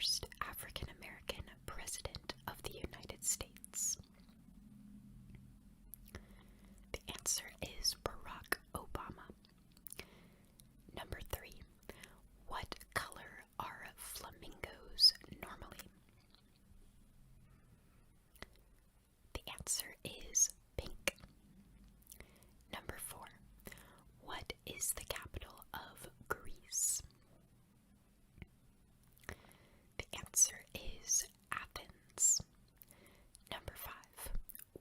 first African American president of the United States? The answer is Barack Obama. Number 3. What color are flamingos normally? The answer is pink. Number 4. What is the capital of Greece? The answer is Athens. Number 5.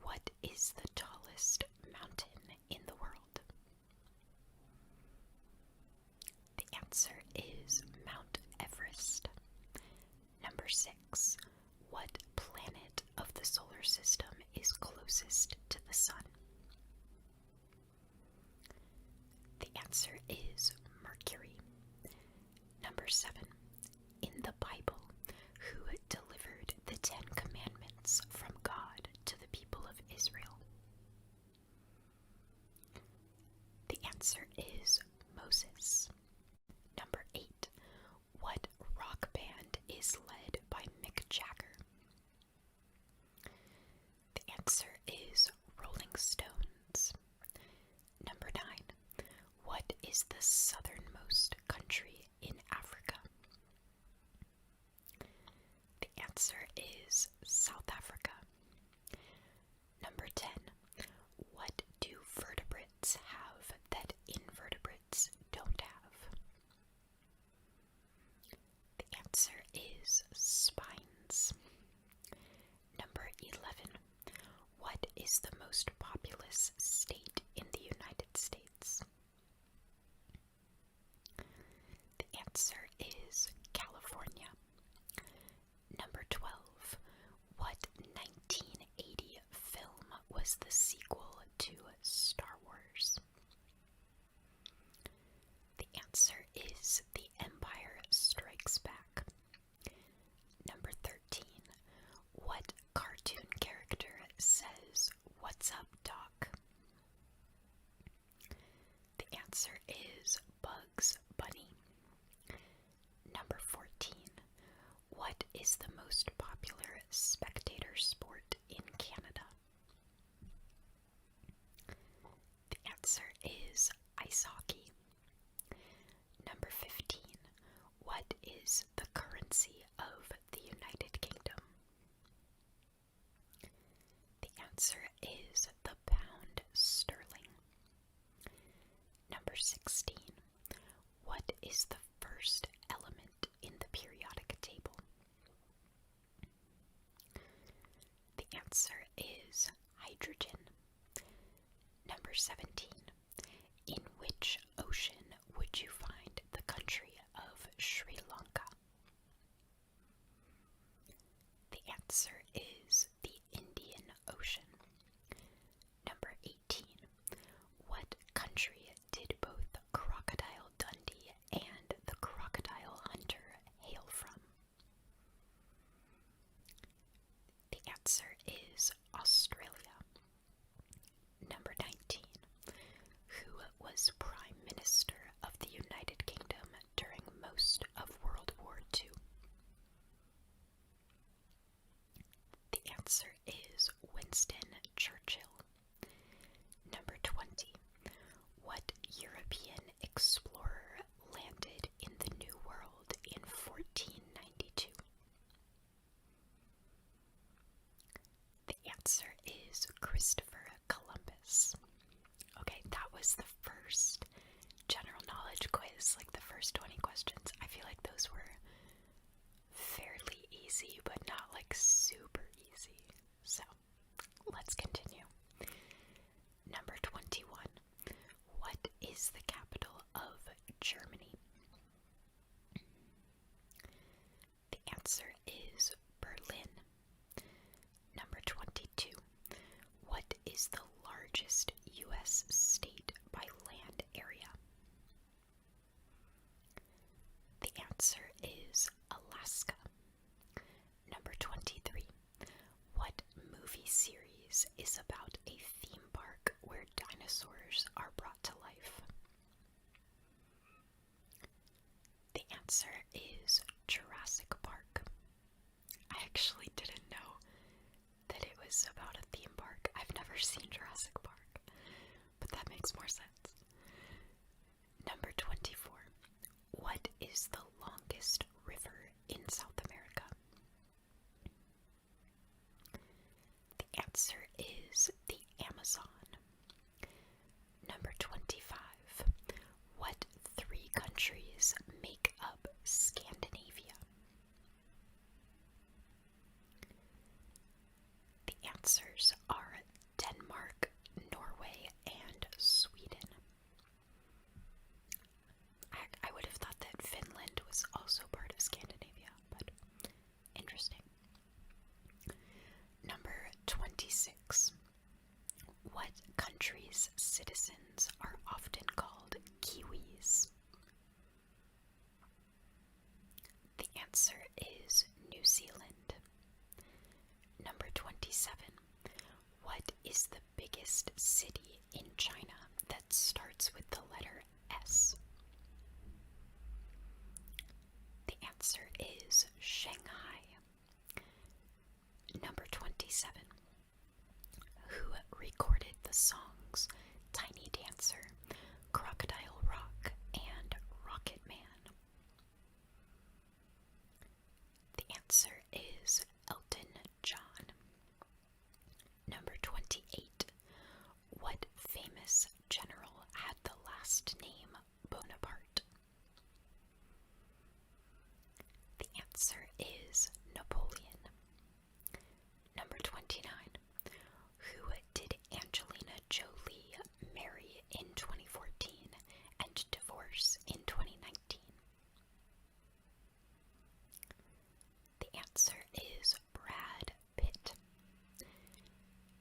What is the tallest mountain in the world? The answer is Mount Everest. Number 6. What planet of the solar system is closest to the sun? The answer is Mercury. Number 7. In the Bible, who delivered the 10 Commandments from God to the people of Israel? The answer is Moses. Number 8. What rock band is led by Mick Jagger? The answer is Rolling Stones. Number 9. What is the southernmost country in Africa? The answer is South Africa. Number 10. What do vertebrates have that invertebrates don't have? The answer is spines. Number 11. What is the most populous state in the United States? The answer is California. Number 12. What 1980 film was the sequel to Star Wars? The answer is The Empire Strikes Back. Number 13. What cartoon character says, "What's up, Doc?" The answer is Bugs Bunny. Number 14. What is the most popular spectator sport in Canada? The answer is ice hockey. Number 15. What is the currency of the United Kingdom? The answer is the pound sterling. Number 16. What is the first element in the periodic table? The answer is hydrogen. Number 17. In which ocean would you find the country of Sri Lanka? The answer is the Indian Ocean. Number 18. What country did both Crocodile Dundee and the Crocodile Hunter hail from? The answer is Australia. Number 19. Who was Prime Minister of the United Kingdom during most of World War II? The answer is Winston Churchill. Number 20. What European explorer landed in the New World in 1492? The answer is Christopher Columbus. Okay, that was the first general knowledge quiz, like the first 20 questions. I feel like those were fairly easy, but not like super easy. So, let's continue. Number 21. What is the capital of Germany? The answer is Berlin. Number 22. What is the largest U.S. state by land area? The answer is Alaska. Number 23. What movie series is about a theme park where dinosaurs are brought to life? The answer is Jurassic Park. answers are Denmark, Norway, and Sweden. I would have thought that Finland was also part of Scandinavia, but interesting. Number 26. What country's citizens are often called Kiwis? The answer is New Zealand. Number 27. What is the biggest city in China that starts with the letter S? The answer is Shanghai. Number 27. Who recorded the songs Tiny Dancer, Crocodile Rock, and Rocket Man? The answer is Elton John. Number 28. What famous general had the last name Bonaparte? The answer is Napoleon. Number 29. Who did Angelina Jolie marry in 2014 and divorce in 2019? The answer is Brad Pitt.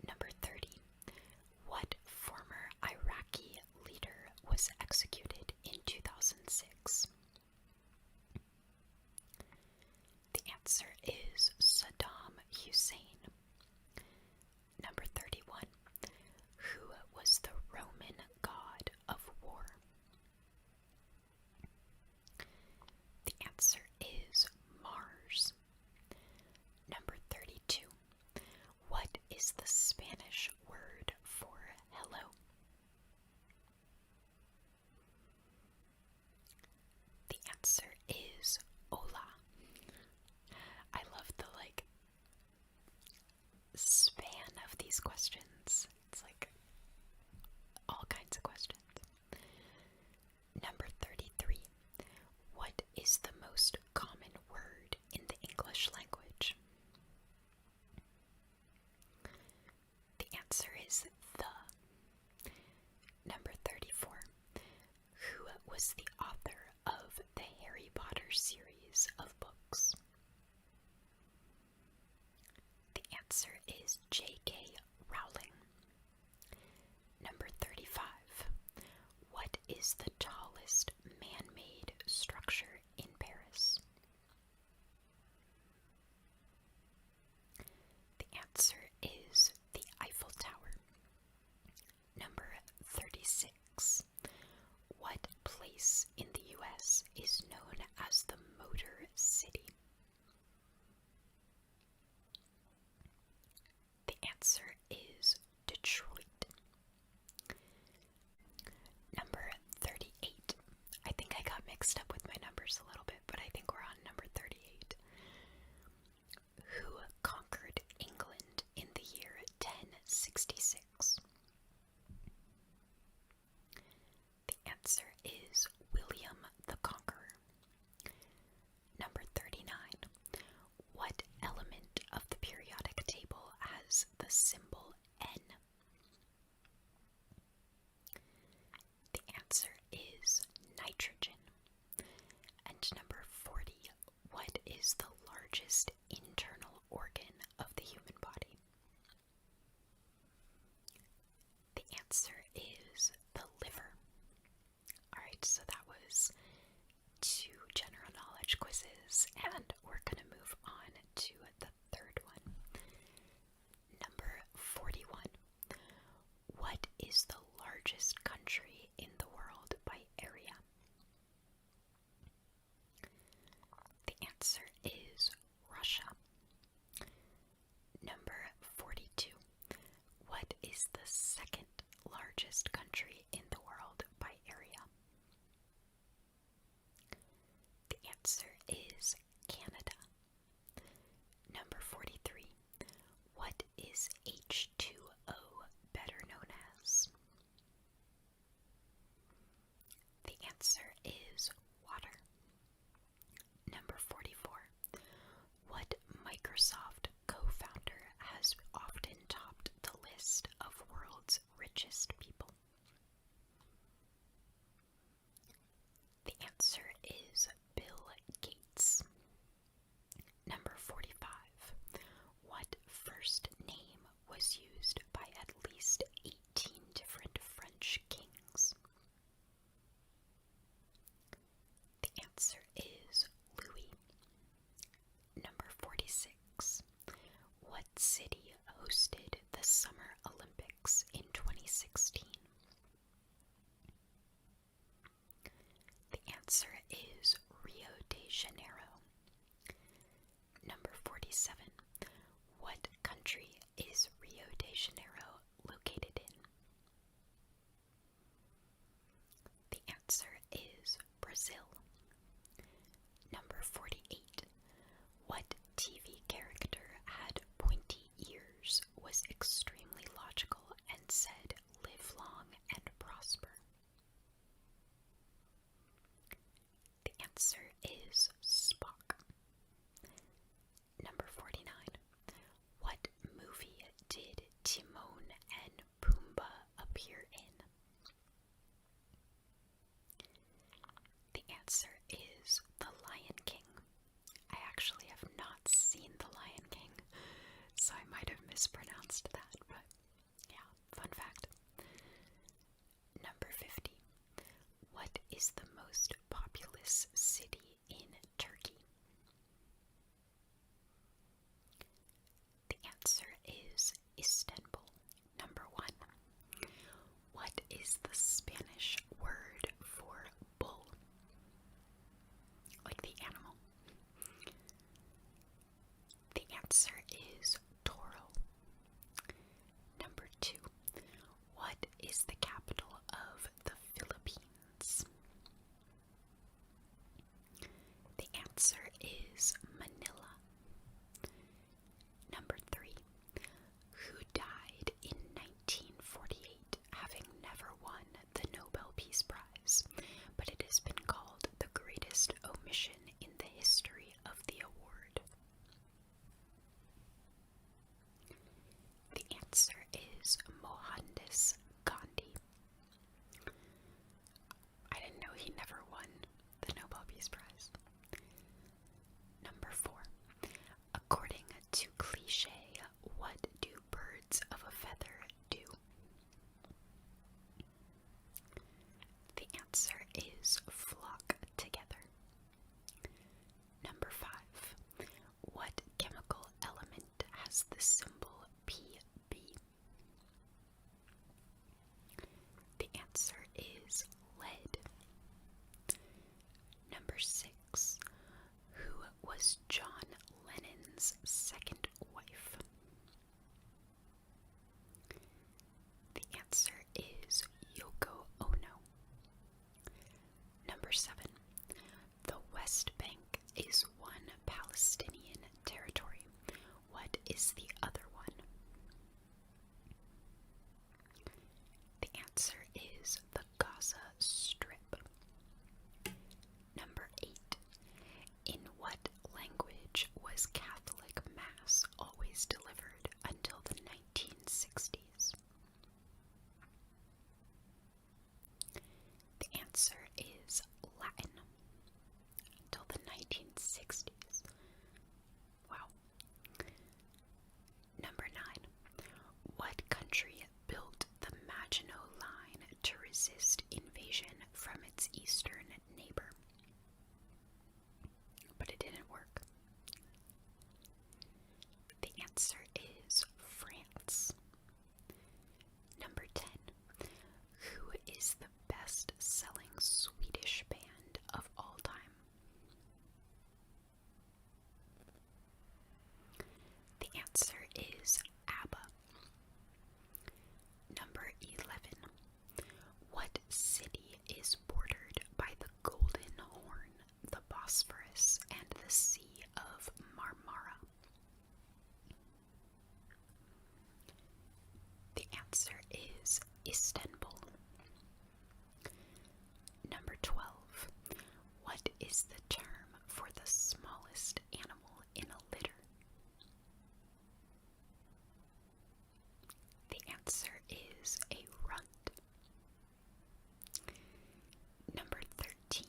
Number 30. What former Iraqi leader was executed in 2006? The answer is Saddam Hussein. Number 31. Who was the Roman god of war? The answer is Mars. Number 32. What is the Spanish word for hello? The answer is hola. I love the span of these questions. It's like all kinds of questions. Number 33. What is the most common word in the English language? The answer is the. Number 34. Who was the author of the Harry Potter series of books? The answer is J.K. Rowling. Number 35. What is the tallest man-made structure in Paris? The answer is the Eiffel Tower. Number 36. What place in the U.S. is known as the Motor City? The answer is Detroit. Number 38. I think I got mixed up with my numbers a little bit, but I think we're on number 38. Who conquered England in the year 1066? The answer is William the Conqueror. Number 39. What element of the periodic table has the symbol N? The answer is nitrogen. And number 40. What is the largest internal organ of the human body? The answer is the liver. Alright, so that was 2 general knowledge quizzes, and we're going to move on to the third one. Number 41. What is the largest country in the world by area? The answer is Russia. What city hosted the Summer Olympics in 2016? The answer is Rio de Janeiro. Number 47. What country is Rio de Janeiro located in? The answer is Brazil. Number 48. What TV character had pointy ears, was extremely logical, and said, "Live long and prosper"? The answer is Spock. Number 49. What movie did Timon and Pumbaa appear in? The answer is The Lion King. I actually have not seen The Lion King, so I might have mispronounced that, but yeah, fun fact. Number 50. What is the most populous city in Turkey? The answer is Istanbul. Number 1. What is the Spanish word for bull? Like the animal. The answer is toro. Number 2. What is the capital of the Philippines? The answer is Manila. Number 3. Who died in 1948, having never won the Nobel Peace Prize, but it has been called the greatest omission in the history of the award? The answer is Mohandas Gandhi. I didn't know he never won the Nobel Peace Prize. Number 4. According to cliche, what do birds of a feather do? The answer is flock together. Number 5. What chemical element has the symbol Pb? The answer is lead. Number 6. Who was John Lennon's second wife? The answer is Yoko Ono. Number 7. The West Bank is one Palestinian territory. What is the other one? The answer is the Gaza Strip. Number 8. In what language was Catholic Mass always delivered until the 1960s? The answer is Latin. Until the 1960s. Wow. Number 9. What country built the Maginot Line to resist invasion from its eastern neighbor? But it didn't work. The answer is France. Number 10. Who is the best-selling Swedish band of all time? The answer is ABBA. Number 11. What city is bordered by the Golden Horn, the Bosphorus, and the Sea of Marmara? The answer is Istanbul. Number 12. What is the term for the smallest animal in a litter? The answer is a runt. Number 13.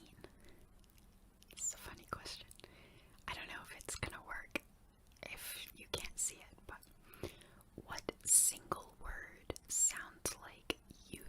This is a funny question. I don't know if it's gonna work if you can't see it, but what single word sounds like you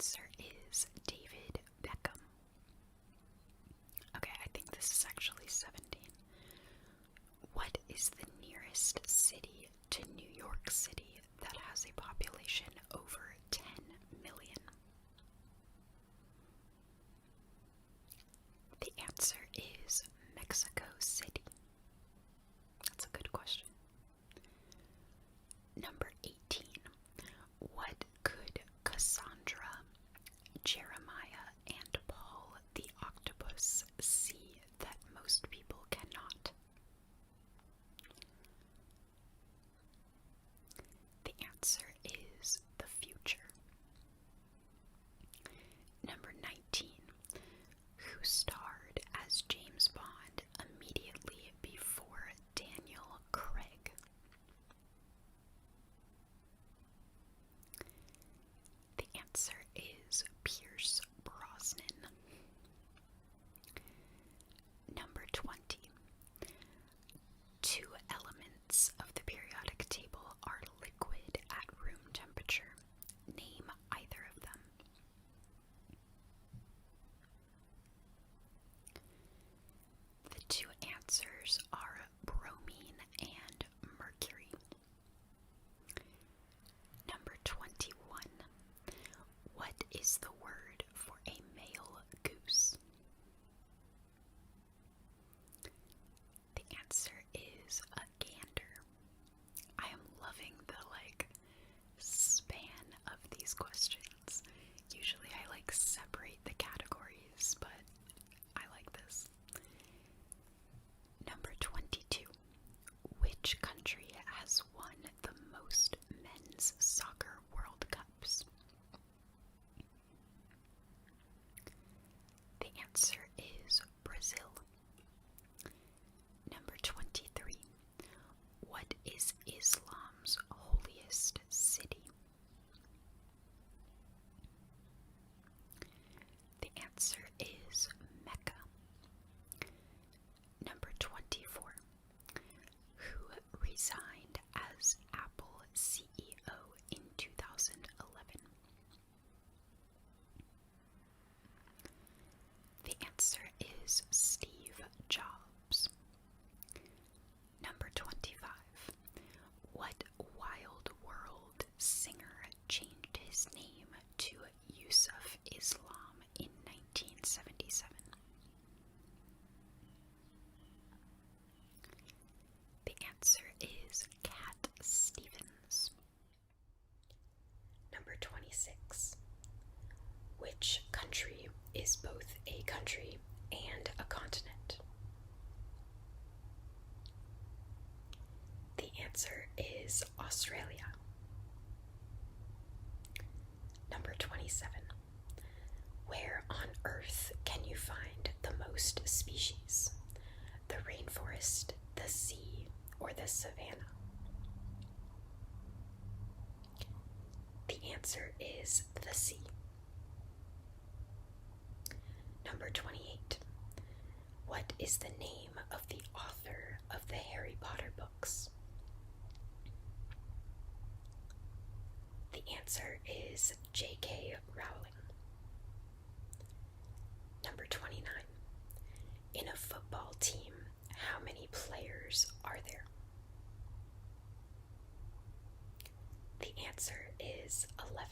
answer is David Beckham. Okay, I think this is actually 17. What is the nearest city to New York City that has a population over 10 million? The answer is Mexico City. That's a good question. Number 18. What could Cassandra, Jeremiah, and Paul the octopus see that most people cannot? The answer is the future. Number 19. Who starred as James Bond immediately before Daniel Craig? The answer is Pierce Brosnan. Number 20. Two elements of the periodic table are liquid at room temperature. Name either of them. The two answers are bromine and mercury. Number 21. What is the word for a male goose? The answer is a gander. I am loving the span of these questions. Usually I separate the categories, but I like this. Number 22. Which country has won the most men's soccer World Cups? The answer is Brazil. Number 23. What is Islam's holiest city? The answer is Mecca. Number 24. Who resigned as Apple CEO in 2011? The answer is Steve Jobs. Number 25. What Wild World singer changed his name to Yusuf Islam in 1977? The answer is Cat Stevens. Number 26. Which country is both a country and a continent? The answer is Australia. Number 27. Where on Earth can you find the most species? The rainforest, the sea, or the savanna? The answer is the sea. Number 28. What is the name of the author of the Harry Potter books? The answer is J.K. Rowling. Number 29. In a football team, how many players are there? The answer is 11.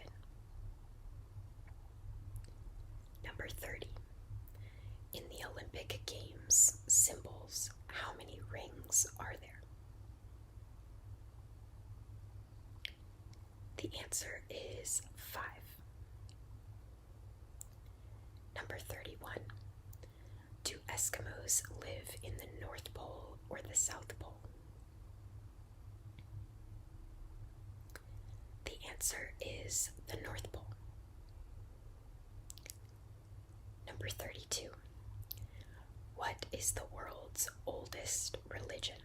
Number 30. In the Olympic Games symbols, how many rings are there? The answer is 5. Number 31. Do Eskimos live in the North Pole or the South Pole? The answer is the North Pole. Number 32. What is the world's oldest religion?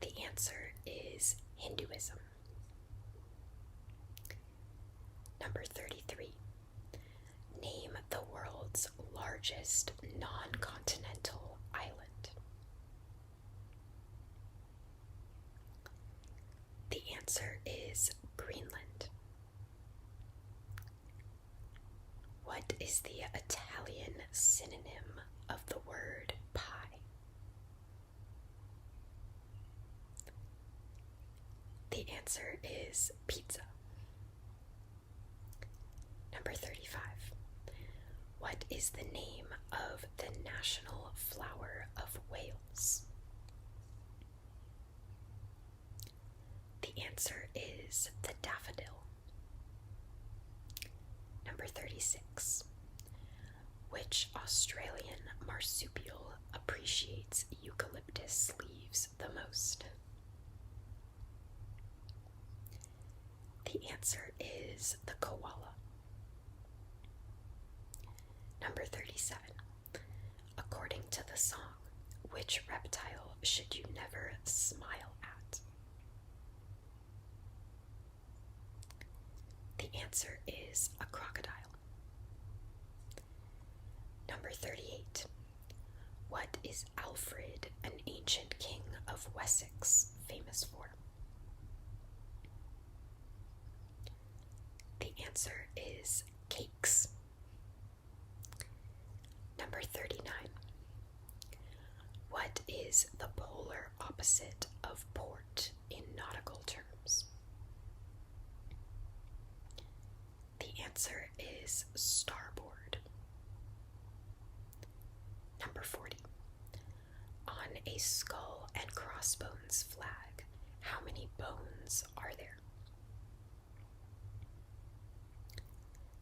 The answer is Hinduism. Number 33. Name the world's largest non-continental island. The answer is Greenland. What is the Italian synonym of the word pie? The answer is pizza. Number 35. What is the name of the national flower of Wales? The answer is the daffodil. Number 36. Which Australian marsupial appreciates eucalyptus leaves the most? The answer is the koala. Number 37. According to the song, which reptile should you never smile at? The answer is a crocodile. Number 38. What is Alfred, an ancient king of Wessex, famous for? The answer is cakes. Number 39. What is the polar opposite of port in nautical terms? The answer is starboard. Number 40. On a skull and crossbones flag, how many bones are there?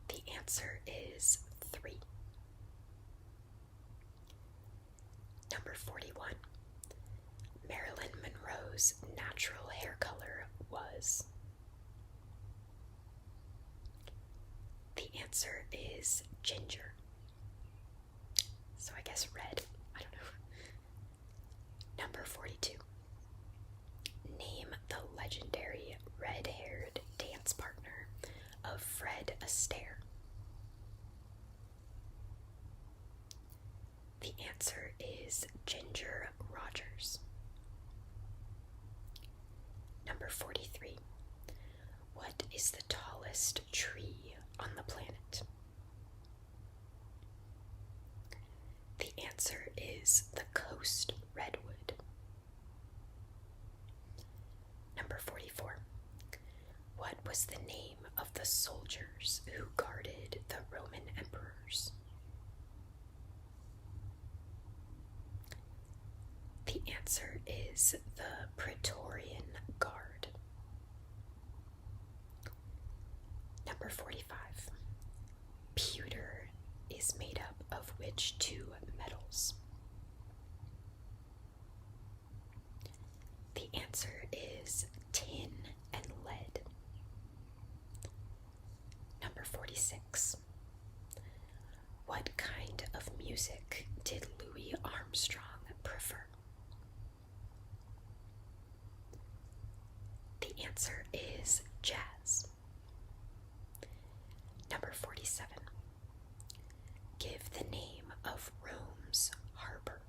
The answer is 3. Number 41. Marilyn Monroe's natural hair color was? The answer is ginger. So I guess red. I don't know. Number 42. Name the legendary red-haired dance partner of Fred Astaire. The answer is Ginger Rogers. Number 43. What is the tallest tree on the planet? The answer is the coast redwood. Number 44. What was the name of the soldiers who guarded the Roman emperors? The answer is the Praetorian Guard. Number 45. Pewter is made up of which two metals? The answer is tin and lead. Number 46. What kind of music did Louis Armstrong prefer? The answer is jazz. Number 47. Give the name of Rome's harbor.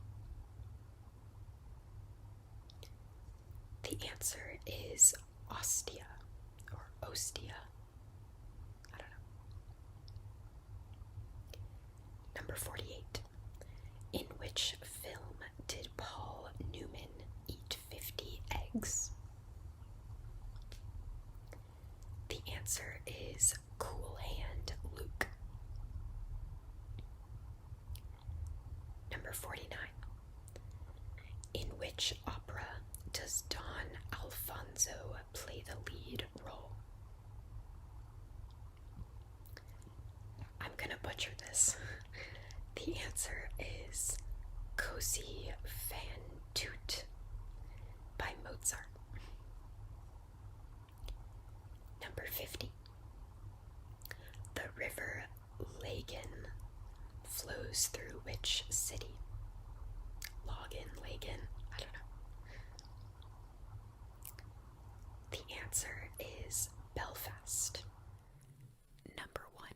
The answer is Ostia or Ostia. I don't know. Number 48. In which film did Paul Newman eat 50 eggs? The answer is Cool Hand Luke. Number 49. In which opera does Don Alfonso play the lead role? I'm gonna butcher this. The answer is Così fan tutte by Mozart. Number 50. The river Lagan flows through which city? Lagan, I don't know. The answer is Belfast. Number 1.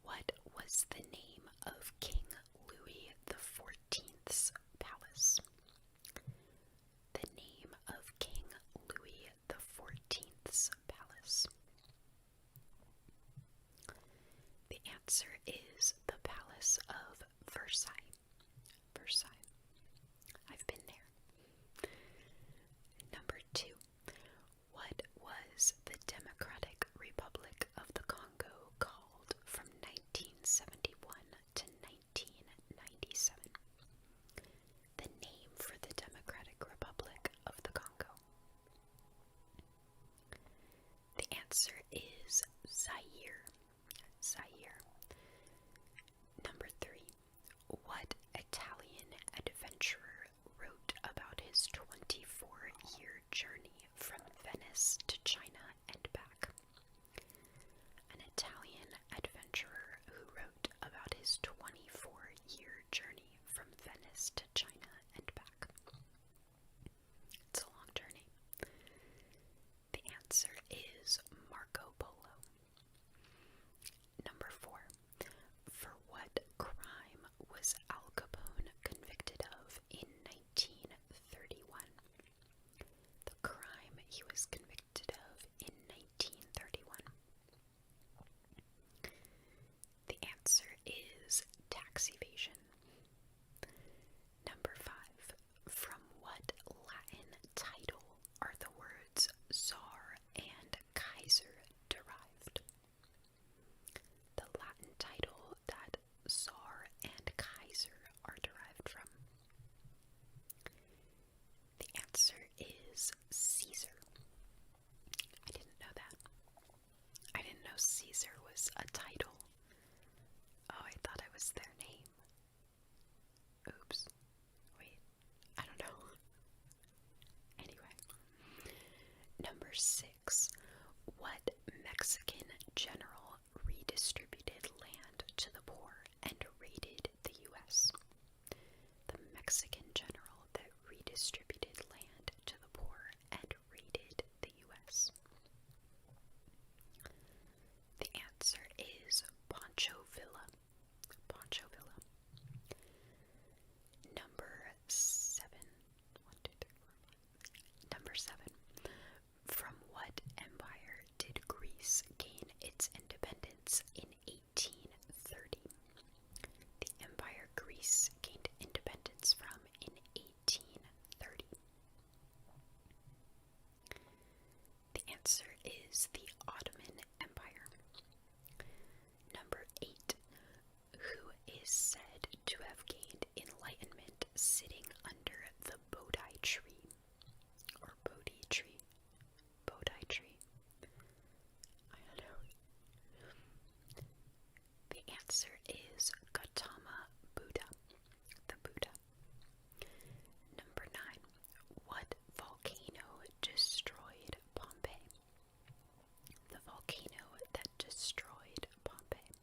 What was the name of King Louis XIV's palace? The name of King Louis XIV answer is Zaire. Zaire. Number 3. What Italian adventurer wrote about his 24-year journey from Venice to China and back? An Italian adventurer who wrote about his 24-year journey from Venice to China and back. It's a long journey. The answer is Marco Polo. Number 4. For what crime was Al Capone convicted of in 1931? The crime he was convicted of in 1931. The answer is tax evasion. Number 5. From what Latin title are the words Tsar and Kaiser derived? The Latin title that Tsar and Kaiser are derived from. The answer is Caesar. I didn't know that. I didn't know Caesar was a title. Oh, I thought it was their name. Oops. Wait, I don't know. Anyway. Number 6. What Mexican general redistributed land to the poor and raided the U.S.? The Mexican general that redistributed land to the poor and raided the U.S. The answer is Pancho Villa. Pancho Villa. Number 7. 1, 2, 3, 4, 5. Number 7. From what empire did Greece gain its independence in 1830? The empire Greece gained independence from in 1830. The answer is the Ottoman Empire. Number 8. Who is said to have gained enlightenment sitting under the Bodhi tree? Or Bodhi tree? Bodhi tree? I don't know. The answer is Gautama Buddha. The Buddha. Number 9. What volcano destroyed Pompeii? The volcano that destroyed Pompeii.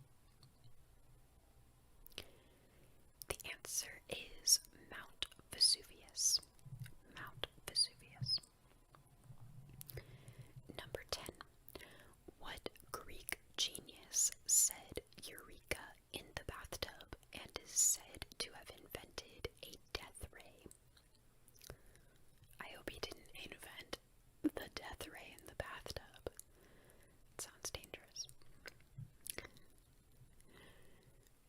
The answer is Mount Vesuvius. Mount Vesuvius. Number 10. What Greek genius said Eureka in the bathtub and is said to have invented a death ray? I hope he didn't invent the death ray in the bathtub. It sounds dangerous.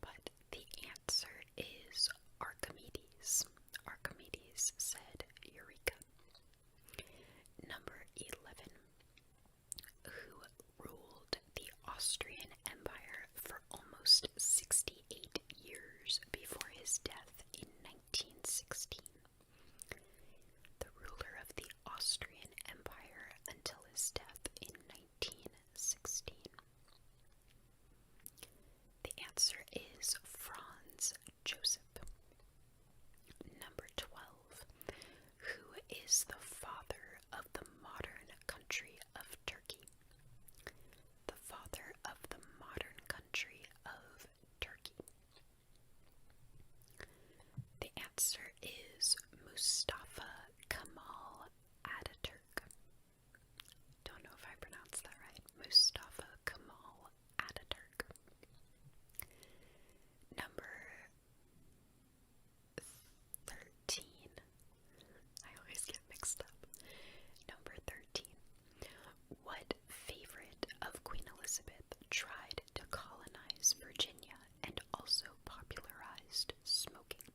But the answer is Archimedes. Archimedes said Eureka. Number 11. Who ruled the Austrian Empire for almost 68 years before his death in 1916? The ruler of the Austrian Empire until his death in 1916. The answer is Franz Joseph. Number 12. Who is the father of the modern country of Turkey? The father of the modern country of Turkey. The answer is Mustafa Kemal Ataturk. Don't know if I pronounced that right. Mustafa Kemal Ataturk. Number 13. I always get mixed up. Number 13. What favorite of Queen Elizabeth tried to colonize Virginia and also popularized smoking?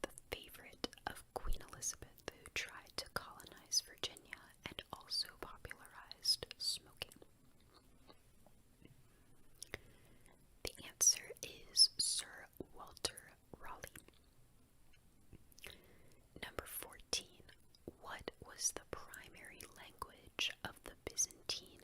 The favorite of Queen Elizabeth who tried to colonize Virginia and also popularized smoking. The answer is Sir Walter Raleigh. Number 14. What was the primary language of the Byzantine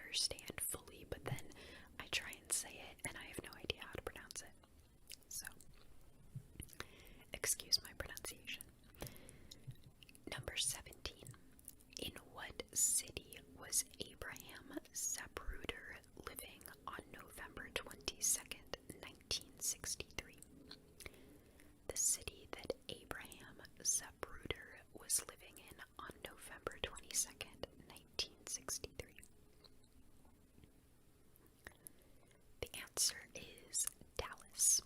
understand fully, but then I try and say it and I have no idea how to pronounce it. So, excuse my pronunciation. Number 17. In what city was Abraham Zapruder living on November 22nd, 1963? The city that Abraham Zapruder was living in on November 22nd, 1963. The answer is Dallas.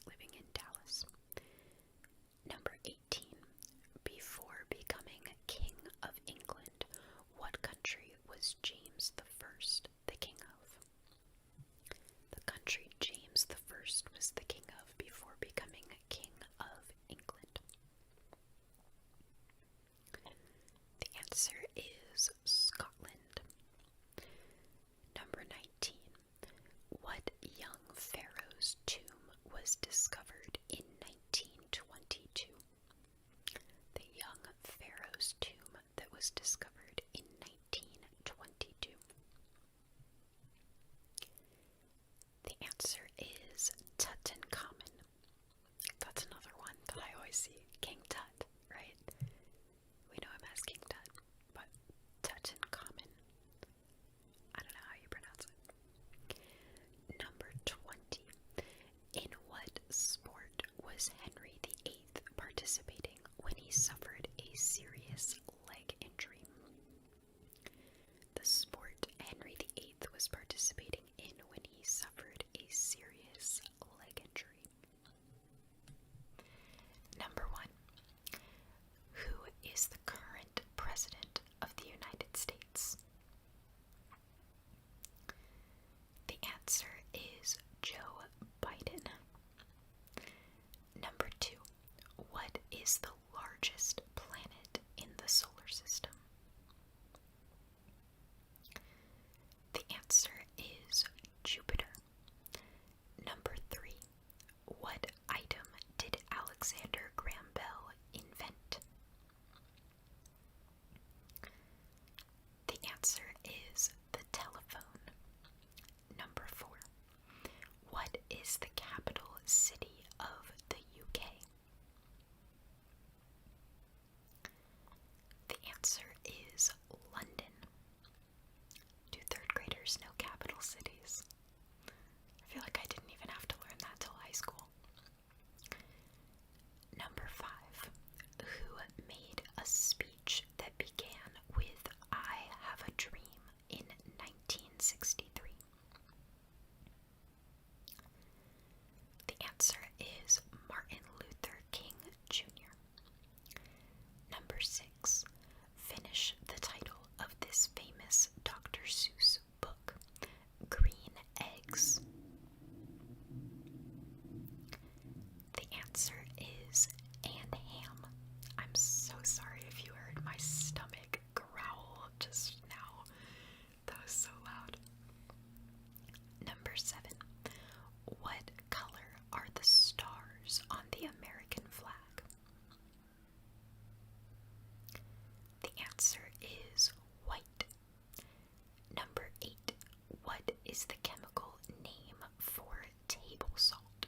Living in Dallas. Number 18. Before becoming King of England, what country was James I the king of? The country James I was the king of before becoming King of England. The answer is Scotland. Number 19. What young pharaoh's tomb was discovered in 1922? The young pharaoh's tomb that was discovered in 1922. The answer is Tutankhamun. That's another one that I always see. King Tut, right? We know him as King Tut, but Tutankhamun. I don't know how you pronounce it. Number 20. In what sport was Henry VIII participating when he suffered a serious leg injury? The sport Henry VIII was participating in when he suffered a serious leg injury. Number 1. Who is the current president of the United States? The answer is Joe Biden. Number 2. What is the largest planet in the solar system? The answer is Jupiter. Number 3. What item did Alexander Graham Bell invent? The answer is the telephone. Number 4. What is the capital city of the UK? The answer is London. Do third graders know capital cities? I feel like I didn't even have to learn that till high school. Number 5. Who made a speech that began with "I have a dream" in 1963? The answer is Martin Luther King Jr. Number 6. Finish the title of this famous Dr. Seuss book, Green Eggs. The answer is "And Ham." I'm so sorry if you heard my stomach growl just now. That was so loud. Number 7. What color are the stars on the American flag? The answer is white. Number 8. What is the chemical name for table salt?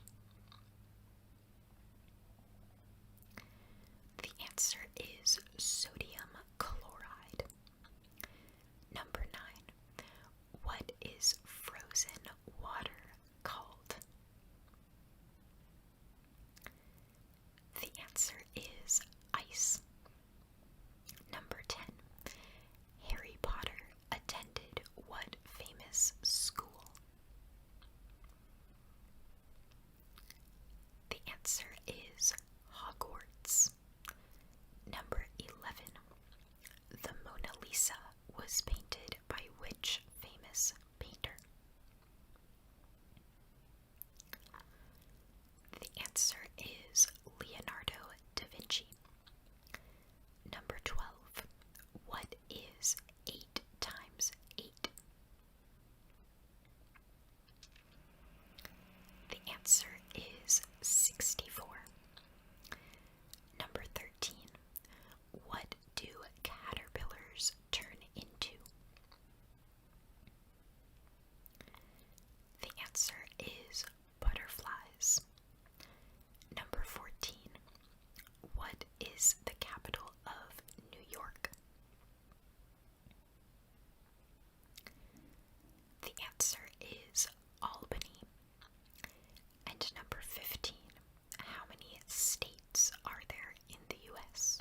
The answer is sodium chloride. Number 9. What is frozen water called? The answer is ice. Number 10. Harry Potter attended what famous school? The answer is Hogwarts. Number 11. The Mona Lisa was painted by which famous painter? The answer is Leonardo da Vinci. Number 12. What is 8 times 8? The answer is 64. Number 13. What do caterpillars turn into? answer is Albany. And number 15, how many states are there in the US?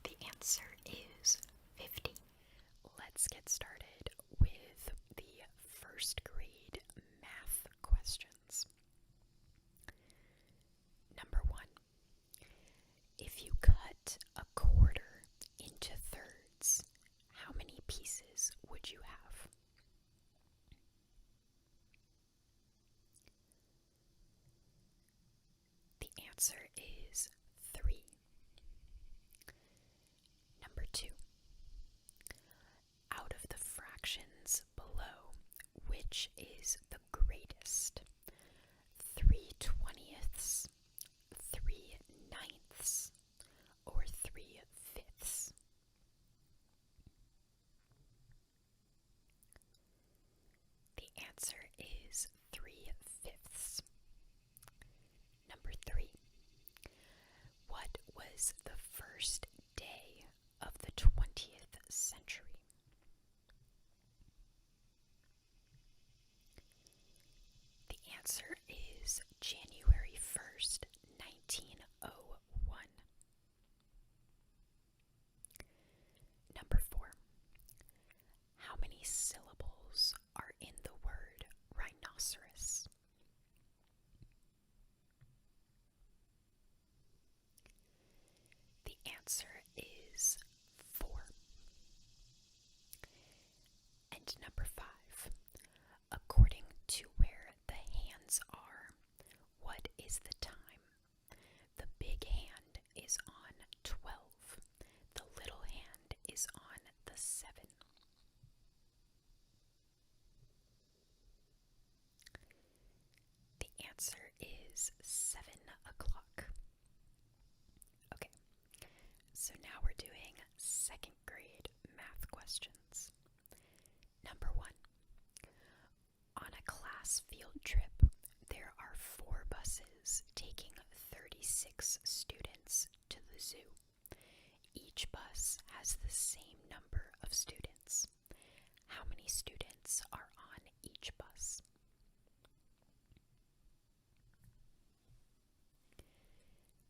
The answer is 50. Let's get started with the first grade math questions. Number 1. If you cut a quarter into thirds, how many pieces would you have? The answer is 3. Number 2. Out of the fractions below, which is the greatest? 3/20ths, 3/9ths, or 3/5ths? The answer is 3/5ths. Number 3. What was the first day of the 20th century? The answer is January 1st, 1901. Number 4. How many syllables are in the word rhinoceros? The answer is 4. And number 5. According to where the hands are, what is the time? The big hand is on 12. The little hand is on the 7. The answer is 7 o'clock. Okay, so now we're doing second grade math questions. Number 1. On a class field trip, there are 4 buses taking 36 students to the zoo. Each bus has the same number of students. How many students are on each bus?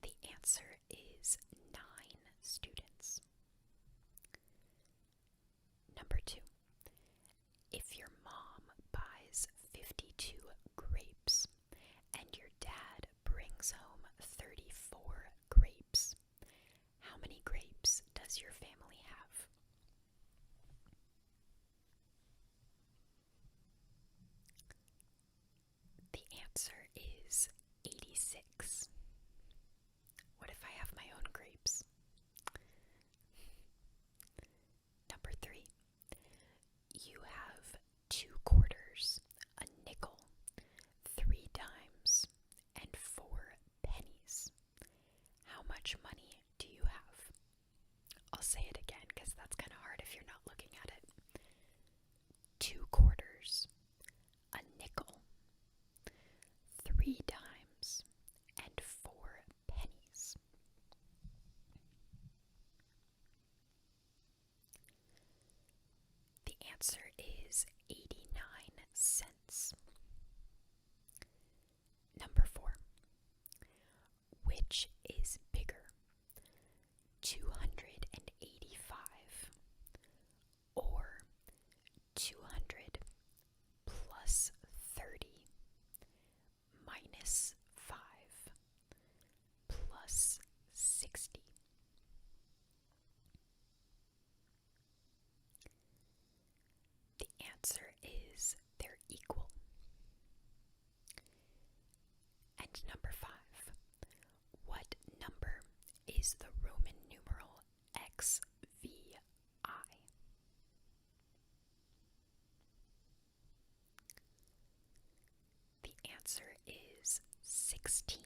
The answer is 9 students. Number 2. If your mom buys 52 grapes and your dad brings home 34 grapes, how many grapes does your family have? The answer is 86. What if I have my own grapes? Number 3. You have 2 quarters, a nickel, 3 dimes, and 4 pennies. How much money do you have? I'll say it again because that's kind of hard if you're not looking at it. 2 quarters, a nickel, 3 dimes, and 4 pennies. The answer is 89 cents. Number 4. Which is bigger, 285 or 200 plus 30 minus 5 plus 60? The answer is they're equal. And number 5. What number is the Roman numeral XVI? The answer is 16.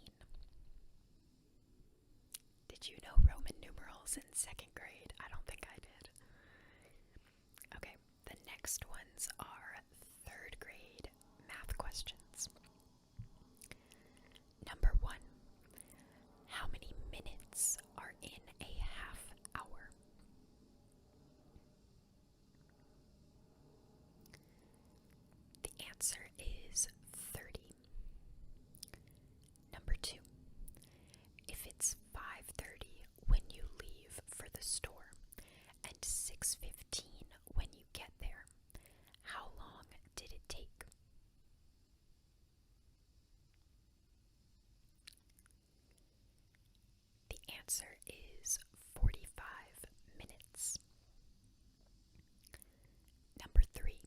Did you know Roman numerals in second grade? I don't think I did. Okay, the next ones are third grade math questions. Number 1. How many minutes are in a half hour? 6:15 when you get there. How long did it take? The answer is 45 minutes. Number 3.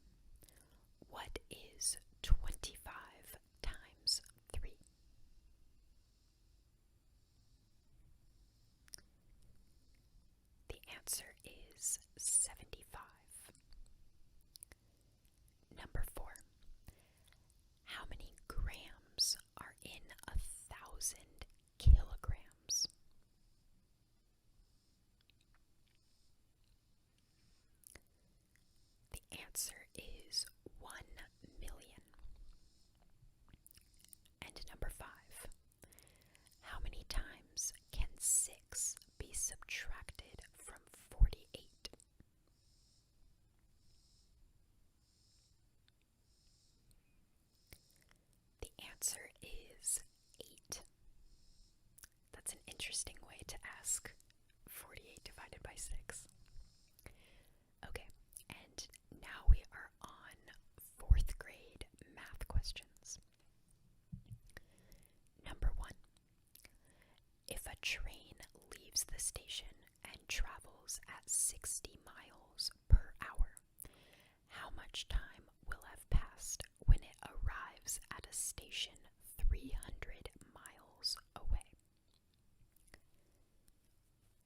What is 25 times 3? The answer is 75. Number 4. How many grams are in 1,000 kilograms? The answer is 1 million. And number 5. How many times can 6 be subtracted from 48? The answer is 8. That's an interesting way to ask 48 divided by 6. Okay, and now we are on 4th grade math questions. Number 1. If a train leaves the station and travels at 60 miles per hour, how much time will have passed when it arrives at a station 300 miles away?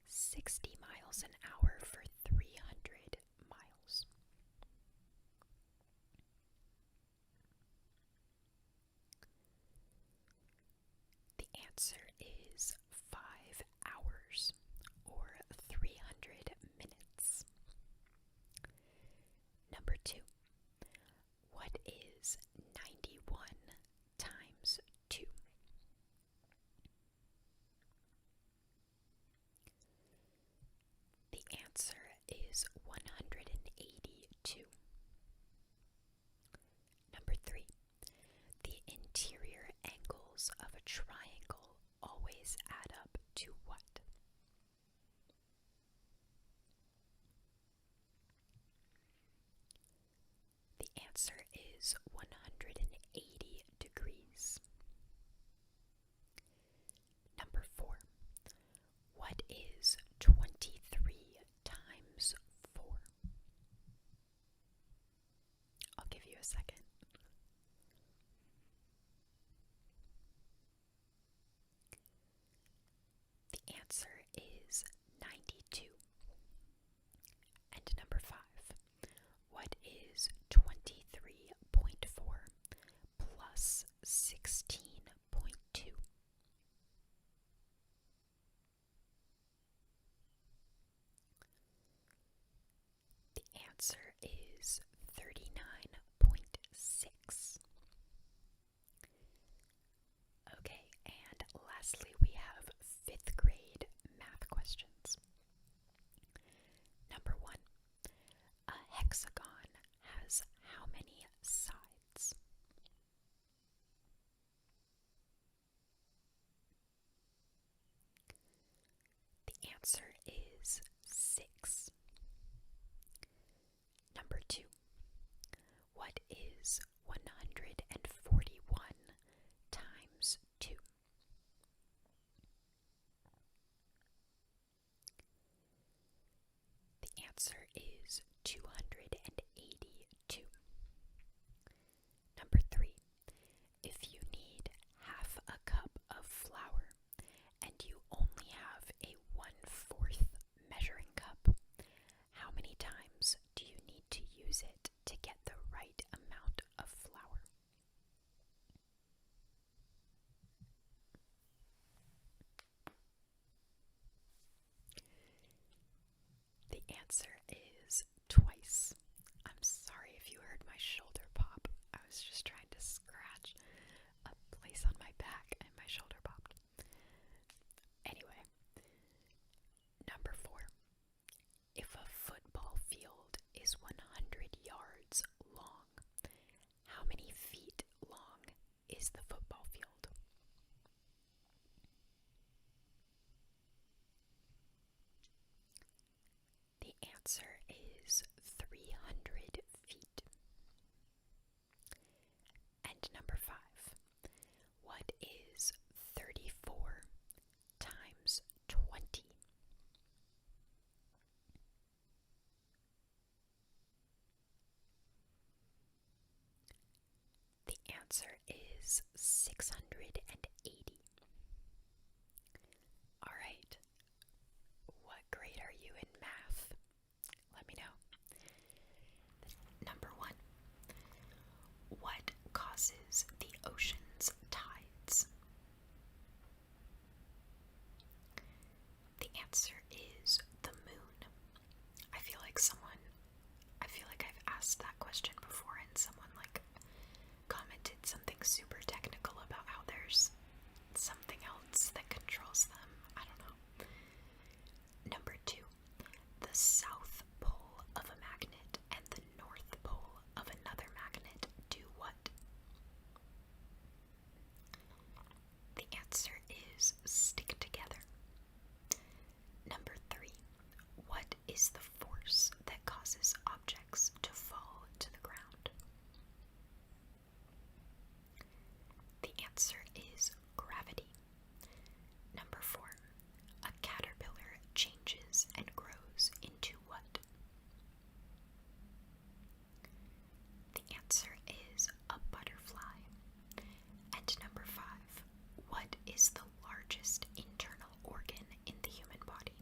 60 miles an hour for 300 miles. The answer is 5 hours, or 300 minutes. Number 2. What is 91 times 2? The answer is 182. Number 3. The interior angles of a triangle always add up to what? The answer is 180 degrees. Number 4. What is 23 times 4? I'll give you a second. The answer is 92. And number 5. What is 23.4 plus 16.2? The answer is 39.6. Okay, and lastly we have 5th grade math questions. Number 1. A hexagon has how many sides? The answer is 6. Number 2. What is 141 times 2? The answer is 282. Number 3. If you need half a cup of flour and you only have a 1/4 measuring cup, how many times do you need to use it to get the right amount of flour? The answer is twice. I'm sorry if you heard my shoulder pop. I was just trying to scratch a place on my back and my shoulder popped. Anyway, number 4. If a football field is 100 yards long, how many feet long is the football field? The answer is 300 feet. And number 5. What is 34 times 20? The answer is 680. Alright, what grade are you in math? Let me know. Number 1. What causes the ocean's tides? The answer is the moon. I feel like I've asked that question before and someone commented something super technical about how there's something else that controls them. I don't know. Number 2. The south pole of a magnet and the north pole of another magnet do what? The answer is stick together. Number 3. What is the force that causes objects to fall to the ground? The answer is gravity. Number 4. A caterpillar changes and grows into what? The answer is a butterfly. And number 5. What is the largest internal organ in the human body?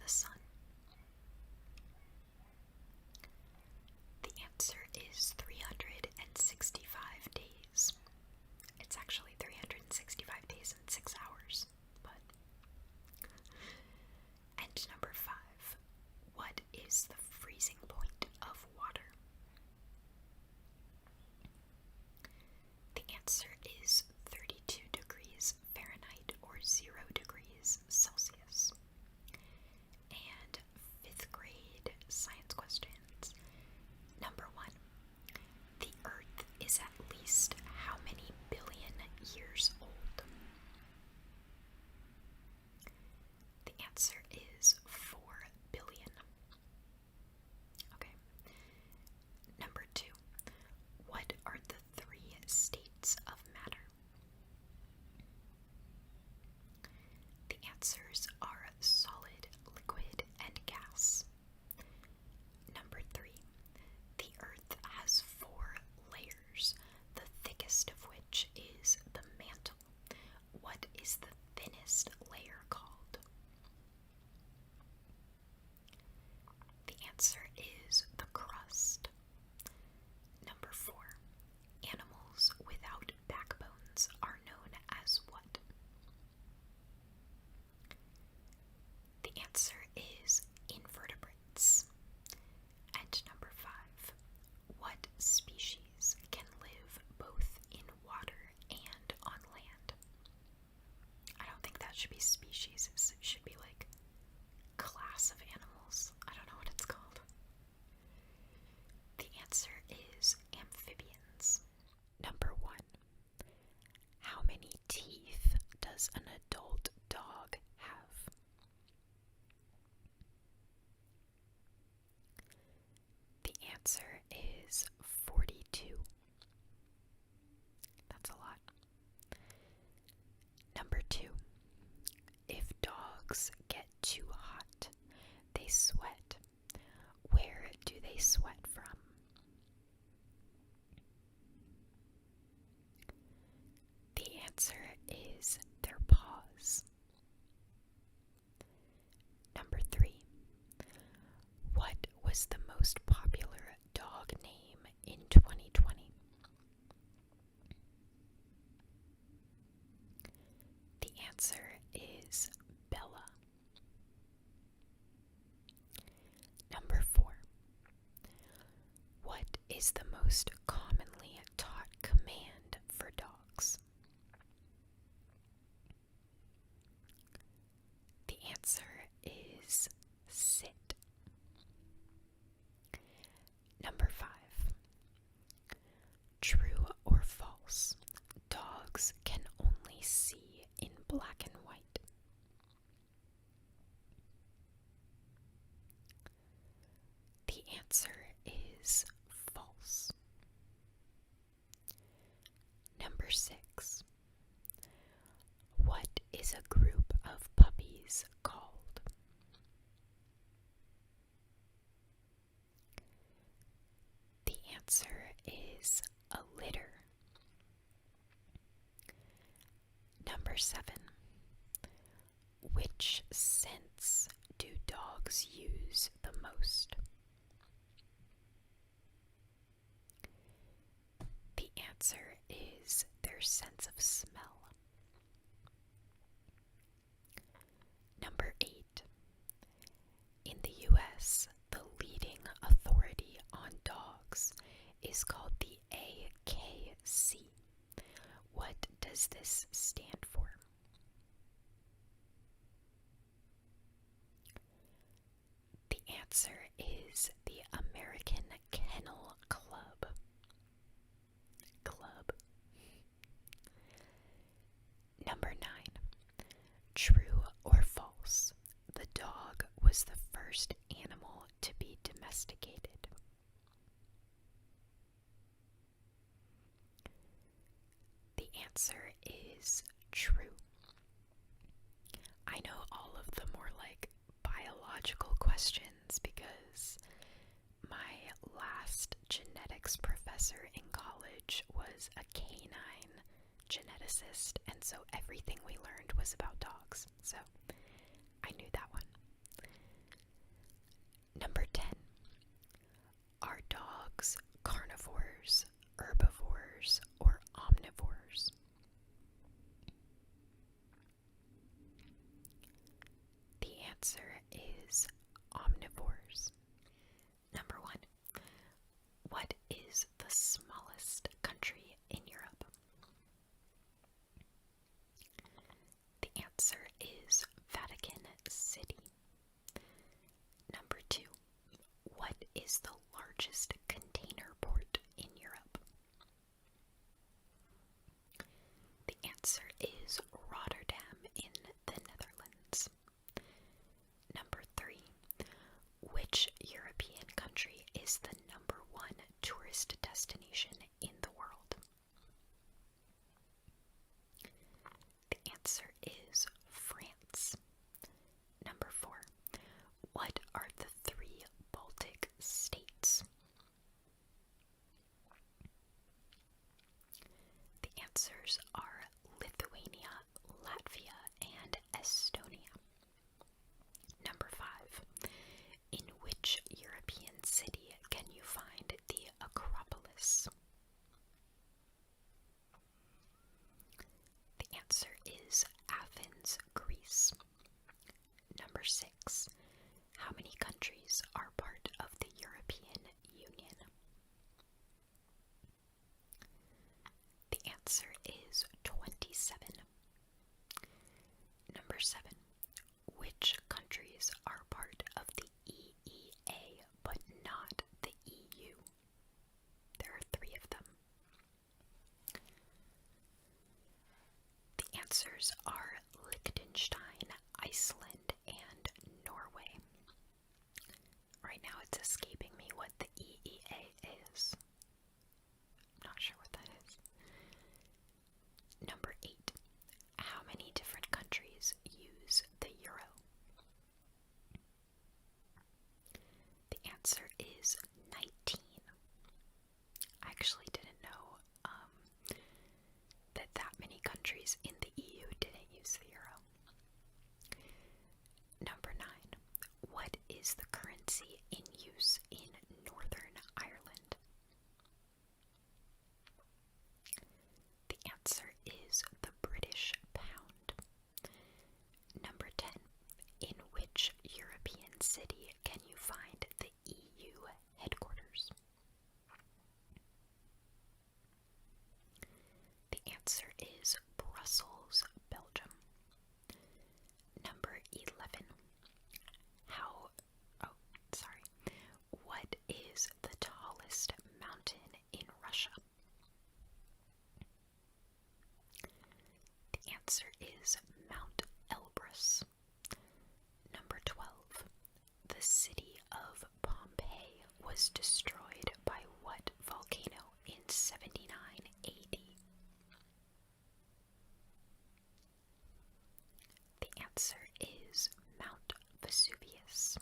the sun? The answer is 365 days. It's actually 365 days and 6 hours, but. And number 5. What is the freezing point of water? The answer is 32 degrees Fahrenheit or 0 degrees Celsius. And 5th grade science questions. Number 1. The Earth is at least how many billion years old? The answer is 4 billion. Okay. Number 2. What are the 3 states of matter? The answers are solid, liquid, and gas. Number 3. The Earth has 4 layers, the thickest of which is the mantle. What is the thinnest layer called? The answer is the crust. Number 4. Animals without backbones are known as what? The answer is invertebrates. And number 5. What species can live both in water and on land? I don't think that should be species. It should be like class of animals. I don't know what it's called. The answer is amphibians. Number 1. How many teeth does an adult dog have? The answer is 42. That's a lot. Number 2. If dogs get too hot, they sweat. Where do they sweat from? The answer is their paws. Number 3. What was the most popular dog name in 2020? The answer is Bella. Number 4. What is the most commonly taught command for dogs? The answer is sit. Number 5. True or false? Dogs can only see in black and white. The answer is false. Number 6. What is a group of puppies called? The answer is a litter. Number 7. Which sense do dogs use the most? The answer is their sense of smell. Number 8. In the US, the leading authority on dogs is called the AKC. What does this stand for? The answer is the American Kennel Club. Number 9. True or false? The dog was the first animal to be domesticated. The answer is true. I know all of the more like biological questions because my last genetics professor in college was a canine geneticist, and so everything we learned was about dogs. So I knew that one. answer is omnivores. Number 1. What is the smallest country in Europe? The answer is Vatican City. Number 2. What is the largest container port in Europe? The answer is Rotterdam in the Netherlands. Number 3. Which European country is the number 1 tourist destination in the world? The answer is France. Number 4. What are the 3 Baltic states? The answers are Lithuania, Latvia, and Estonia. Number 5. In which European city can you find the Acropolis? The answer is Athens, Greece. Number 6. How many countries are part of the European Union? The answer is 27. Number 7. Which countries are part of the EEA but not the EU? There are 3 of them. The answers are Liechtenstein, Iceland, and Norway. Right now it's escaping me what the EEA is. Not sure what that is. Number 8. How many different countries use the euro? The answer is 19. I actually didn't know that many countries in the EU didn't use the euro. Number 9. What is the currency in use in Northern Ireland? The answer is the British pound. Number 10. In which European city can you find the EU headquarters? The answer is Brussels, Belgium. Number 11. What is the tallest mountain in Russia? The answer is Mount Elbrus. Number 12. The city of Pompeii was destroyed by what volcano in 79 AD? The answer is Mount Vesuvius.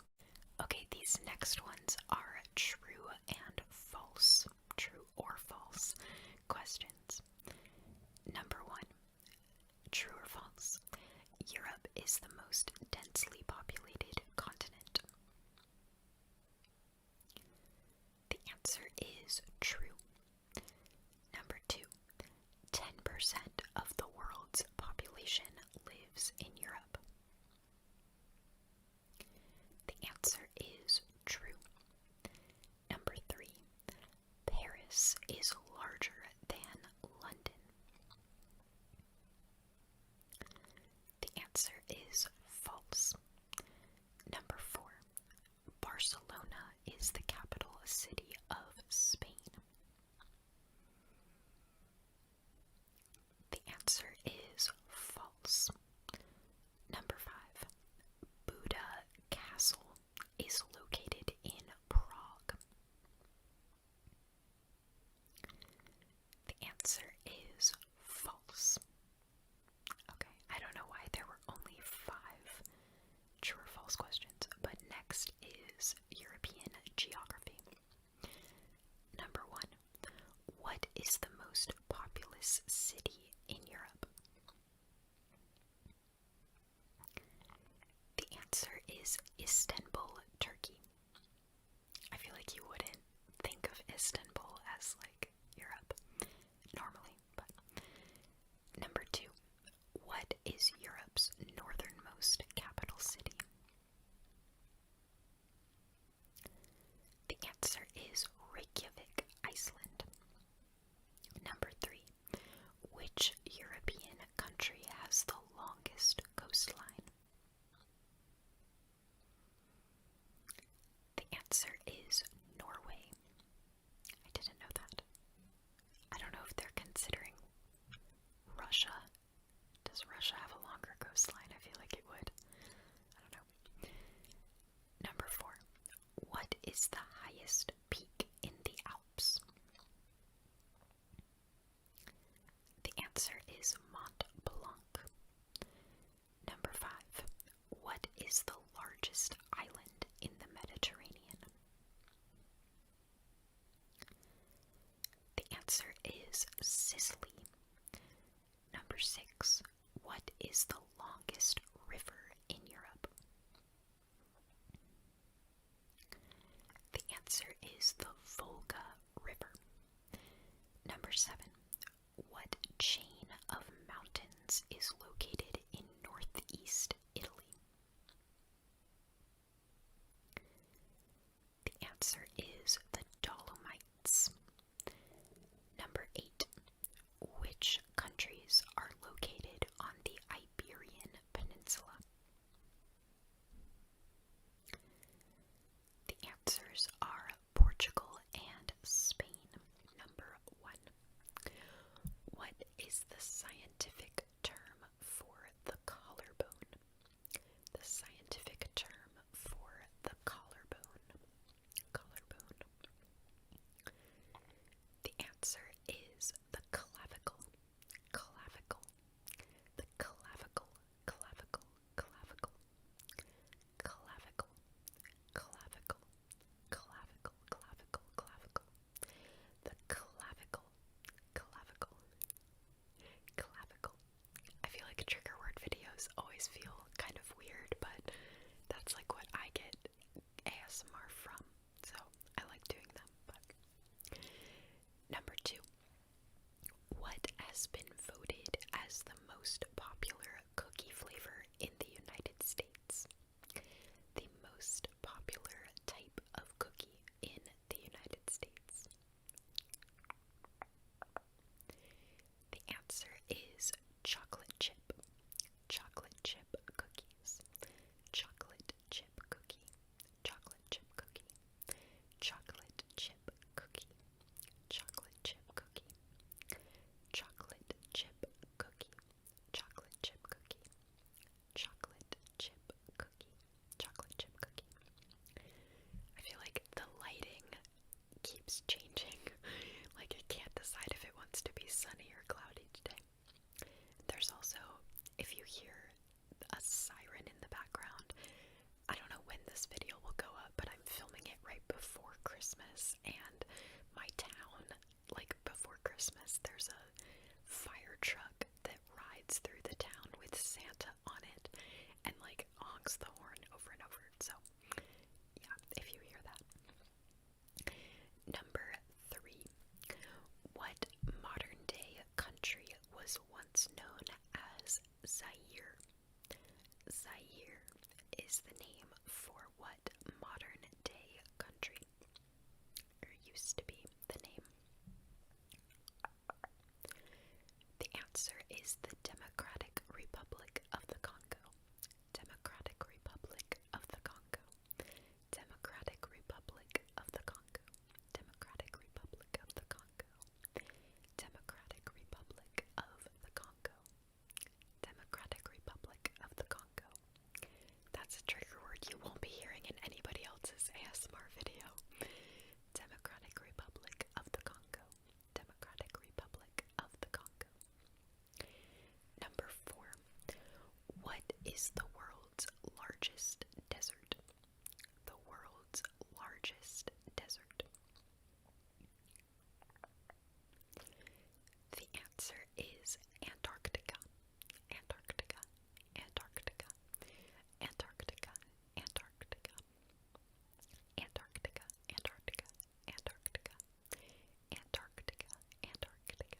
Okay, these next ones are true and false, true or false questions. Number 1, true or false? Europe is the most densely populated continent. The answer is true. Number 2, 10% of the world's population lives in Europe. The answer is true. Number 3, Paris is larger than London. The answer is false. Number 4, Barcelona is the capital city of Spain. The answer is false. Number 5, Buda Castle is located in Prague. The answer is false. Okay, I don't know why there were only 5 true or false questions, but next is European geography. Number 1, what is the most populous city in Europe? The answer is Istanbul, Turkey. I feel like you wouldn't think of Istanbul as like Europe normally, but number 2, what is Europe's northernmost capital city? answer is Norway. I didn't know that. I don't know if they're considering Russia. Does Russia have a longer coastline? I feel like it would. I don't know. Number 4. What is the highest peak in the Alps? The answer is Mont Blanc. Number 5. What is the largest island in the Mediterranean? The answer is Sicily. Number 6. What is the longest river in Europe? The answer is the Volga River. Number 7. What chain of mountains is located in northeast Italy? The answer is the Dolomites. Number 8. Which countries are located on the Iberian Peninsula? The answers are Portugal and Spain. Number 1. What is the scientific term for the collarbone? The scientific term for the collarbone. Collarbone. The answer is the clavicle. Clavicle. The clavicle. Clavicle. Clavicle. Clavicle. Clavicle. Clavicle. Clavicle. Clavicle. The clavicle. Clavicle. Clavicle. I feel like trigger word videos always feel kind of weird, but that's like what I get ASMR from, so I like doing them. But number 2. What has been voted as the most popular cookie flavor in the United States? The most popular type of cookie in the United States. The answer is chocolate chip. Chocolate chip cookies. Chocolate chip cookie. Chocolate chip cookie. Chocolate chip cookie. Chocolate chip cookie. Chocolate chip cookie. Chocolate chip cookie. Chocolate chip cookie. Chocolate chip cookie. I feel like the lighting keeps changing. Like it can't decide if it wants to be sunny or cloudy today. There's also, if you hear a siren in the background, I don't know when this video will go up, but I'm filming it right before Christmas, and my town, like before Christmas, there's a fire truck that rides through the town with Santa on it and like honks the horn over and over. So yeah, if you hear that. Number 3. What modern day country was once known as Zaire? Zaire is the name for what modern day country? Or used to be the name. The answer is the Democratic Republic of the Congo. Democratic Republic of the Congo. Democratic Republic of the Congo. Democratic Republic of the Congo. Democratic Republic of the Congo. Democratic Republic of the Congo. That's a trigger word you won't be hearing in anybody else's ASMR video. Democratic Republic of the Congo. Democratic Republic of the Congo. Number 4. What is the world's largest desert? The world's largest desert. The answer is Antarctica. Antarctica. Antarctica. Antarctica. Antarctica. Antarctica. Antarctica. Antarctica. Antarctica. Antarctica.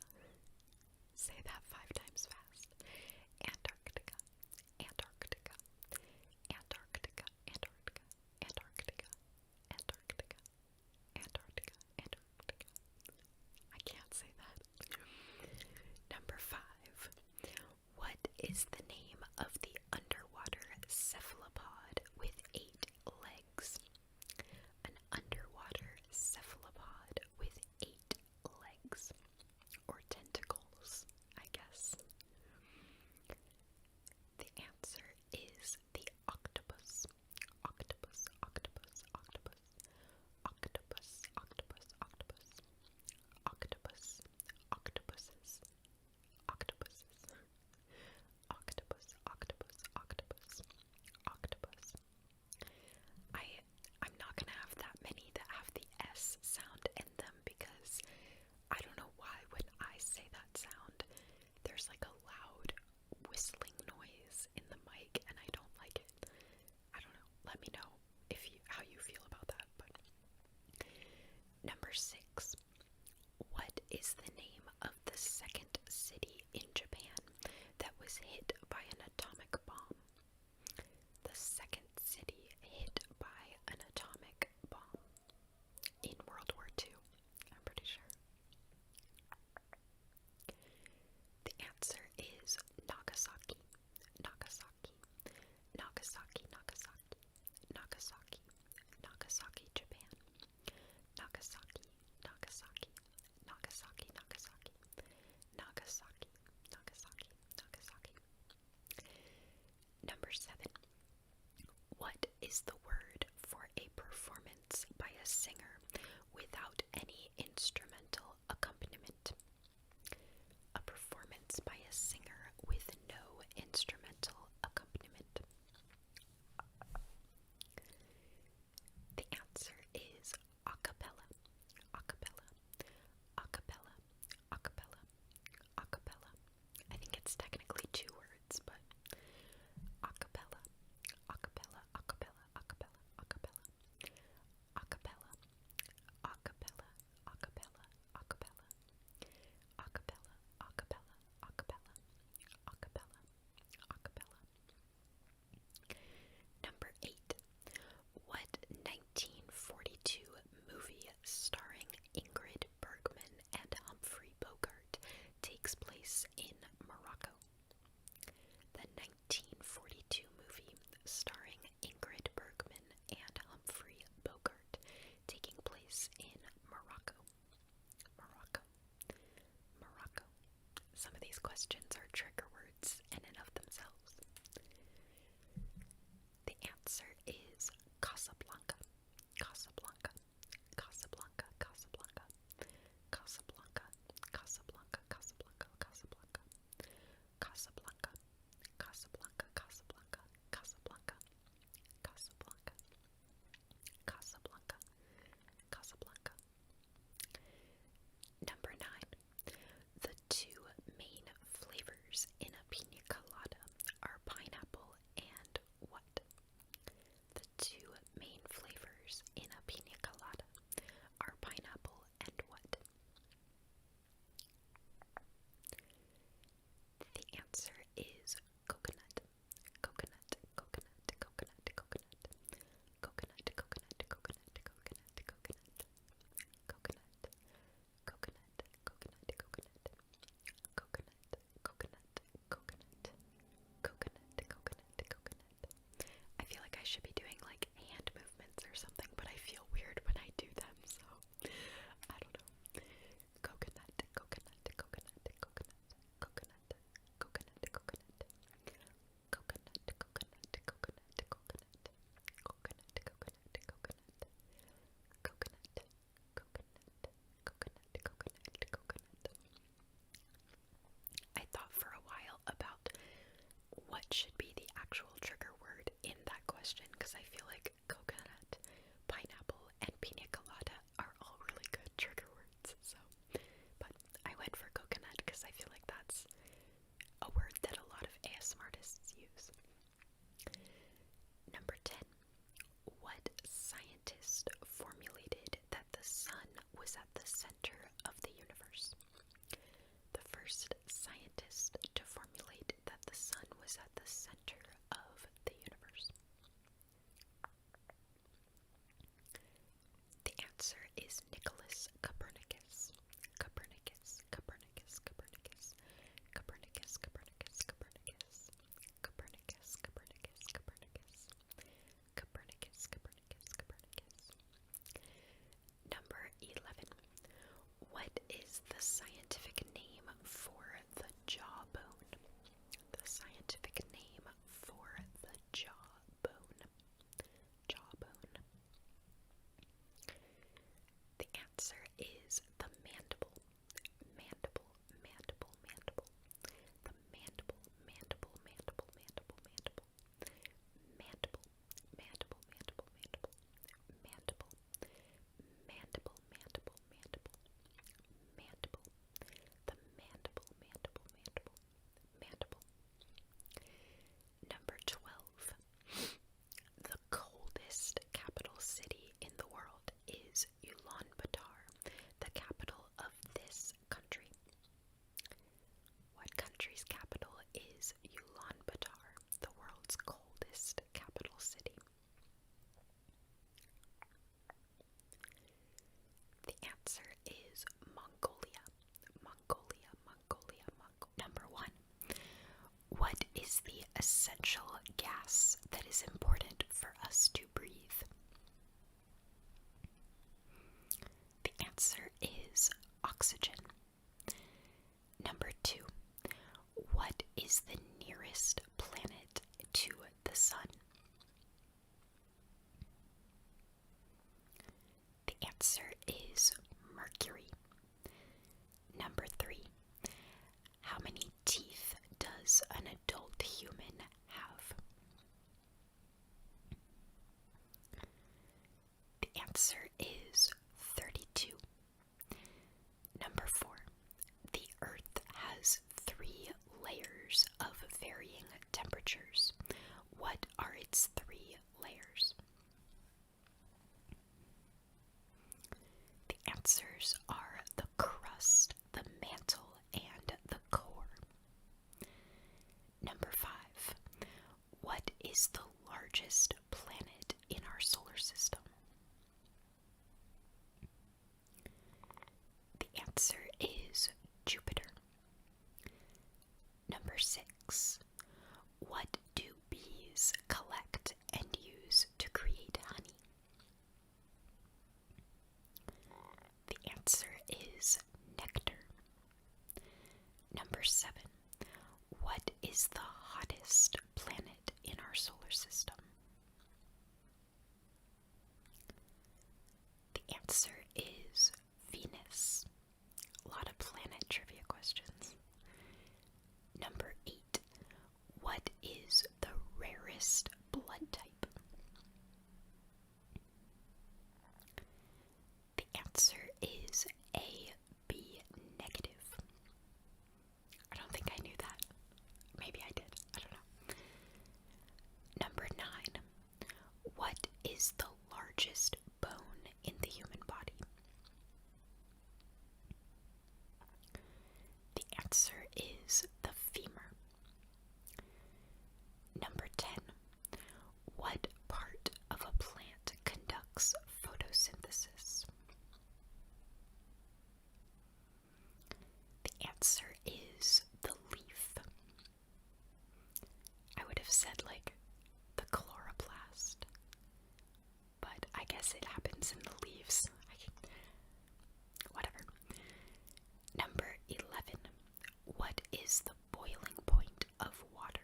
Say that 5 times fast. Antarctica. Antarctica. is the word for a performance by a singer without any instrumental accompaniment? A performance by a singer with no instrumental accompaniment. The answer is a cappella. A cappella. A cappella. A cappella. A cappella. I think it's technically two words, but a cappella. A cappella. A cappella. A cappella. A cappella. A cappella. A cappella. A cappella. A cappella. A cappella. A cappella. A cappella. A cappella. A cappella. Number 8. What 1942 movie starring Ingrid Bergman and Humphrey Bogart takes place in Morocco? The 1942 movie starring Ingrid Bergman and Humphrey Bogart taking place in Morocco. Morocco. Morocco. Some of these questions are trigger words in and of themselves. The answer is Casablanca. Casablanca. Casablanca. Casablanca. Casablanca. Casablanca. Casablanca. Casablanca. Casablanca. Casablanca. Casablanca. Casablanca. Casablanca. Casablanca. Casablanca. Number 9. The two main flavors in a pina colada are pineapple and what? The two main flavors in a pina colada are pineapple and what? The answer is coconut. Coconut, coconut, coconut, coconut. Coconut, coconut, coconut, coconut, coconut. Coconut, coconut, coconut, coconut. Coconut, coconut, coconut. Coconut, coconut, coconut. I feel like I should be doing like hand movements or something, but I feel weird when I do them, so I don't know. Coconut, coconut, coconut, coconut, coconut, coconut, coconut. Coconut, coconut, coconut, coconut. Coconut, coconut, coconut. Coconut, coconut, coconut, coconut. I thought for a while about what should be the actual trigger word in that question, because I feel like coconut, pineapple, and pina colada are all really good trigger words, so, but I went for coconut because I feel like that's a word that a lot of ASMR artists use. Number 10. What scientist formulated that the sun was at the center of the universe? The first scientist to formulate that the sun was at the center of the universe. The answer is Nicholas Copernicus. Copernicus, Copernicus, Copernicus. Copernicus, Copernicus, Copernicus. Copernicus, Copernicus, Copernicus. Copernicus, Copernicus, Copernicus. Number 11. What is the scientific name for the jawbone? The scientific name for the jawbone. Jawbone. The answer is the mandible. Mandible, mandible, mandible. The mandible, mandible, mandible, mandible, mandible. Mandible, mandible, mandible, mandible. Mandible. Mandible, mandible, mandible. Mandible. The mandible, mandible, mandible. Mandible. Number 12. The coldest capital city in the world is Ulaanbaatar, the capital of this country. What country's capital is Ulaanbaatar, the world's coldest capital city? The answer is Mongolia. Mongolia, Mongolia, Mongolia. Number 1. What is the essential gas that is important for us to breathe? The answer is oxygen. Number 2. What is the nearest planet to the sun? answer is Mercury. Number 3. How many teeth does an adult human have? The answer is 32. Number 4. The Earth has 3 layers of varying temperatures. What are its 3 layers? The answers are the crust, the mantle, and the core. Number 5. What is the largest planet in our solar system? The answer is Jupiter. Number 6. What do bees collect and use to create honey? The answer is nectar. Number 7. What is the hottest planet in our solar system? The answer is Venus. A lot of planet trivia questions. Number 8. What is the rarest blood type? The answer is AB negative. I don't think I knew that. Maybe I did. I don't know. Number 9. What is the largest bone in the human body? The answer is the femur. Number 10. What part of a plant conducts photosynthesis? The answer is the leaf. I would have said like the chloroplast, but I guess it happens in the leaves. Whatever. Number 11. What is the boiling point of water?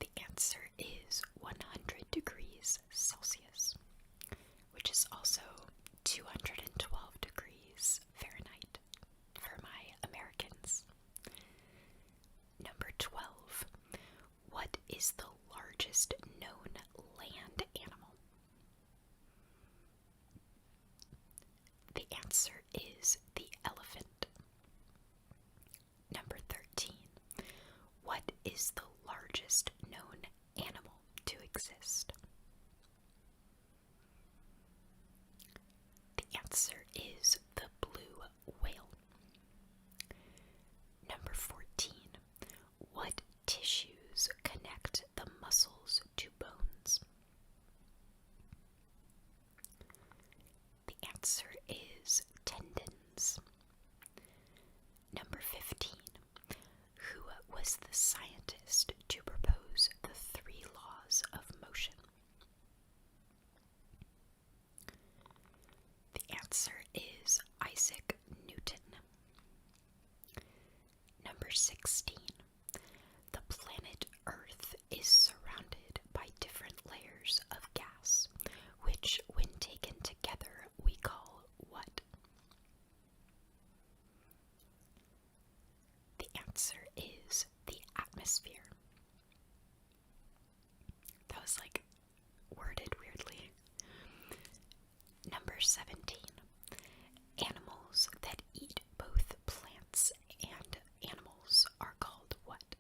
The answer is 100 degrees Celsius, which is also 212 degrees Fahrenheit for my Americans. Number 12. What is the largest known land animal? The answer is the elephant. Number 13. What is the largest known animal to exist? The answer is the blue whale. Number 14. What tissues connect the muscles to bones? The answer is tendons. Number 15. Who was the scientist to propose the 3 laws of motion? The answer is Isaac Newton. Number 16. The planet Earth is surrounded by different layers of gas, which, when taken together, we call what? The answer is the atmosphere. That was like worded weirdly. Number 17. Animals that eat both plants and animals are called what?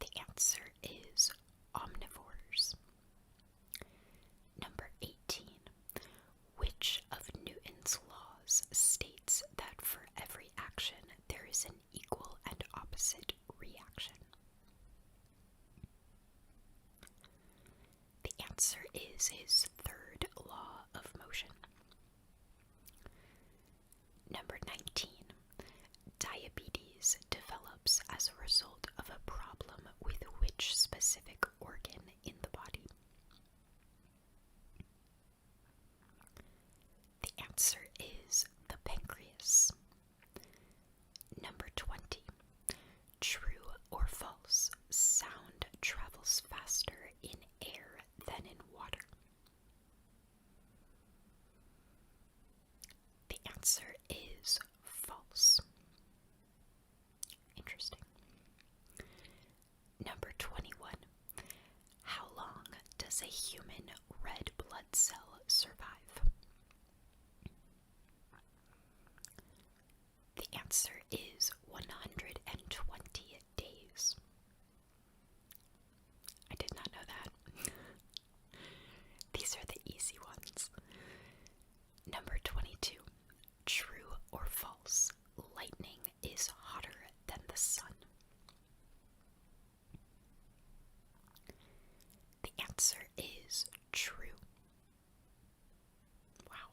The answer is omnivores. Number 18. Which of Newton's laws states that for every action there is an equal and opposite reaction? The answer is his 3rd law of motion. Number 19. Diabetes develops as a result of a problem with which specific organ in the body? The answer is the pancreas. Number 20. True or false, sound travels faster does a human red blood cell survive? The answer is 120 days. I did not know that. These are the easy ones. Number 22. True or false? Lightning is hotter than the sun. The answer is true. Wow.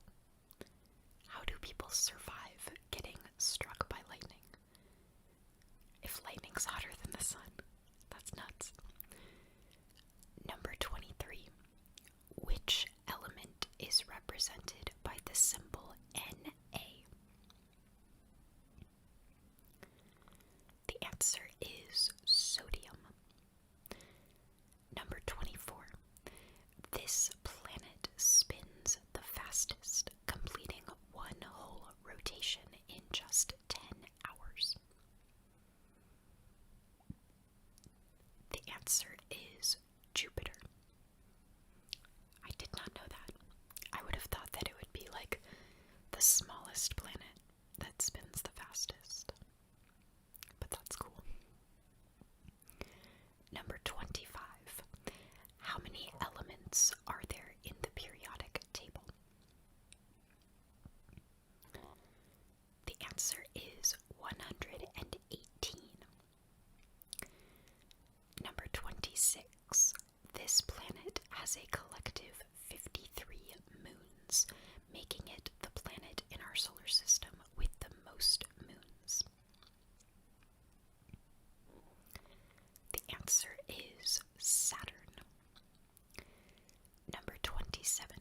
How do people survive getting struck by lightning? If lightning's hotter than the sun, that's nuts. Number 23. Which element is represented by the symbol Na? The answer is sodium. Number 24. This planet spins the fastest, completing one whole rotation in just 10 hours. The answer is Jupiter. I did not know that. I would have thought that it would be like the smallest planet that spins the fastest. But that's cool. Number 25. How many elements are there in the periodic table? The answer is 118. Number 26. This planet has a collective 53 moons, making it the planet in our solar system with the most moons. The answer is Saturn. Number 27.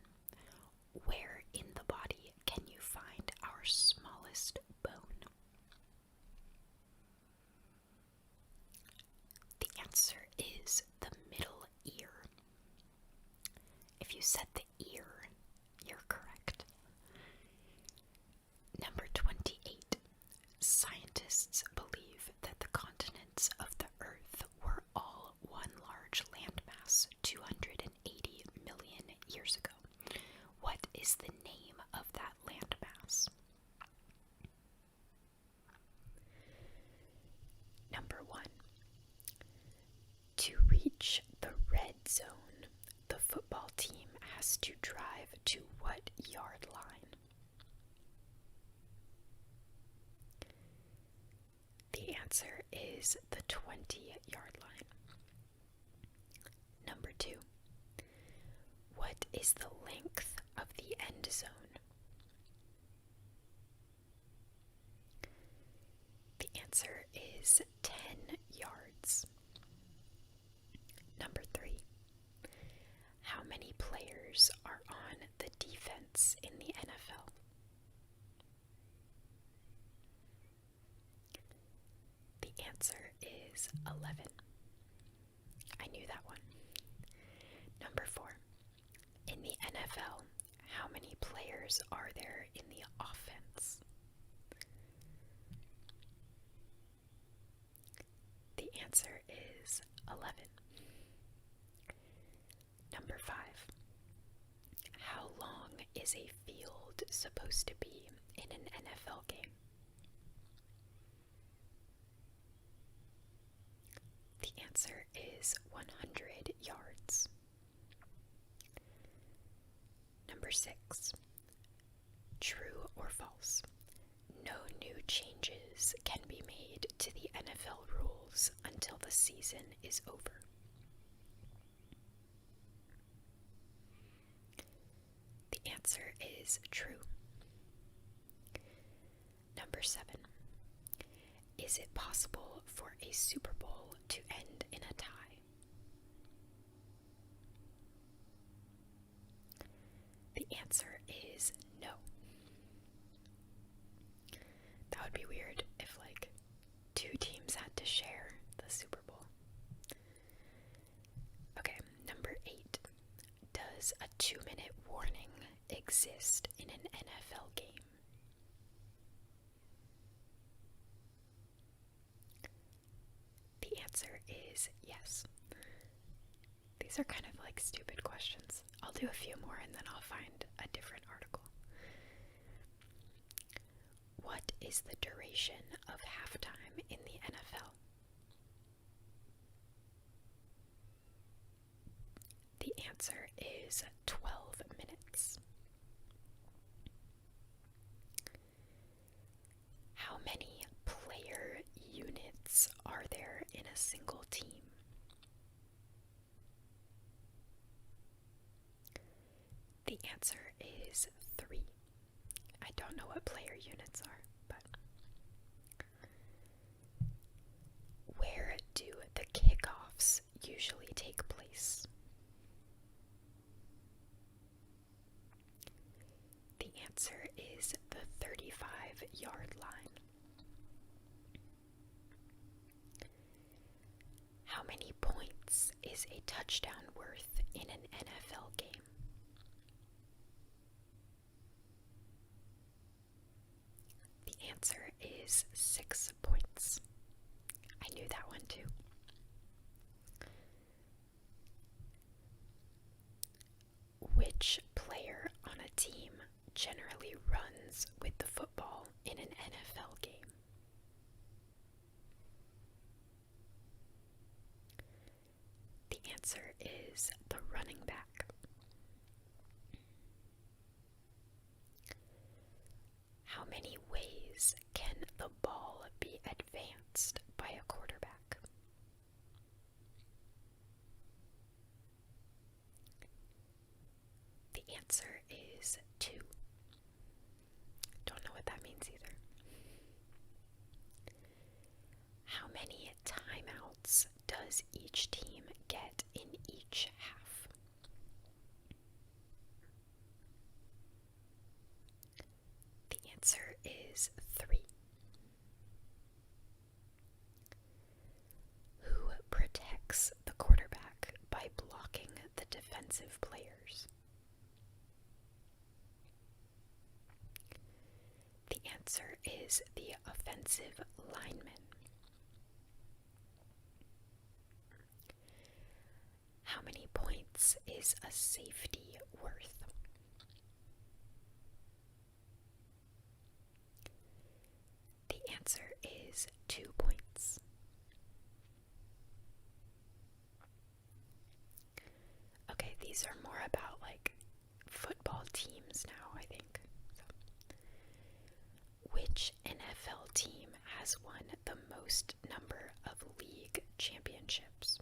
Where in the body can you find our smallest bone? The answer is the middle ear. If you said the ear, you're correct. Number 28. Scientists believe that the continents of the Earth were all one large landmass 280 million years ago. What is the name of that landmass? Number 1. To reach the red zone, the football team has to drive to what yard line? The answer is the 20-yard line. Number 2. What is the length of the end zone? The answer is 10 yards. Number 3. How many players are on the defense in the NFL? The answer is 11. I knew that one. Number 4. In the NFL, how many players are there in the offense? The answer is 11. Number 5. How long is a field supposed to be in an NFL game? The answer is 100 yards. Number 6. True or false? No new changes can be made to the NFL rules until the season is over. The answer is true. Number 7. Is it possible for a Super Bowl to end in a tie? The answer is no. That would be weird if, like, 2 teams had to share the Super Bowl. Okay, number 8. Does a 2-minute warning exist in an NFL game? The answer is yes. These These are kind of like stupid questions. I'll do a few more and then I'll find a different article. What is the duration of halftime in the NFL? The answer is 12 minutes. How many player units are there in a single team? The answer is 3. I don't know what player units are, but where do the kickoffs usually take place? The answer is the 35-yard line. How many points is a touchdown worth in an NFL game? The answer is 6 points. I knew that one too. Which player on a team generally runs with the football in an NFL game? The answer is the running back. How many ways can the ball be advanced by a quarterback? The answer is 2. Don't know what that means either. How many timeouts does each team get in each half? The answer is 3. Who protects the quarterback by blocking the defensive players? The answer is the offensive lineman. How many points is a safety worth? The answer is 2 points. Okay, these are more about like football teams now, I think. Which NFL team has won the most number of league championships?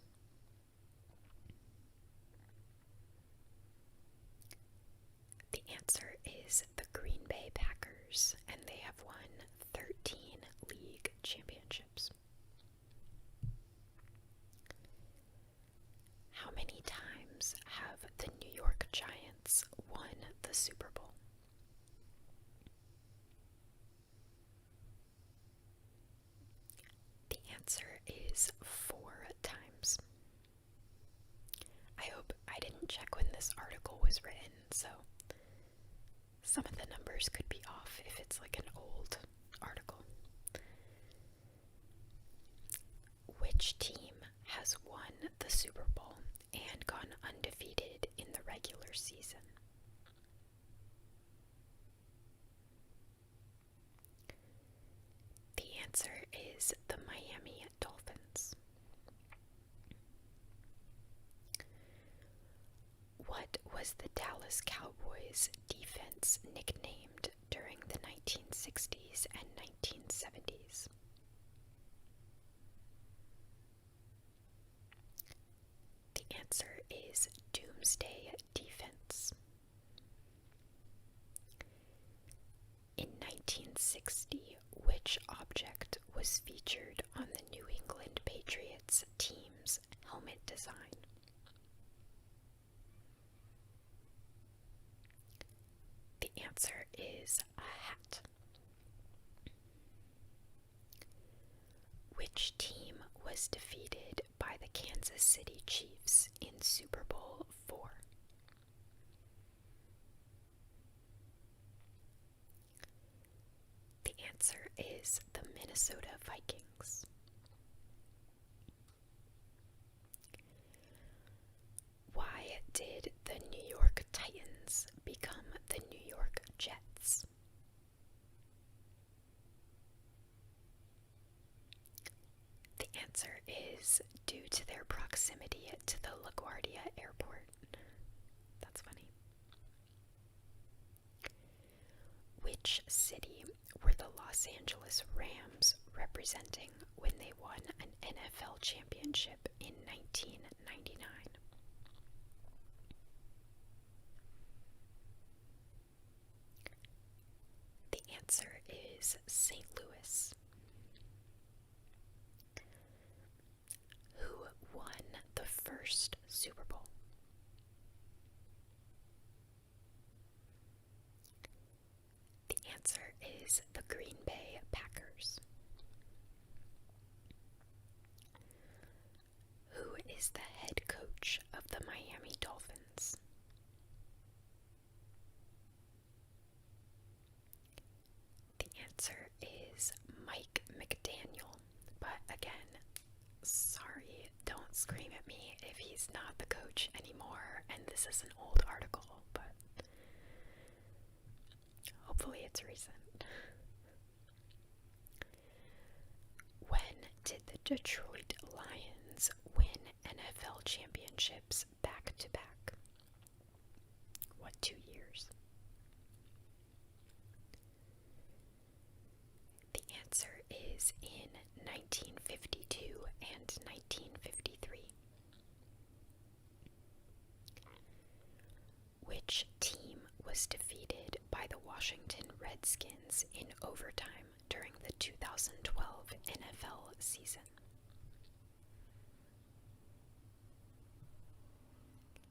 The answer is the Green Bay Packers, and they have won 13 league championships. How many times have the New York Giants won the Super Bowl? The answer is 4 times. I hope I didn't check when this article was written, so some of the numbers could be off if it's like an old article. Which team has won the Super Bowl and gone undefeated in the regular season? The answer is the Miami Dolphins. What was the Dallas Cowboys defense nicknamed during the 1960s and 1970s? The answer is Doomsday Defense. In 1960, which object was featured on the New England Patriots team's helmet design? The answer is a hat. Which team was defeated by the Kansas City Chiefs in Super Bowl IV? The answer is the Minnesota Vikings. answer is due to their proximity to the LaGuardia Airport. That's funny. Which city were the Los Angeles Rams representing when they won an NFL championship in 1999? The answer is St. Louis. Who won the first Super Bowl? The answer is the Green Bay Packers. Who is the head coach of the Miami Dolphins? The answer is Mike McDaniel, but again, sorry, don't scream at me if he's not the coach anymore, and this is an old article, but hopefully it's recent. When did the Detroit Lions win NFL championships back to back? What 2 years? The answer is in 1952 and 1953. Which team was defeated by the Washington Redskins in overtime during the 2012 NFL season?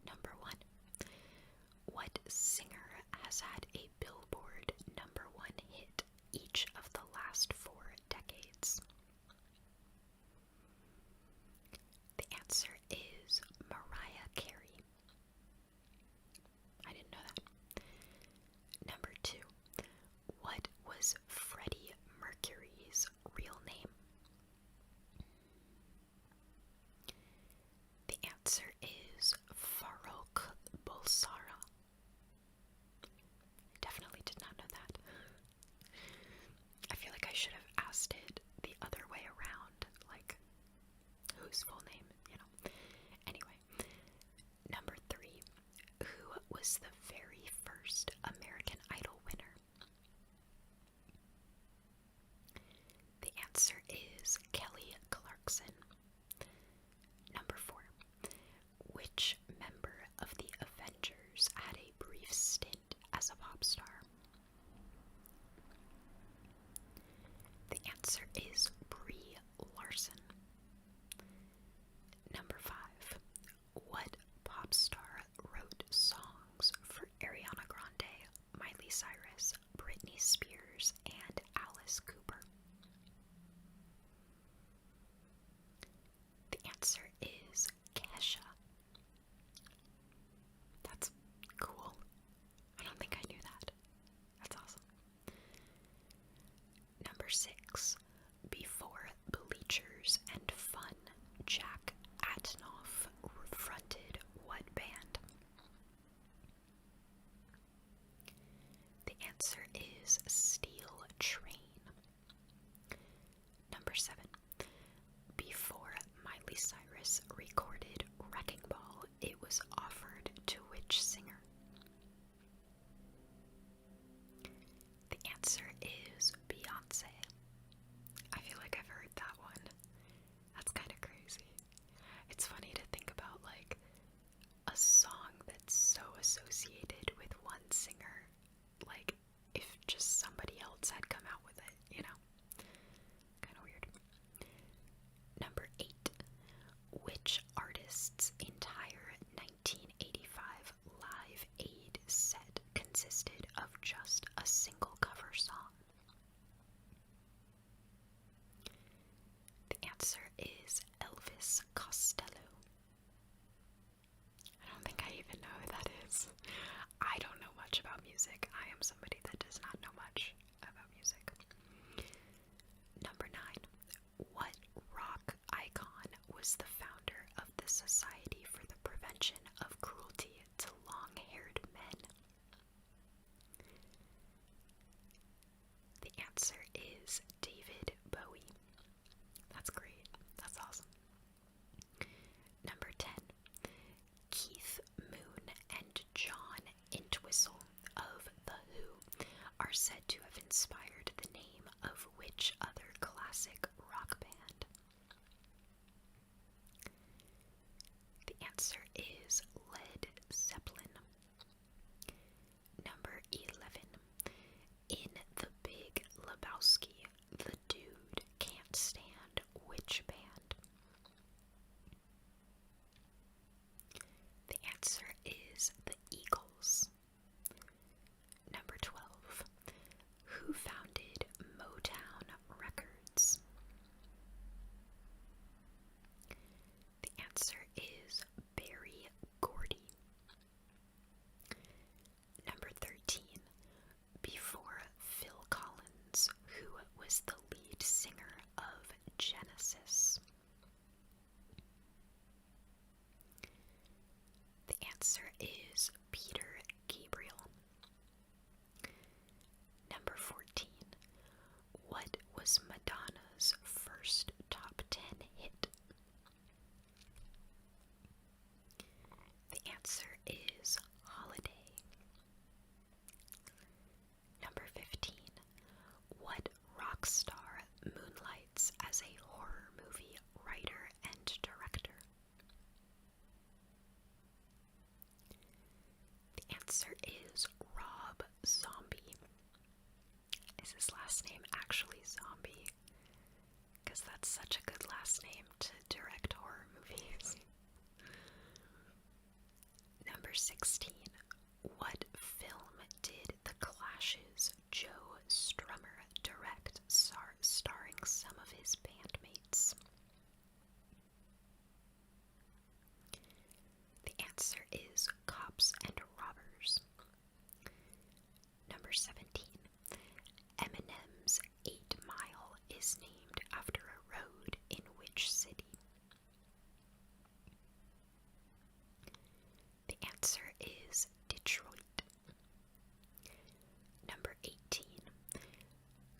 Number 1. What singer has had a Billboard #1 hit each of the last 4 decades? The answer is Mariah Carey. I didn't know that. Number 2. What was Freddie Mercury's real name? The answer is Farouk Bulsara. Definitely did not know that. I feel like I should have asked it the other way around, like whose full name, you know. Anyway, number 3. Who was the very first American Idol winner? The answer is Kelly Clarkson. Number 4. Which member of the Avengers had a brief stint as a pop star? The answer is Brie Larson. Number 5. What pop star wrote songs for Ariana Grande, Miley Cyrus, Britney Spears, and Alice Cooper? The answer is Kesha. That's cool. I don't think I knew that. That's awesome. Number 6. Before Bleachers and Fun, Jack Antonoff fronted what band? The answer is Steel Train. Number 7. Before Miley Cyrus recorded Wrecking Ball, it was offered to which singer? The answer is Beyonce. I feel like I've heard that one. That's kind of crazy. It's funny to think about, like, a song that's so associated with one singer, like, if just somebody else had come out with it, you know? Kind of weird. Number 8. Which artist's entire 1985 Live Aid set consisted of just a single cover song? The answer is Elvis Costello. I don't think I even know who that is. I don't know much about music. I am somebody that does not know much about music. Number 9. What rock icon was the founder of the Society for the Prevention of Cruelty to Long-Haired Men? The answer is David Bowie. That's great. That's awesome. answer is Peter Gabriel. Number 14. What was Madonna's first top 10 hit? The answer is Holiday. Number 15. What rock star moonlights as a horror movie writer and director? The answer is Rob Zombie. Is his last name actually Zombie? Because that's such a good last name to direct horror movies. Number 16. What film did The Clash's Joe Strummer direct, starring some of his bandmates? The answer is Cops and Robbers. Number 17. Eminem's 8 Mile is named after a road in which city? The answer is Detroit. Number 18.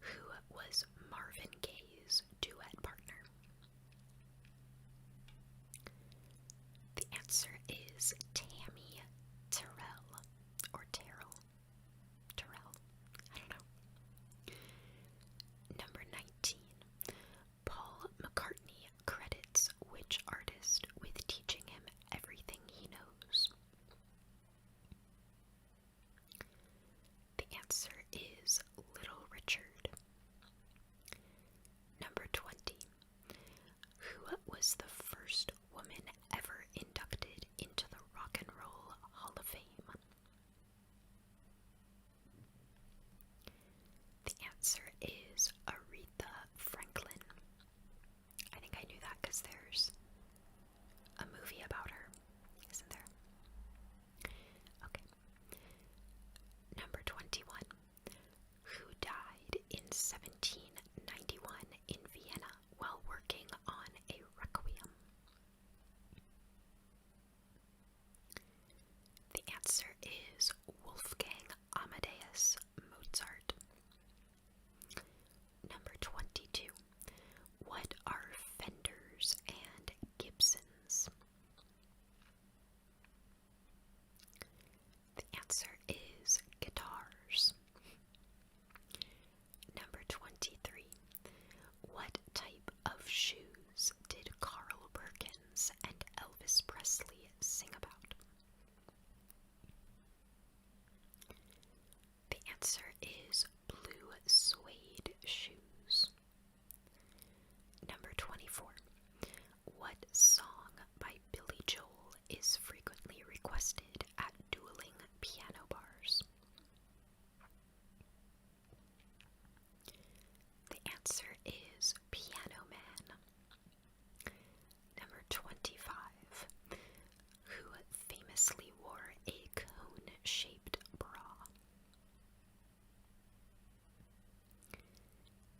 Who was Marvin Gaye's duet partner? The answer is Tammy Terrell, or Terrell. I don't know. Number 19. Paul McCartney credits which artist with teaching him everything he knows? The answer is Little Richard. Number 20. Who was the first woman ever inducted into the Rock and Roll Hall of Fame? The answer is Aretha Franklin. I think I knew that because there's a movie about her, isn't there? Okay. Number 21. Who died in 1791 in Vienna while working on a requiem? The answer is Wolfgang Amadeus Mozart. Number 22. What are Fenders and Gibsons? The answer is guitars. Number 23. What type of shoes did Carl Perkins and Elvis Presley sing about? The answer is blue suede shoes. Number 24. What song by Billy Joel is frequently requested at dueling piano bars? The answer is Piano Man. Number 25. Who famously wore a cone-shaped bra?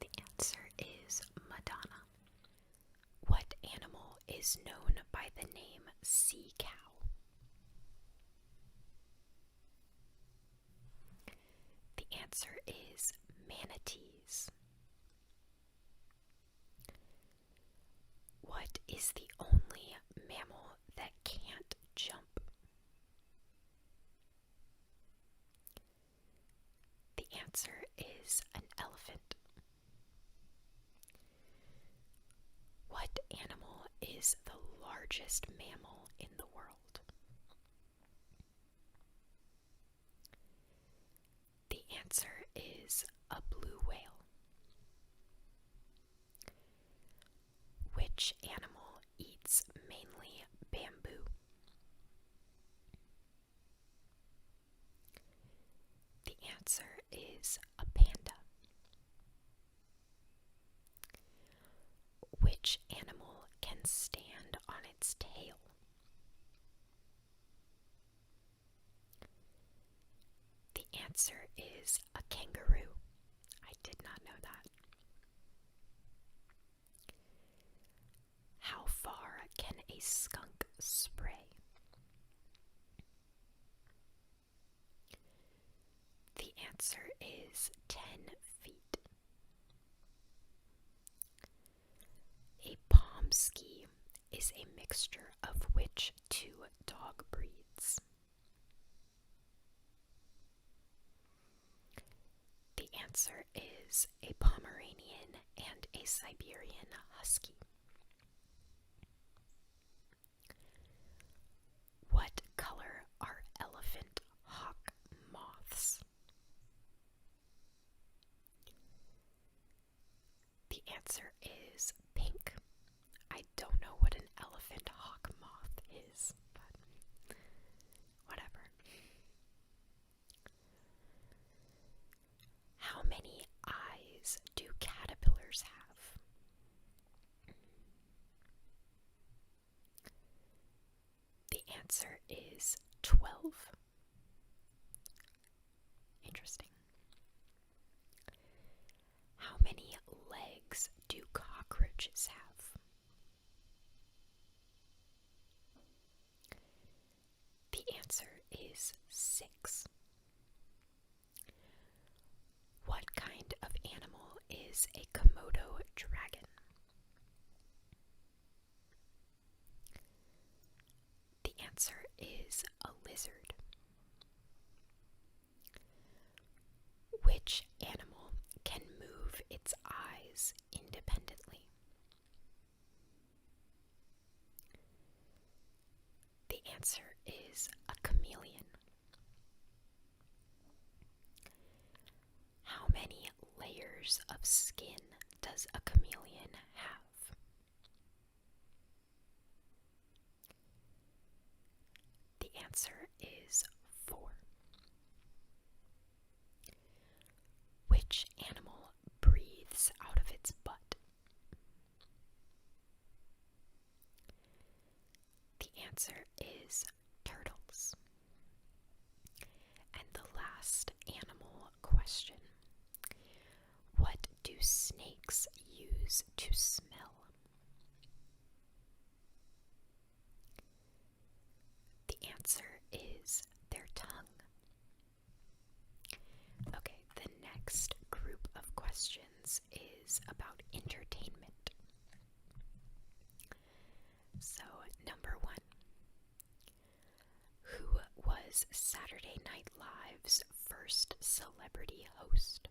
The answer is Madonna. What animal is known by the name sea cow? The answer is manatees. What is the only mammal that can't jump? The answer is an elephant. What animal is the largest mammal in the world? The answer is a blue whale. Which animal eats mainly bamboo? The answer is a panda. Which animal can stand on its tail? The answer is a kangaroo. I did not know that. How far can a skunk spray? is 10 feet. A Pomsky is a mixture of which two dog breeds? The answer is a Pomeranian and a Siberian Husky. What color are elephant hawk moths? The answer is pink. I don't know what an elephant hawk moth is, but whatever. How many eyes do caterpillars have? The answer is 12. Interesting. How many legs do cockroaches have? The answer is 6. What kind of animal is a Komodo dragon? The answer is a lizard. Which animal can move its eyes independently? The answer is a chameleon. How many layers of skin does a chameleon have? The answer is 4. Which animal breathes out of its butt? The answer is turtles. And the last animal question. What do snakes use to smell? The answer is their tongue. Okay, the next group of questions is about entertainment. So, number 1. Who was Saturday Night Live's first celebrity host?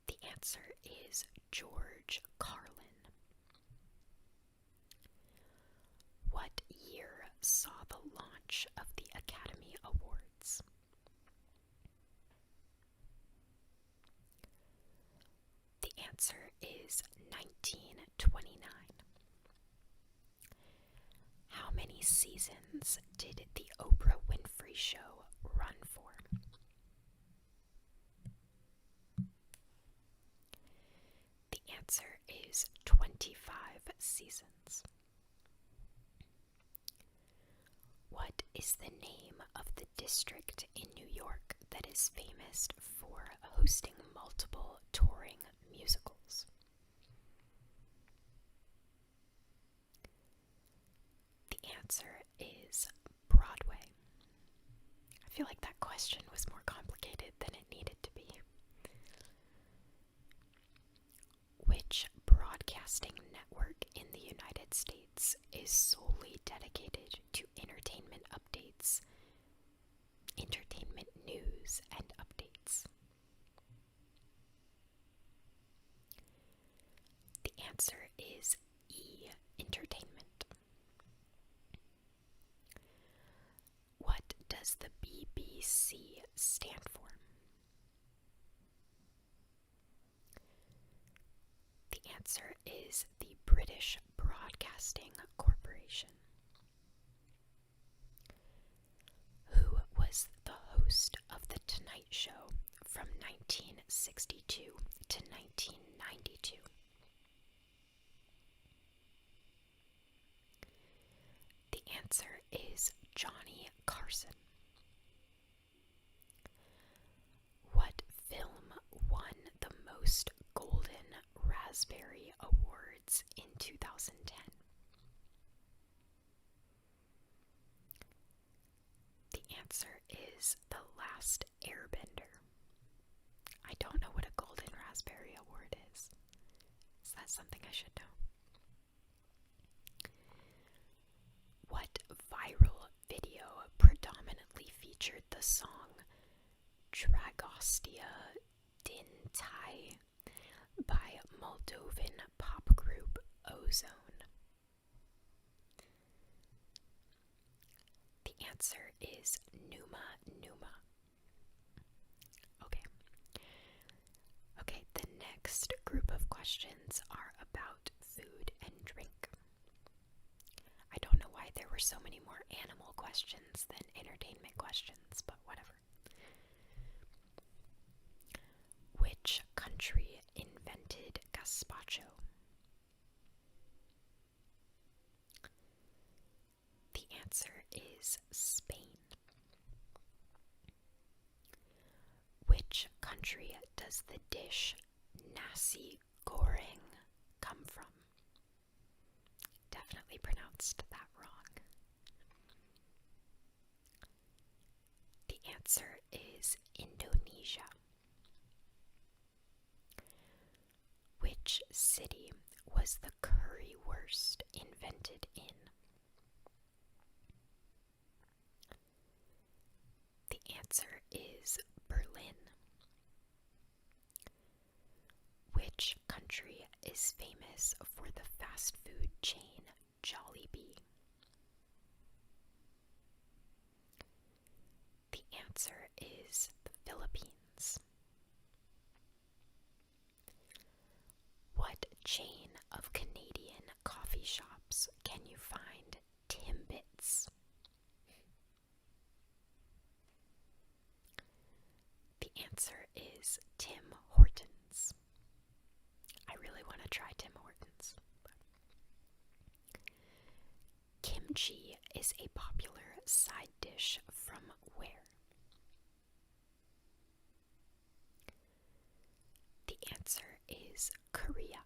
The answer is George Carlin. What year saw the launch of the Academy Awards? The answer is 1929. How many seasons did the Oprah Winfrey Show run for? The answer is 25 seasons. What is the name of the district in New York that is famous for hosting multiple touring musicals? The answer is Broadway. I feel like that question was more complicated than it needed to be. Which broadcasting network in the United States is solely dedicated to entertainment updates, entertainment news, and updates? The answer is E! Entertainment. What does the BBC stand for? The answer is the British Broadcasting Corporation. Who was the host of The Tonight Show from 1962 to 1992? The answer is Johnny Carson. What film won the most Golden Raspberry Awards in 2010? The is the last airbender? I don't know what a Golden Raspberry Award is. Is that something I should know? What viral video predominantly featured the song Dragostea Din Tai by Moldovan pop group Ozone? The answer is Numa Numa. Okay. Okay, the next group of questions are about food and drink. I don't know why there were so many more animal questions than entertainment questions, but whatever. Which country invented gazpacho? The answer is Spain. Which country does the dish nasi goreng come from? Definitely pronounced that wrong. The answer is Indonesia. Which city was the currywurst invented in? The answer is Berlin. Which country is famous for the fast food chain Jollibee? The answer is the Philippines. What chain of Canadian coffee shops can you find Timbits? The answer is Tim Hortons. I really want to try Tim Hortons. Kimchi is a popular side dish from where? The answer is Korea.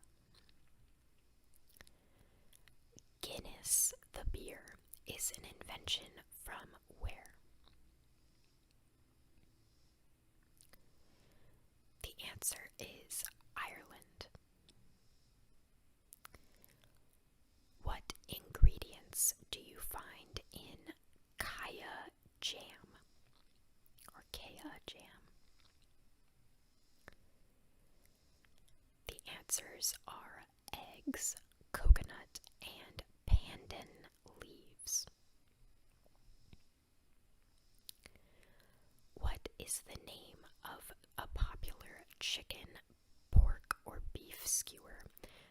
Guinness, the beer, is an invention from where? The answer is Ireland. What ingredients do you find in kaya jam or kaya jam? The answers are eggs, coconut, and pandan leaves. What is the name of a popular chicken, pork, or beef skewer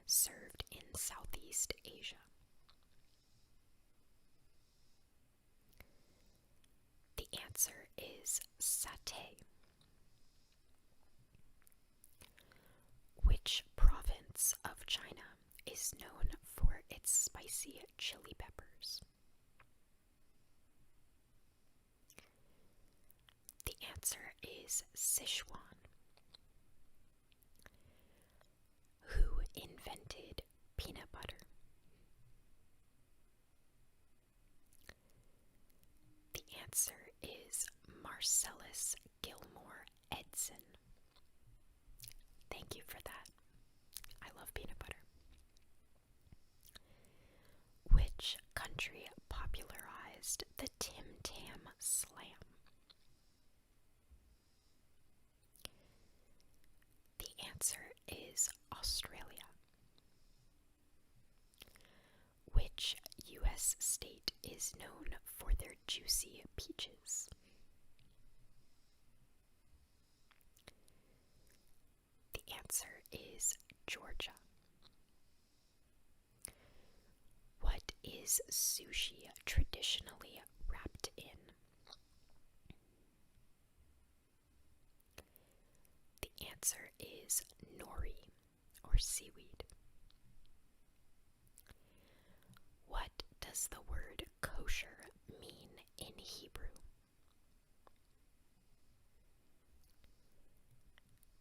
served in Southeast Asia? The answer is satay. Which province of China is known for its spicy chili peppers? The answer is Sichuan. Who invented peanut butter? The answer is Marcellus Gilmore Edson. Thank you for that. I love peanut butter. Which country popularized the Tim Tam Slam? The answer is Australia. Which U.S. state is known for their juicy peaches? The answer is Georgia. What is sushi traditionally wrapped in? The answer is nori, or seaweed. What does the word kosher mean in Hebrew?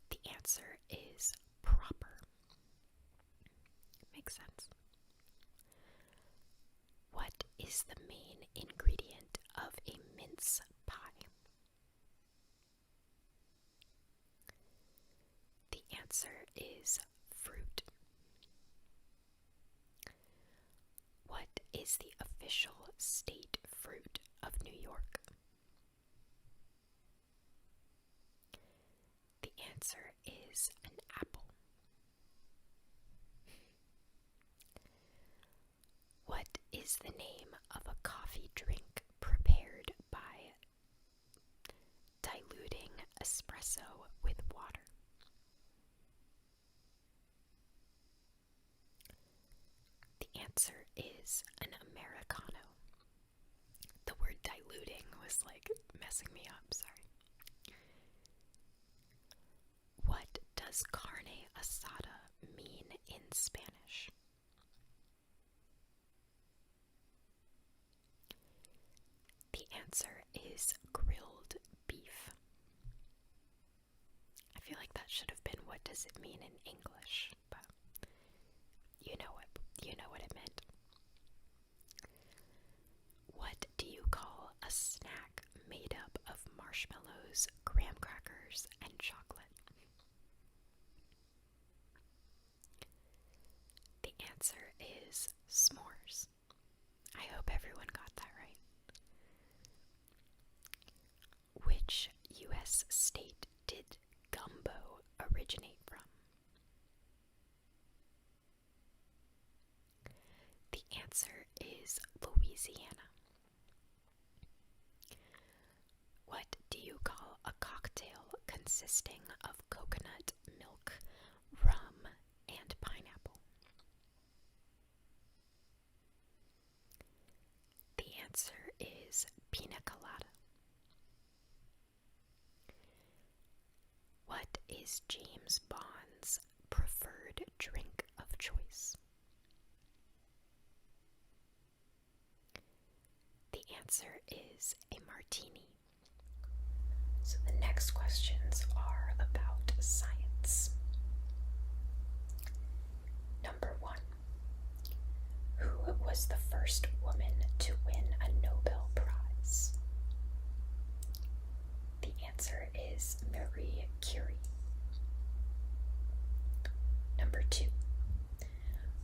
The answer is proper. Makes sense. What is the main ingredient of a mince pie? answer is fruit. What is the official state fruit of New York? The answer is an apple. What is the name of a coffee drink prepared by diluting espresso with water? The answer is an Americano. The word diluting was like messing me up, sorry. What does carne asada mean in Spanish? The answer is grilled beef. I feel like that should have been what does it mean in English, but you know what it meant. What do you call a snack made up of marshmallows, graham crackers, and chocolate? The answer is s'mores. I hope everyone got that right. Which U.S. state did gumbo originate from? The answer is Louisiana. What do you call a cocktail consisting of coconut, milk, rum, and pineapple? The answer is pina colada. What is James Bond's preferred drink of choice? The answer is a martini. So the next questions are about science. Number 1. Who was the first woman to win a Nobel Prize? The answer is Marie Curie. Number 2.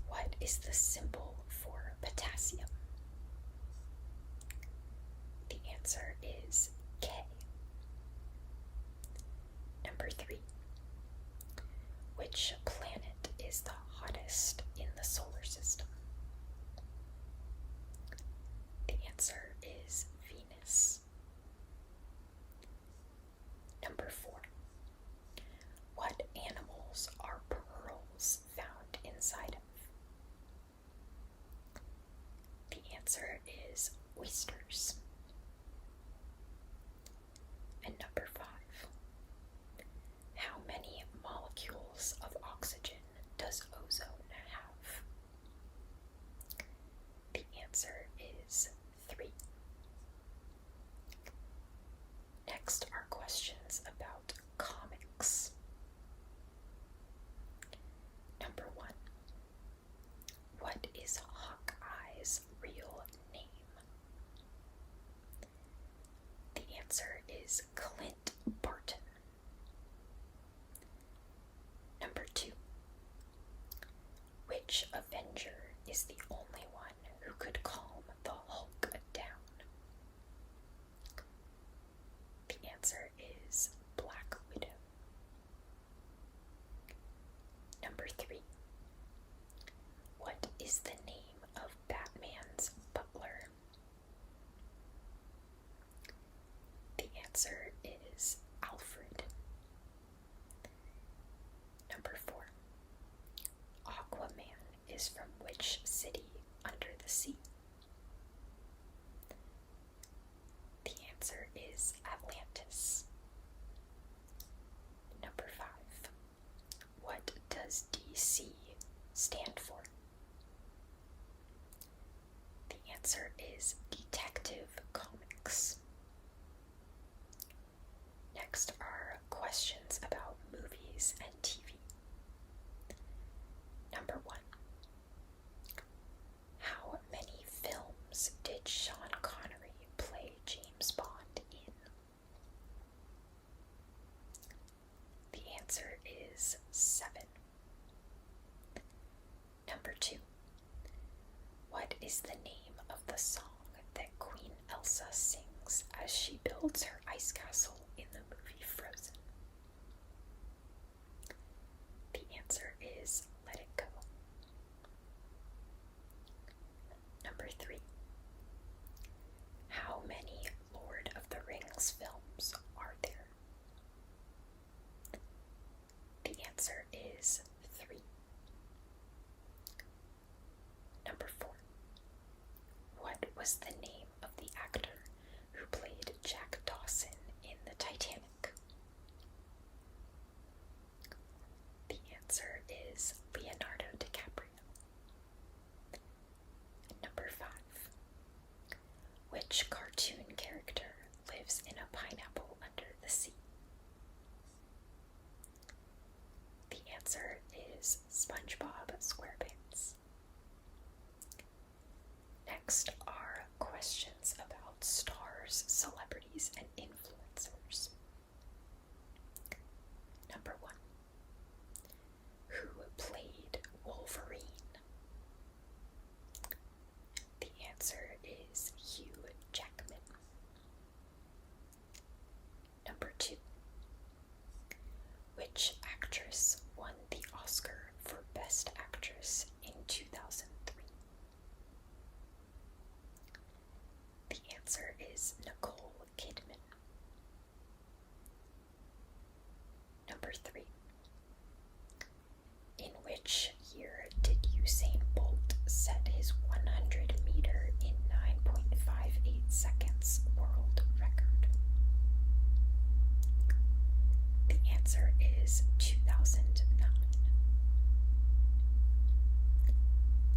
What is the symbol for potassium? The answer is K. Number 3. Which planet is the hottest in the solar system? The answer is Venus. Number 4. What animals are pearls found inside of? The answer is oysters. And number 5. How many molecules of oxygen does ozone have? The answer is 3. Next are questions about comics. Number 1. What is Hawkeye's real name? The answer is Clint Barton. Number 2. Which Avenger is the only one who could calm the Hulk down? The answer is Black Widow. Number 3. What is the name of Batman's butler? The answer is Alfred. Number 4. Aquaman is from which city under the sea? The answer is Atlantis. Number 5. What does DC stand for? The answer is Detective Comics. Next are questions about movies and TV. Number 1. How many films did Sean Connery play James Bond in? The answer is 7. is the name of the song that Queen Elsa sings as she builds her ice castle in the movie Frozen? The answer is Let It Go. Number 3. How many Lord of the Rings films are there? The answer is 3. Number 4. What was the name of the actor who played Jack Dawson in the Titanic? The answer is Leonardo DiCaprio. Number 5. Which cartoon character lives in a pineapple under the sea? The answer is SpongeBob SquarePants. Next are questions about stars, celebrities, and influencers. Number 1. Who played Wolverine? The answer is Hugh Jackman. Number 2. Which actress won the Oscar for Best Actress in 2003? The answer is Nicole Kidman. Number 3. In which year did Usain Bolt set his 100 meter in 9.58 seconds world record? The answer is 2009.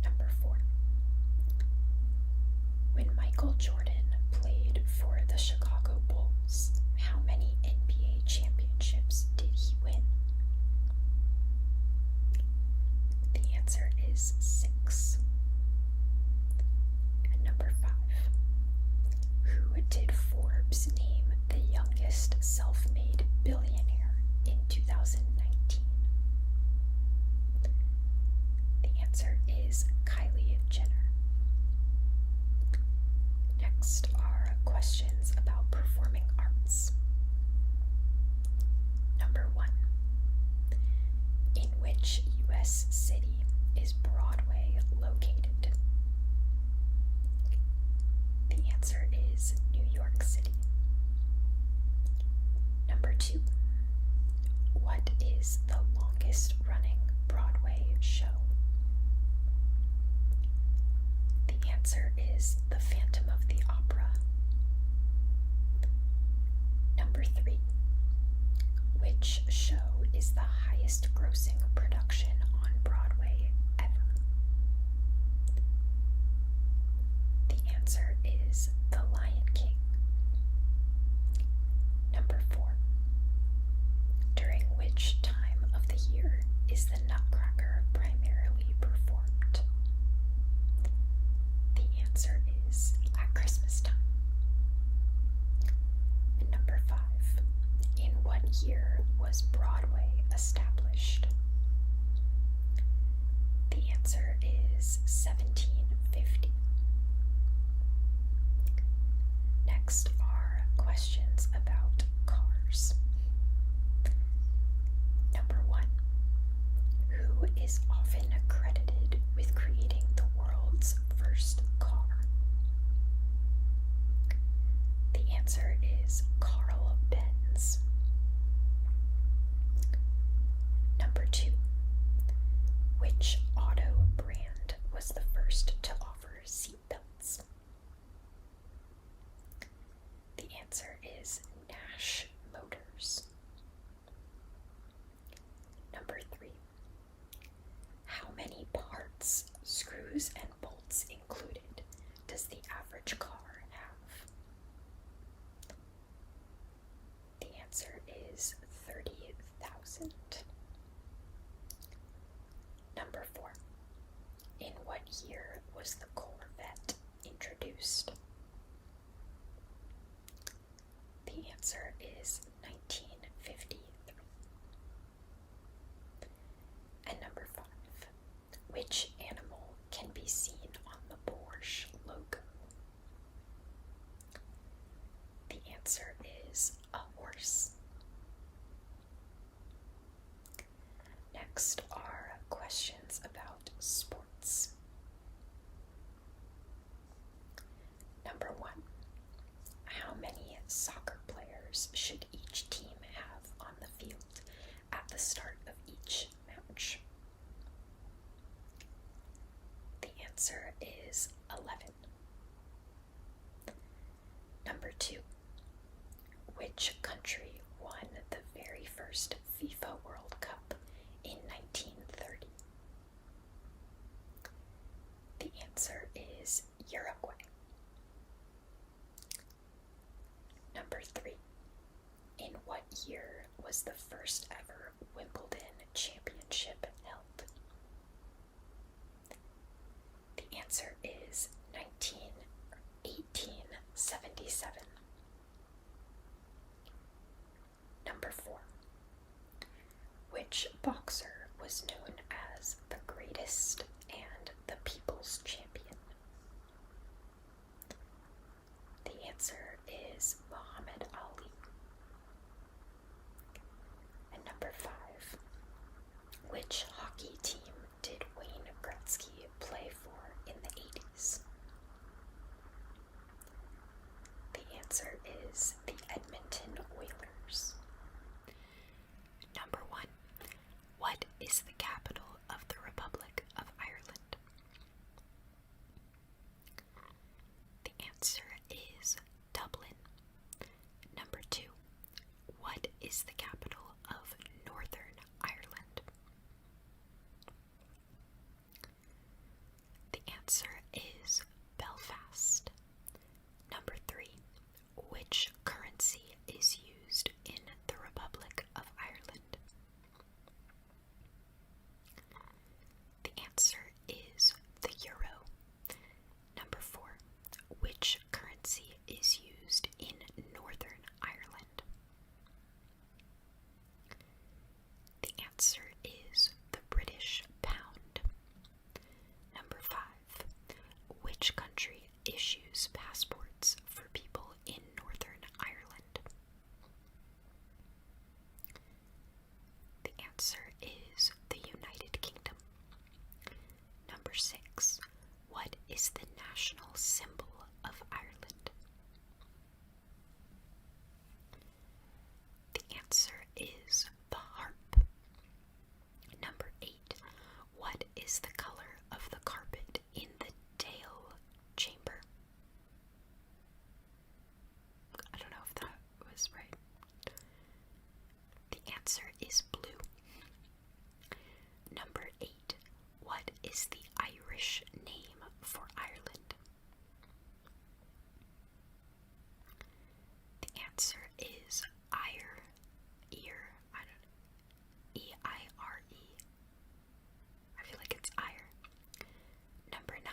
Number 4. When Michael Jordan played for the Chicago Bulls, how many NBA championships did he win? The answer is 6. And number 5. Who did Forbes name the youngest self-made billionaire in 2019? The answer is Kylie Jenner. Next are questions about performing arts. Number 1. In which U.S. city is Broadway located? The answer is New York City. Number 2. What is the longest running Broadway show? The answer is The Phantom of the Opera. Number 3. Which show is the highest grossing production on Broadway ever? The answer is The Lion King. Number 4. During which time of the year is the Nutcracker primarily performed? The answer is at Christmas time. And number 5. In what year was Broadway established? The answer is 1750. Next are questions about cars. Number 1. Who is often credited with creating the world's first car? The answer is Carl Benz. Number 2. Which auto brand was the first to offer seatbelts? The answer is Nash Motors. Number 3. How many parts, screws, and bolts included does the average car have? The answer is 30,000. Number 4. In what year was the Corvette introduced? The answer is 1953. And number 5. Which animal can be seen on the Porsche is 11. Number 2. Which country won the very first FIFA World Cup in 1930? The answer is Uruguay. Number 3. In what year was the first ever Wimbledon championship held? The answer is 1877. Number 4. Which boxer was known as the greatest and the people's champion? The answer is Muhammad Ali. And number 5. Which hockey team did Wayne Gretzky play for in the 80s? The answer is the Edmonton Oilers. Number 1. What is the capital of the Republic of Ireland? The answer is Dublin. Number 2. What is the capital of Northern Ireland? The answer is Belfast. Number 3. Which currency is used in the Republic of Ireland? The answer is the euro. Number 4. Which currency is used in Northern Ireland? The answer is the British pound. Number 5. Which country issues passports for people in Northern Ireland? The answer is the United Kingdom. Number 6. What is the national symbol of Ireland? The answer is the harp. Number 8. What is the color of the carpet in the Dale chamber? I don't know if that was right. The answer is blue. Number 8. What is the Irish name for Ireland? The answer is Eire. E-I-R-E. I feel like it's Eire. Number 9.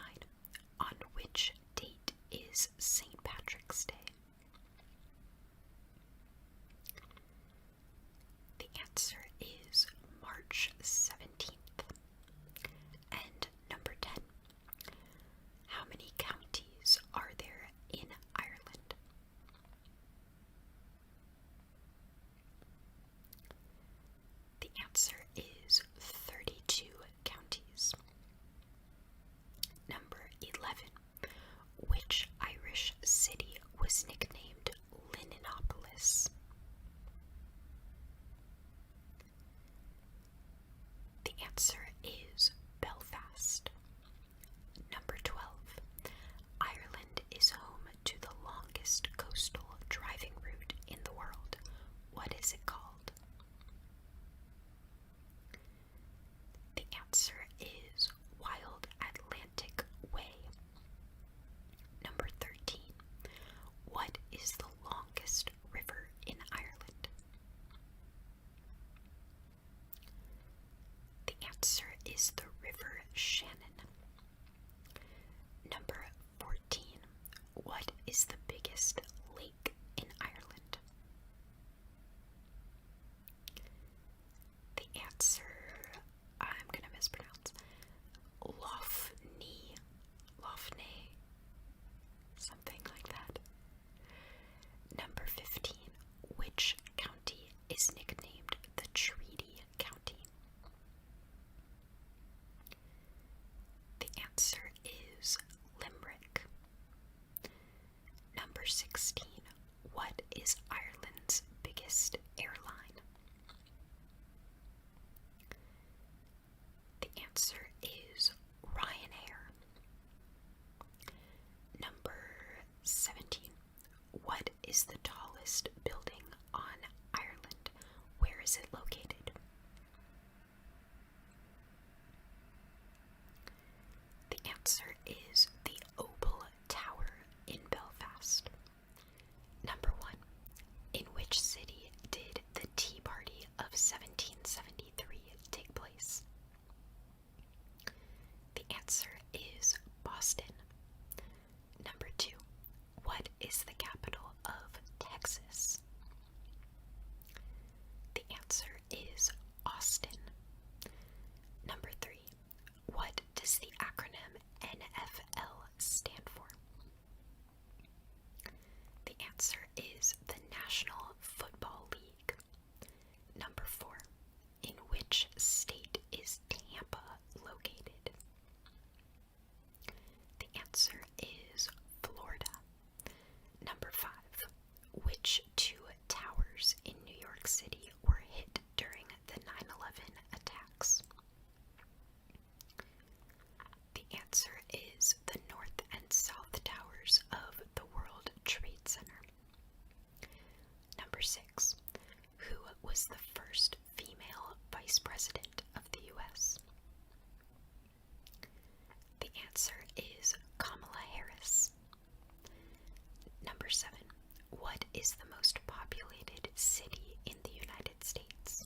On which date is St. Patrick's Day? The answer is March 17th. And number 10. How many counties are there in Ireland? The answer is 32 counties. Number 11. Which Irish city was nicknamed Linenopolis? The answer is Belfast. Number 12. Ireland is home to the longest coastal driving route in the world. What is it called? The answer is Wild Atlantic Way. Number 13. What is the longest river in Ireland? The answer is the River Shannon. Number 14. What is the biggest lake in Ireland? The answer, I'm gonna mispronounce, Loughney, something like that. Number 15. Which county is nicknamed the Treaty County? The answer is Limerick. Number 16. What is Ireland's biggest airline? The answer is Ryanair. is the tallest building on Ireland? Where is it located? The answer is the Opal Tower in Belfast. Number 1. In which city did the Tea Party of 1773 take place? The answer is Boston. Number 2. What is the capital of Texas? The answer is Austin. Number 3. What does the acronym NFL stand for? The answer is the National Football League. Number 4. In which state is Tampa located? The answer is Florida. Number 5. Which 2 towers in New York City were hit during the 9/11 attacks? The answer is the North and South Towers of the World Trade Center. Number 6. Who was the first female vice president of the U.S.? The answer is Kamala Harris. Number 7. What is the most populated city in the United States?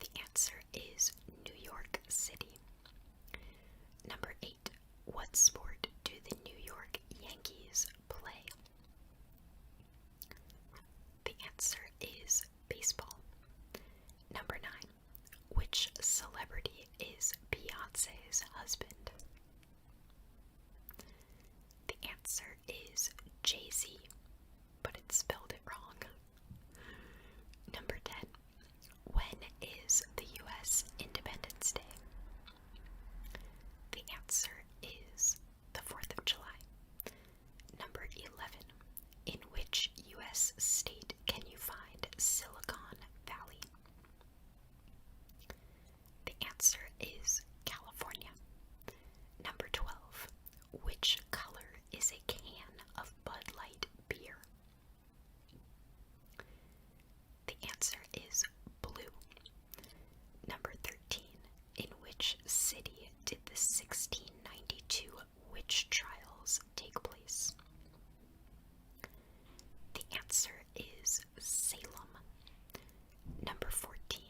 The answer is New York City. Number 8. What sport do the New York Yankees play? The answer is baseball. Number 9. Which celebrity is Beyoncé's husband? The answer is Jay-Z, but it spelled it wrong. Number 10. When is the U.S. Independence Day? The answer is the 4th of July. Number 11. In which U.S. state can you find Silicon Valley? The answer is California. Number 12. Which color is a can of Bud Light beer? The answer is blue. Number 13. In which city did the 1692 witch trials take place? The answer is Salem. Number 14.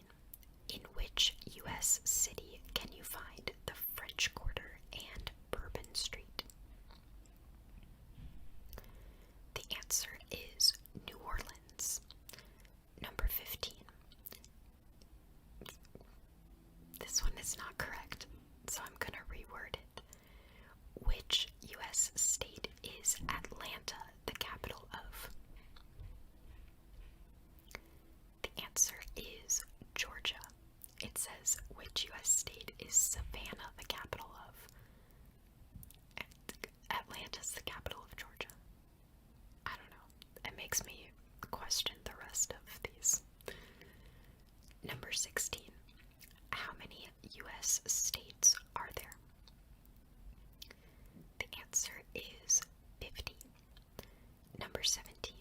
In which U.S. city can you find the French Quarter and Bourbon Street? The answer is New Orleans. Number 15. This one is not correct, so I'm going to reword it. Which U.S. state is Atlanta the capital of? The answer is Georgia. It says, which U.S. state is Savannah the capital of? Atlanta's the capital of Georgia. I don't know. It makes me question the rest of these. Number 16. How many U.S. states are there? The answer is 50. Number 17.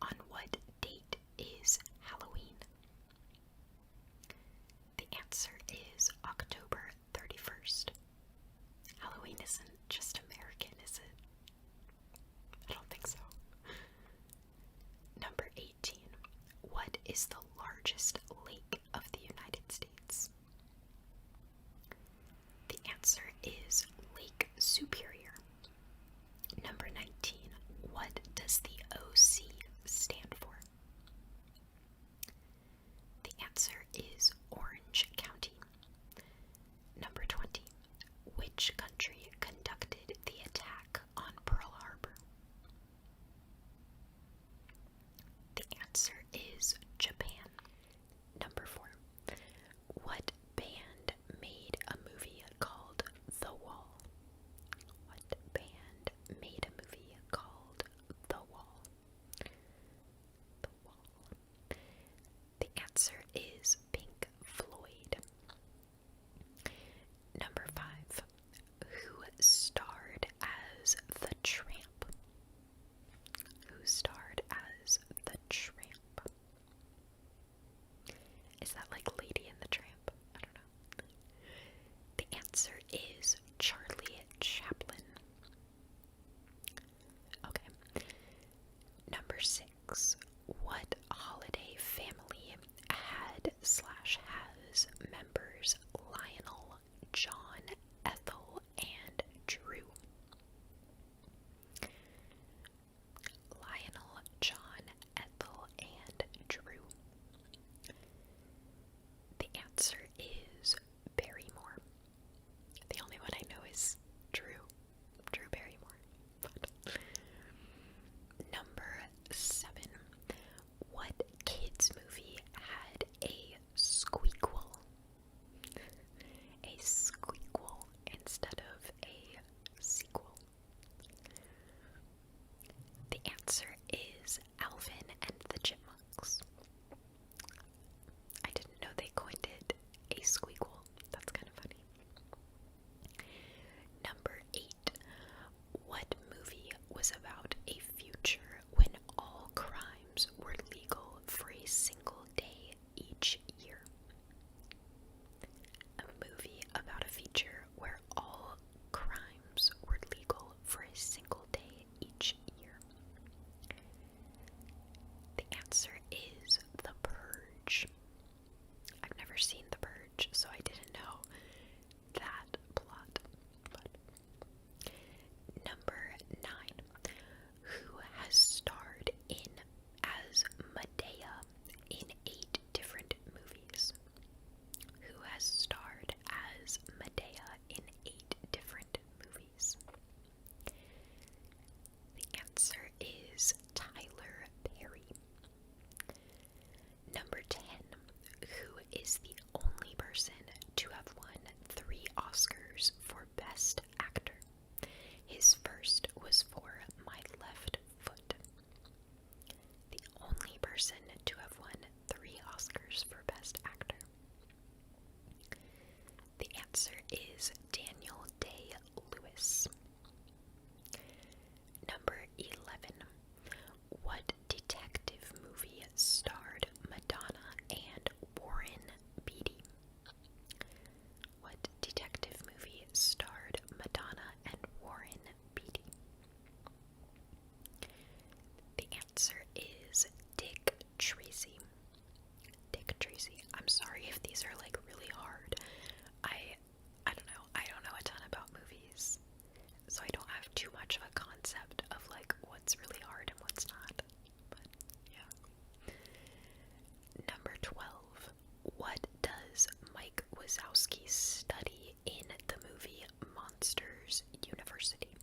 On what date is Halloween? The answer is October 31st. Halloween isn't just American, is it? I don't think so. Number 18. What is the largest lake of the United States? The answer is Lake Superior. Number 19. What does the OC stand for? The answer is Orange County. Number 20. Which country conducted members Lionel, John, Ethel, and Drew? Lionel, John, Ethel, and Drew. The answer is Barrymore. The only one I know is Drew Barrymore. Number 7. What kids movie had a squeakquel? A squeakquel instead of a sequel. The answer is Alvin and the Chipmunks. I didn't know they coined it a squeakquel. That's kind of funny. Number 8. What movie was about a future when all crimes were legal for a single day each year? A movie about a future where all crimes were legal for a single day each year. The answer is The Purge. I've never seen The Purge, so I didn't know that plot. But number 9. Who has starred in as Medea in 8 different movies? Who has starred as Medea in 8 different movies? The answer is Tyler Perry. Number 10. Who is the only person to have won 3 Oscars for Best Actor? His first was for My Left Foot. The only person to have won 3 Oscars for Best Actor. The answer is Daniel Day-Lewis. Number 11. What detective movie starred Madonna and Warren Beatty? What detective movie starred Madonna and Warren Beatty? The answer is Dick Tracy. Dick Tracy. I'm sorry if these are like really hard. I don't know. I don't know a ton about movies, so I don't have too much of a concept of like what's really hard and what's not. But yeah. Number 12. What does Mike Wazowski study in the movie Monsters University?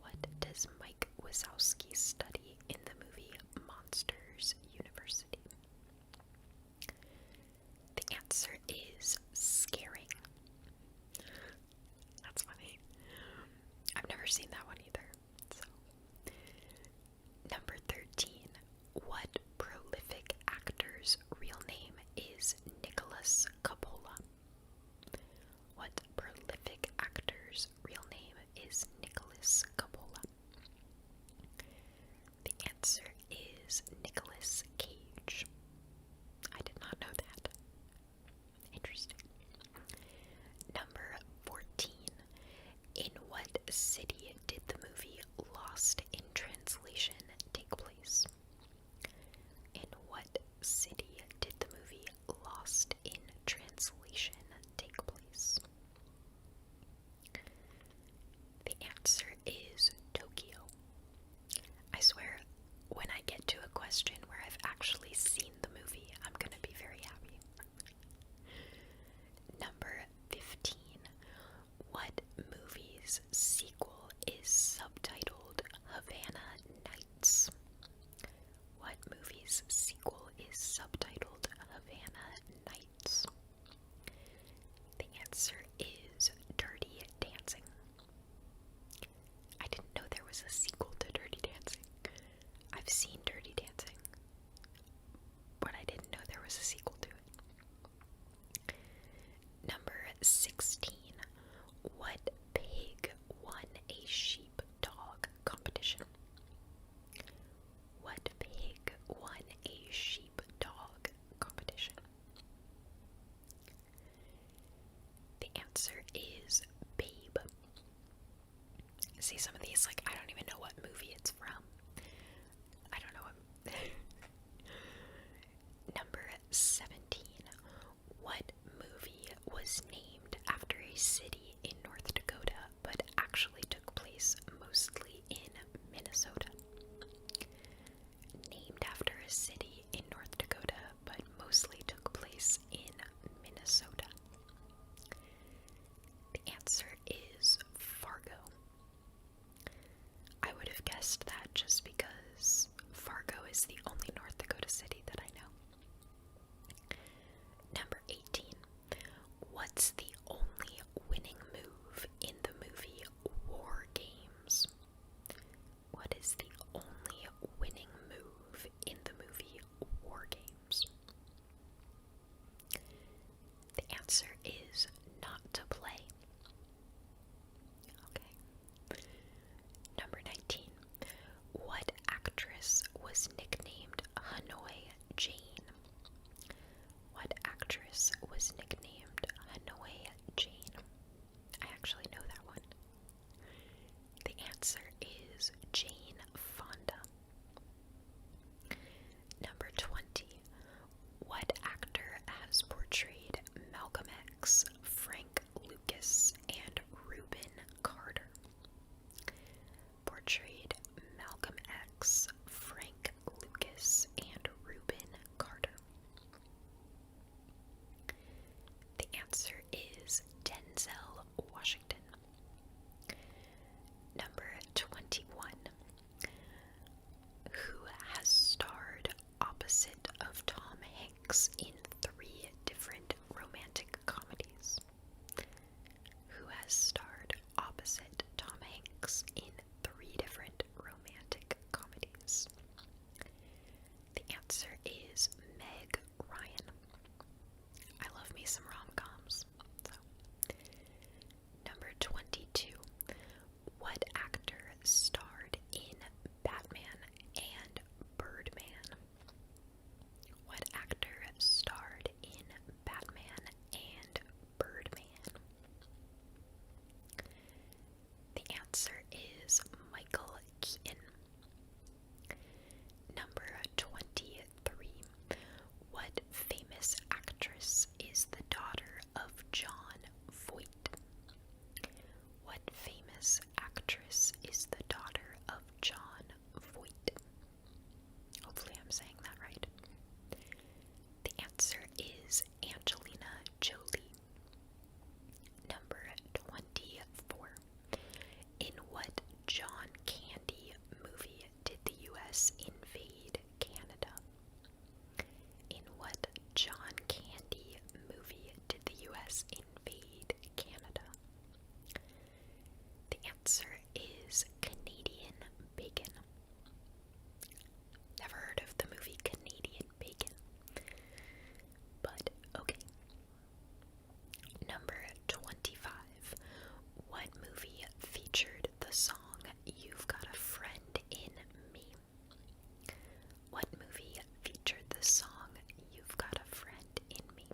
What does Mike Wazowski study in the movie Monsters University? The answer is scaring. That's funny. I've never seen that one either. So, number 13. What prolific actor's real name is Nicholas Coppola? What prolific actor's real name is Nicholas Coppola? The answer is Nicolas Cage. I did not know that. Interesting. Number 14. In what city did the movie Lost in Translation take place? In what city did the movie Lost in Translation take place? The answer is Tokyo. I swear, when I get to a question where I've actually seen the movie, I'm gonna be very happy. Number 15. What movie's sequel is subtitled Havana Nights? What movie's sequel is subtitled Havana Nights? The answer is Dirty Dancing. I didn't know there was a sequel to Dirty Dancing. I've seen Dirty Dancing, but I didn't know there was a sequel to it. Number 16. What pig won a sheep-dog competition? What pig won a sheep-dog competition? The answer is Babe. See, some of these, like, I don't even know what movie it's from. I don't know what. Number 17. What's the only winning move in the movie War Games? What is the only winning move in the movie War Games? The answer is not to play. Okay. Number 19. What actress was nicknamed Hanoi Jane? What actress was nicknamed Hanoi Jane? I actually know that one. The answer is Jane Fonda. Number 20. What actor has portrayed Malcolm X, Frank Lucas, and Reuben Carter? Portrayed Malcolm X, Frank Lucas, and Reuben Carter. The answer is Denzel Washington. Number 21. Who has starred opposite of Tom Hanks in 3 different romantic comedies? Who has starred opposite Tom Hanks in 3 different romantic comedies? The answer is Meg Ryan. I love me some rom-coms. So. Number 22. What actor starred in Batman and Birdman? What actor starred in Batman and Birdman? The answer is Michael Keaton. Number 23. What famous actress is the daughter of John Voight? What famous actress is the daughter of John Voight? Hopefully I'm saying that right. The answer is Angelina Jolie. Number 24. In what John Candy movie did the U.S. invade Canada? In what John Candy movie did the U.S. invade Canada? The answer is Canadian Bacon. Never heard of the movie Canadian Bacon. But okay. Number 25. What movie featured the song You've Got a Friend in Me? What movie featured the song You've Got a Friend in Me?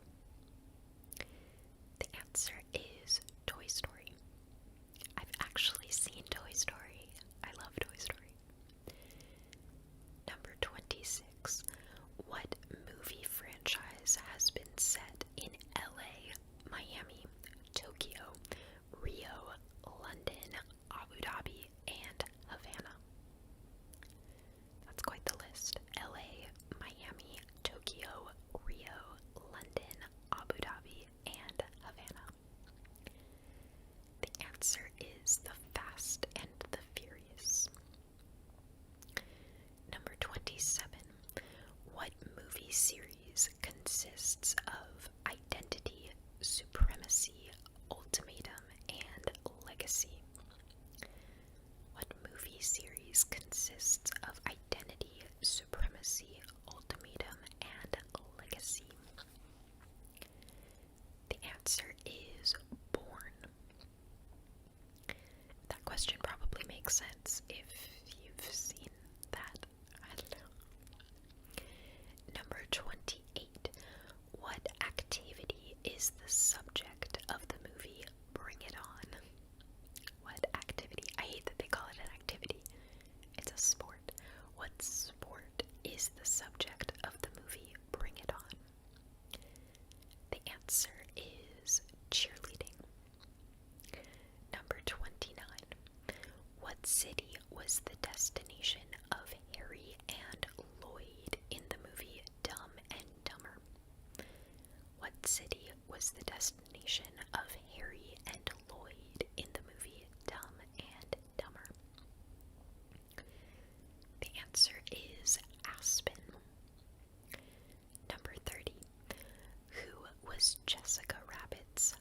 The answer is Toy Story. I've actually seen Toy Story. I love Toy Story. Number 26. What movie franchise has been set in LA, Miami, Tokyo, Rio, London, Abu Dhabi, and Havana? That's quite the list. LA, Miami, Tokyo, Rio, London, Abu Dhabi, and Havana. The answer is The Fast and the Furious. Number 27. What movie series consists of Identity, Supremacy, Ultimatum, and Legacy? What movie series consists of Identity, Supremacy, Ultimatum, and Legacy? The answer is Born. That question probably makes sense if you've seen that. I don't know. Number 28. What activity is the subject of the movie Bring It On? What activity? I hate that they call it an activity. It's a sport. What sport is the subject of the movie Bring It On? The answer is cheerleading. Number 29. What city was the destination of Harry and Lloyd in the movie Dumb and Dumber? What city was the destination of Harry and Lloyd in the movie Dumb and Dumber? The answer is Aspen. Number 30. Who was Jessica Rabbit's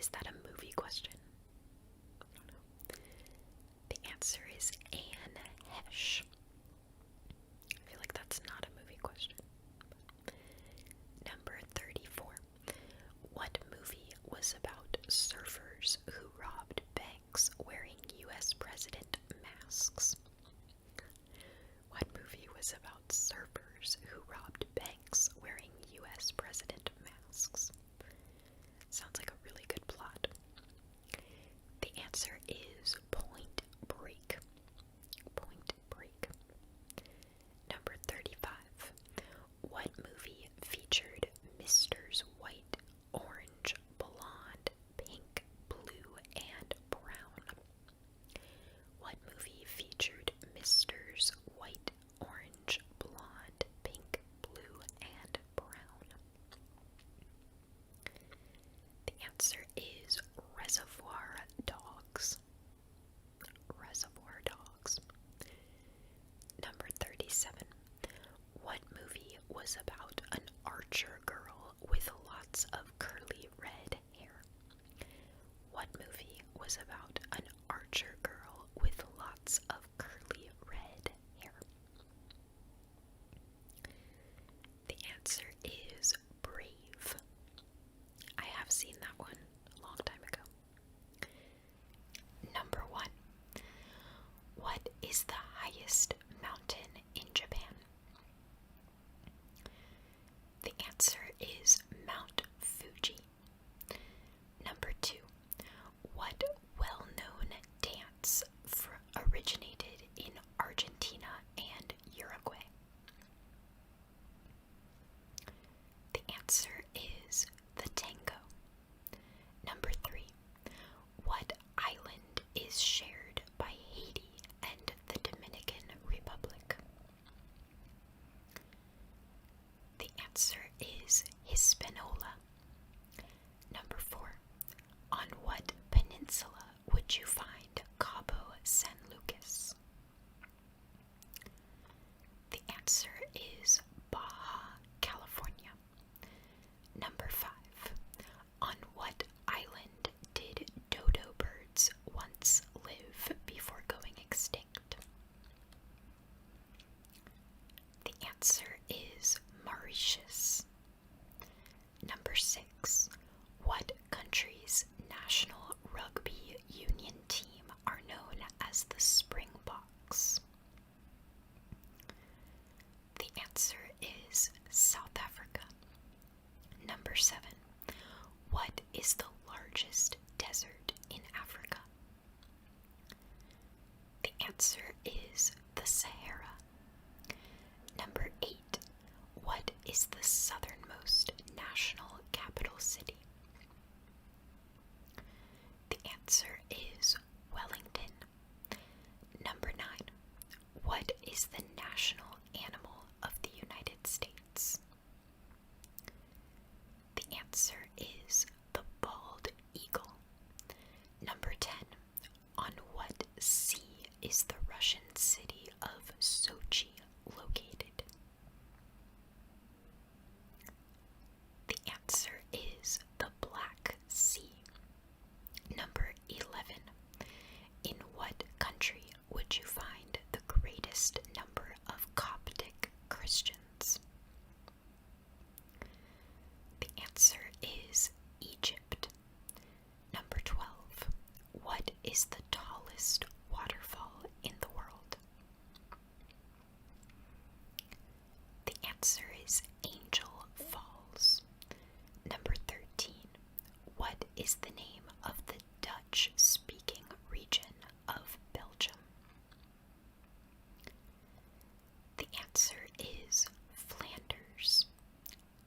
Is that a movie question? I don't know. The answer is Anne Hesh. I feel like that's not a movie question. Number 34. What movie was about surfers who robbed banks wearing US president masks? What movie was about surfers who robbed banks wearing US president masks? Sounds like a really good plot. The answer is Point Break. Point Break. Number 35. What movie featured Misters White, Orange, Blonde, Pink, Blue, and Brown? What movie featured Misters White, Orange, Blonde, Pink, Blue, and Brown? The answer is Reservoir Dogs. Reservoir Dogs. Number 37. What movie was about an archer girl with lots of curly red hair? What movie was about an archer girl with lots of curly red hair? The answer is Brave. I have seen that one a long time ago. Number 1. What is the highest mountain in Japan? The answer is Mount Fuji. Number 2. What well-known dance originated in Argentina and Uruguay? The answer is the tango. Number 3. What island is shared by Haiti and the Dominican Republic? The answer is Hispaniola. Number 4. On what peninsula would you find Cabo San Lucas? The answer is Baja, California. Number 5. On what island did dodo birds once live before going extinct? The answer is Mauritius. Number 6. What country's national rugby union team are known as the Springboks? The answer is South Africa. Number 7. What is the largest desert in Africa? The answer is the Sahara. Number 8. What is the southernmost national capital city? The answer is Wellington. Number 9. What is the national animal of the United States? The answer is the bald eagle. Number 10. On what sea is the Russian city of Sochi located? The answer is the Black Sea. Number 11. In what country would you find the greatest number of Coptic Christians? The answer is Egypt. Number 12. What is the tallest waterfall in the world? The answer is Angel Falls. Number 13. What is the name of the Dutch-speaking region of Belgium? The answer is Flanders.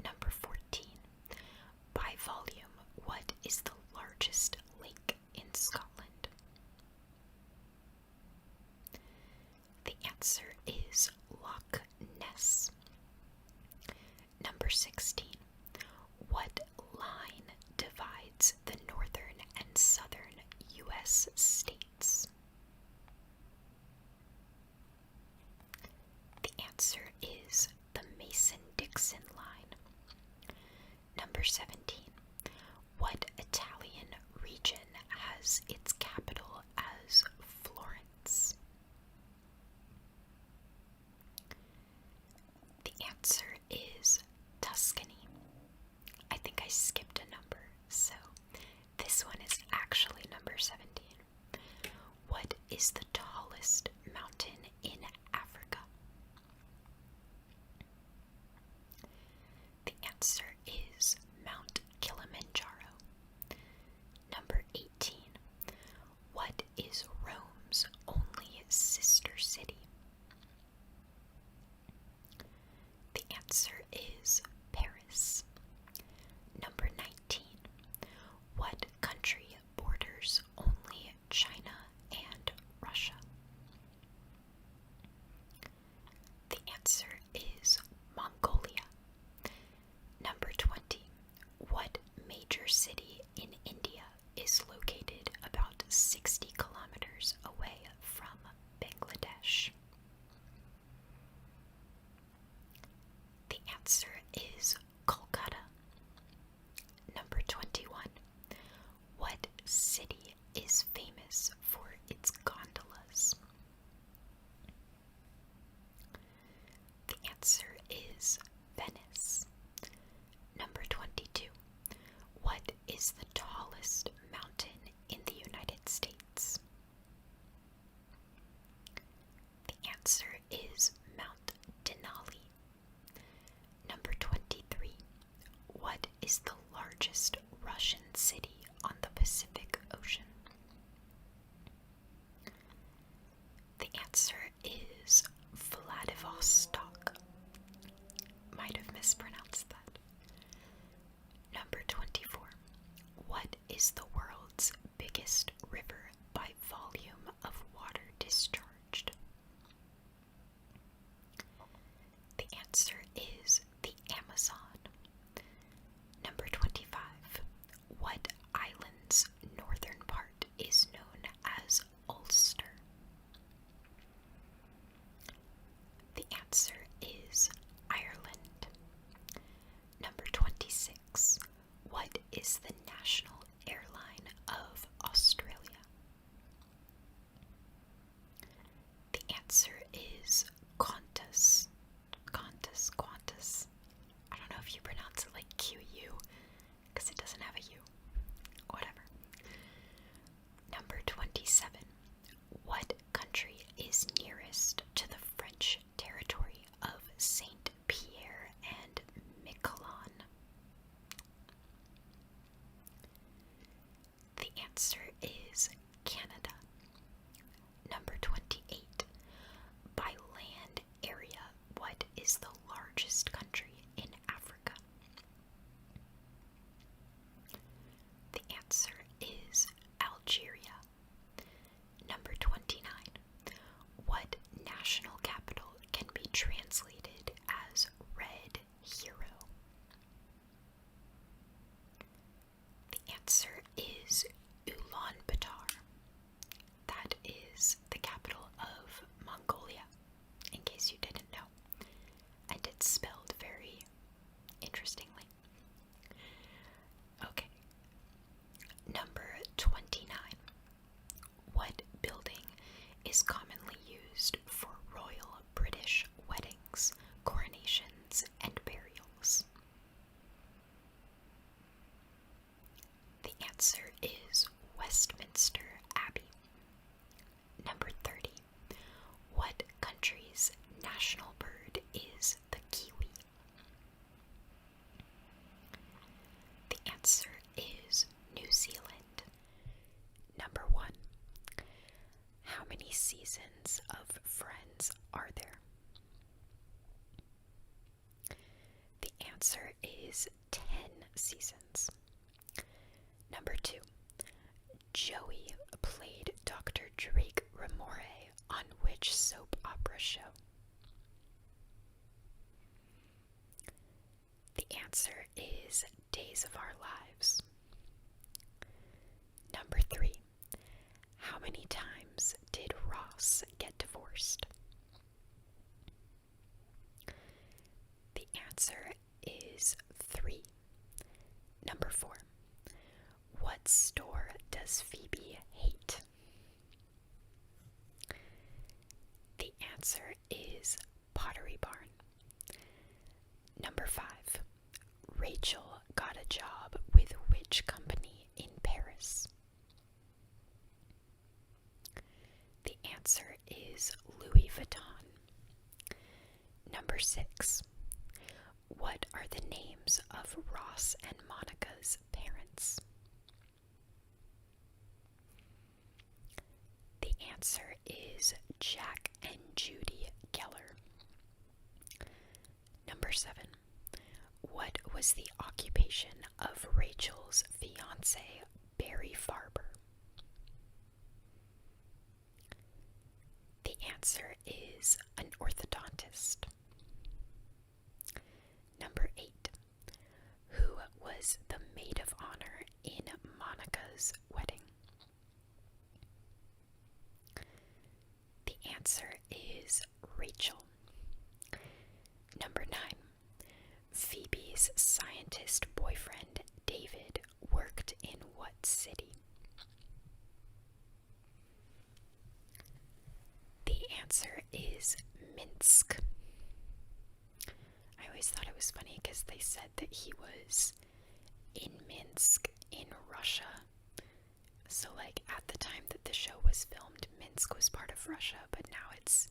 Number 14. By volume, what is the largest lake in Scotland? The answer is Loch Ness. Number 16. What line divides the northern and southern U.S. states? The answer is the Mason-Dixon line. Number 17. What Italian has its capital as Florence? The answer is Tuscany. I think I skipped a number, so this one is actually number 17. What is the tallest mountain in Africa? The answer is Mount Kilimanjaro. Number 18. What is Rome's only sister city? The answer is Paris. Number 19. What country borders only China and Russia? The answer is Mongolia. Number 20. What major city in India is located about 60 kilometers away from Bangladesh? The answer is Kolkata. Number 21. What city is famous for its gondolas? The answer is Venice. Number 22. What is the tallest mountain in the United States? The answer is Mount Denali. Number 23. What is the largest Russian city on the Pacific Ocean? The answer is Vladivostok. Might have mispronounced that. Number 24. What is the world's biggest river by volume of water discharged? The answer is the Amazon. Number 25. What island's northern part is known as Ulster? The answer is Ireland. Number 26. What is the national airline of Australia? The answer is Qantas. Qantas. I don't know if you pronounce it like QU, because it doesn't have a U. Whatever. Number 27. What country is nearest to the French territory of Saint Pierre and Miquelon? The answer is Canada. Number 28. By land area, what is the largest country in Africa? The answer is Algeria. Number 29. What national capital can be translated as Red Hero? The answer is Ulaanbaatar. That is the capital of Mongolia, in case you didn't know. And it's spelled very interestingly. Okay. Number 29. What building is commonly used for royal British weddings, coronations, and burials? The answer is Westminster Abbey. Number 30. What country's national bird is the kiwi? The answer is New Zealand. Number 1. How many seasons of Friends are there? The answer is 10 seasons. Number 2. Joey played Dr. Drake Ramore on which soap opera show? The answer is Days of Our Lives. Number 3. How many times did Ross get divorced? The answer is 3. Number 4. What store does Phoebe answer is Jack and Judy Geller. Number 7. What was the occupation of Rachel's fiancé, Barry Farber? The answer is an orthodontist. Number 8. Who was the maid of honor in Monica's wedding? The answer is Rachel. Number 9. Phoebe's scientist boyfriend, David, worked in what city? The answer is Minsk. I always thought it was funny because they said that he was in Minsk in Russia. So, like, at the time that the show was filmed, Minsk was part of Russia, but now it's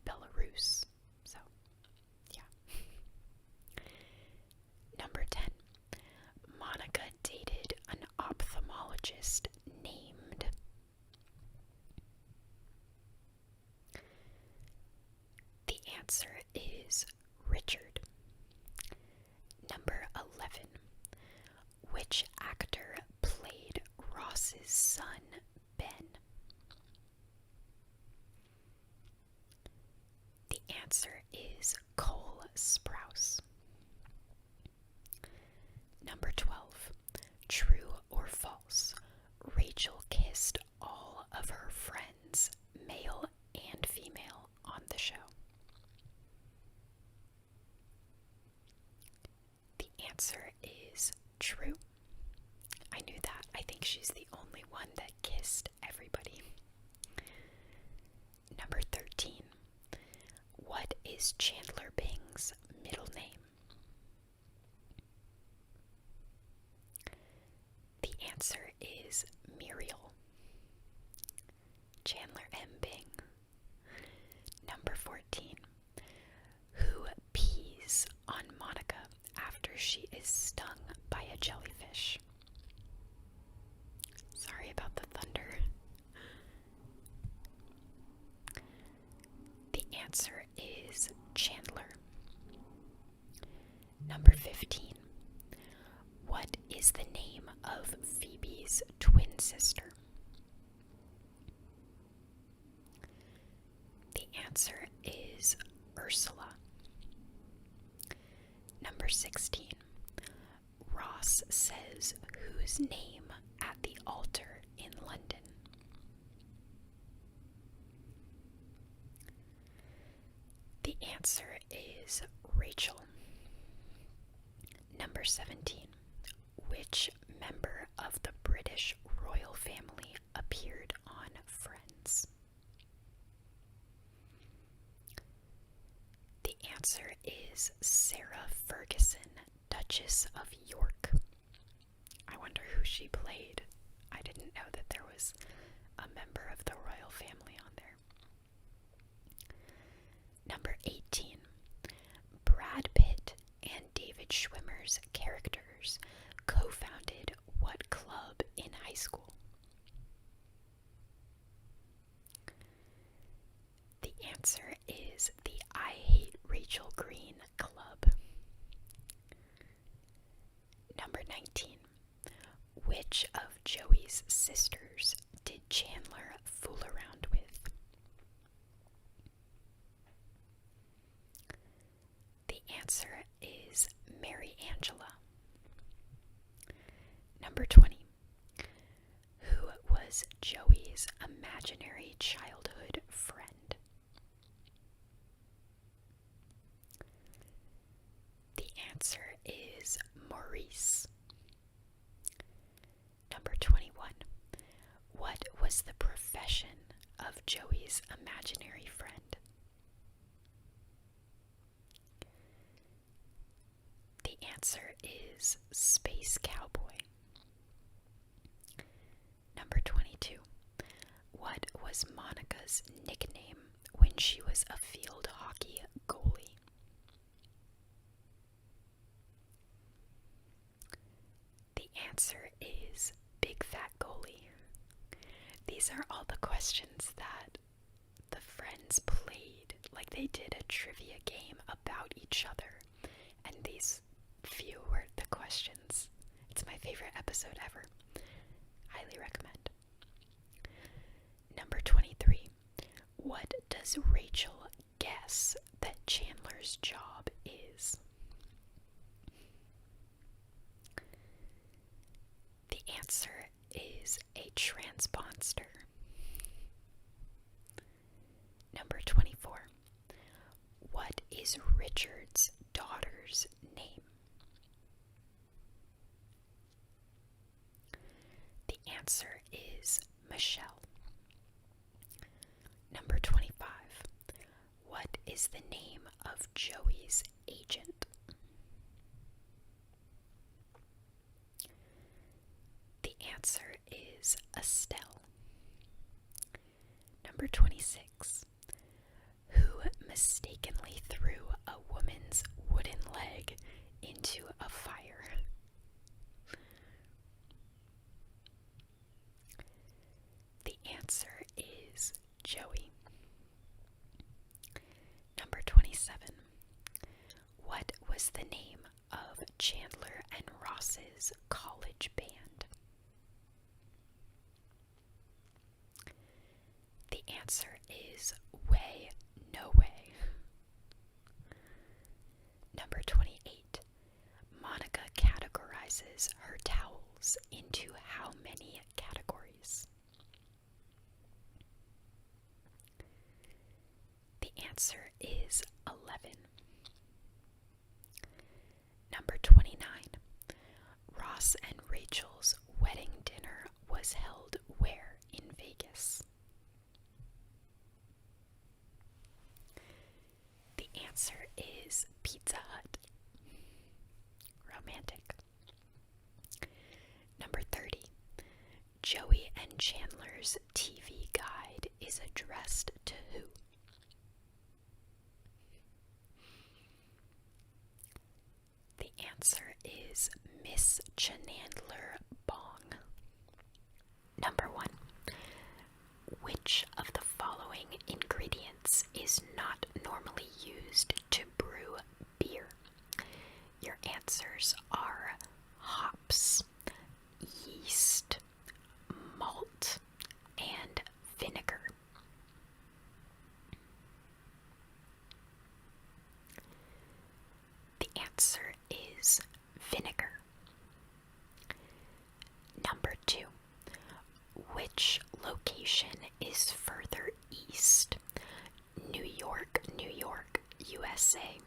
Belarus. So, yeah. Number 10. Monica dated an ophthalmologist named. The answer is Richard. Number 11. Which actor played Ross's son, Ben? The answer is Cole Sprouse. Number 12. True or false? Rachel kissed all of her friends, male and female, on the show. The answer is true. I knew that. I think she's the only one that kissed everybody. Number 13. What is Chandler Bing's middle name? The answer is Muriel. Chandler M. Bing. Number 14. Who pees on Monica after she is stung by a jellyfish? Sorry about the thunder. The answer is Chandler. Number 15. What is the name of Phoebe's twin sister? The answer is Ursula. Number 16. Ross says whose name at the altar in London? The answer is Rachel. Number 17. Which member of the British royal family appeared on Friends? The answer is Sarah Ferguson, Duchess of York. I wonder who she played. I didn't know that there was a member of the royal family on there. Number 18. Brad Pitt and David Schwimmer's characters co-founded what club in high school? The answer is the I Hate Rachel Green Club. Number 19. Which of Joey's sisters did Chandler fool around with? The answer is Mary Angela. Number 20. Who was Joey's imaginary childhood friend? The answer is Maurice. Number 21. What was the profession of Joey's imaginary friend? The answer is Space Cowboy. Number 22. What was Monica's nickname when she was a field hockey goalie? The answer is Big Fat Goalie. these are all the questions that the friends played. Like, they did a trivia game about each other, and these few were the questions. It's my favorite episode ever. Highly recommend. Number 23. What does Rachel guess that Chandler's job is? The answer is a transponder. Number 24. What is Richard's daughter's name? The answer is Michelle. Number 25. What is the name of Joey's agent? The answer is Estelle. Number 26. Who mistakenly threw a woman's wooden leg into a fire? The answer is Joey. Number 27. What was the name of Chandler and Ross's college band? The answer is Way No Way. Number 28. Monica categorizes her towels into how many categories? The answer is 11. Number 29. Ross and Rachel's wedding dinner was held where in Vegas? The answer is Pizza Hut. Romantic. Number 30. Joey and Chandler's TV guide is addressed to who? The answer is Miss Chandler Bong. Number 1. Which of the following ingredients is not normally used to brew beer? Your answers are hops, yeast, malt, and vinegar. The answer is vinegar. Number 2. Which location is further east? New York, USA,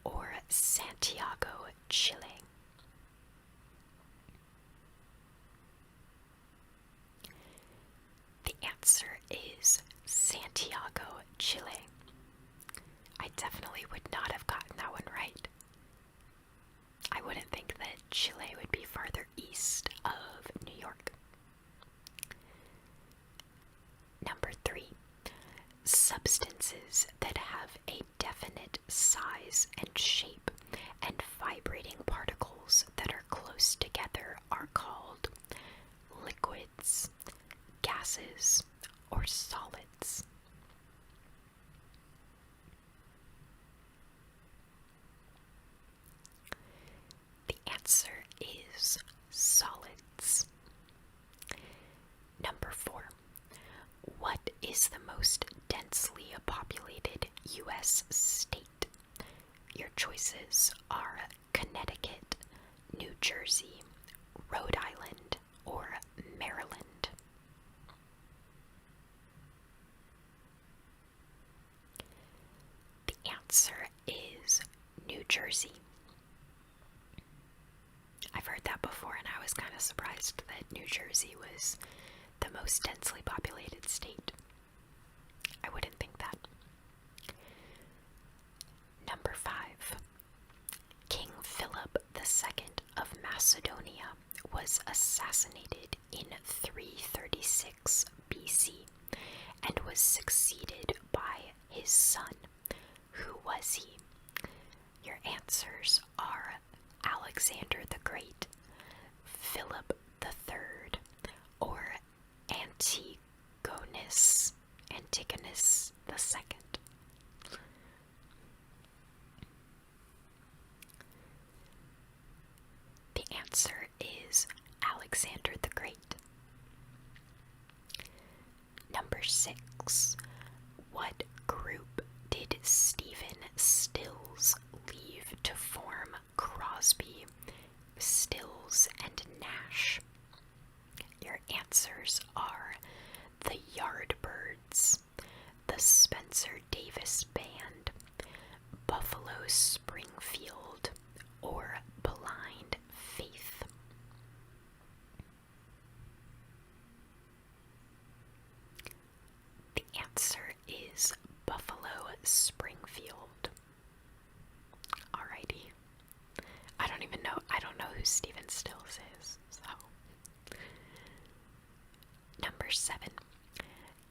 or Santiago, Chile? The answer is Santiago, Chile. I definitely would not have gotten that one right. I wouldn't think that Chile would be farther east of New York. Number 3. Substances that have a definite size and shape and vibrating particles that are close together are called liquids, gases, or solids. The answer is solids. Number 4. What is the most densely populated U.S. state? Your choices are Connecticut, New Jersey, Rhode Island, or Maryland. The answer is New Jersey. I've heard that before, and I was kind of surprised that New Jersey was the most densely populated state. I wouldn't think that. Number 5. King Philip II of Macedonia was assassinated in 336 BC and was succeeded by his son. Who was he? Your answers are Alexander the Great, Philip III, or answer is Alexander the Great. Number 6. What group did Stephen Stills leave to form Crosby, Stills, and Nash? Your answers are the Yardbirds, the Spencer Davis Band, Buffalo Springfield, or Blind Faith. The answer is Buffalo Springfield. Alrighty. I don't know who Stephen Stills is, so. Number 7.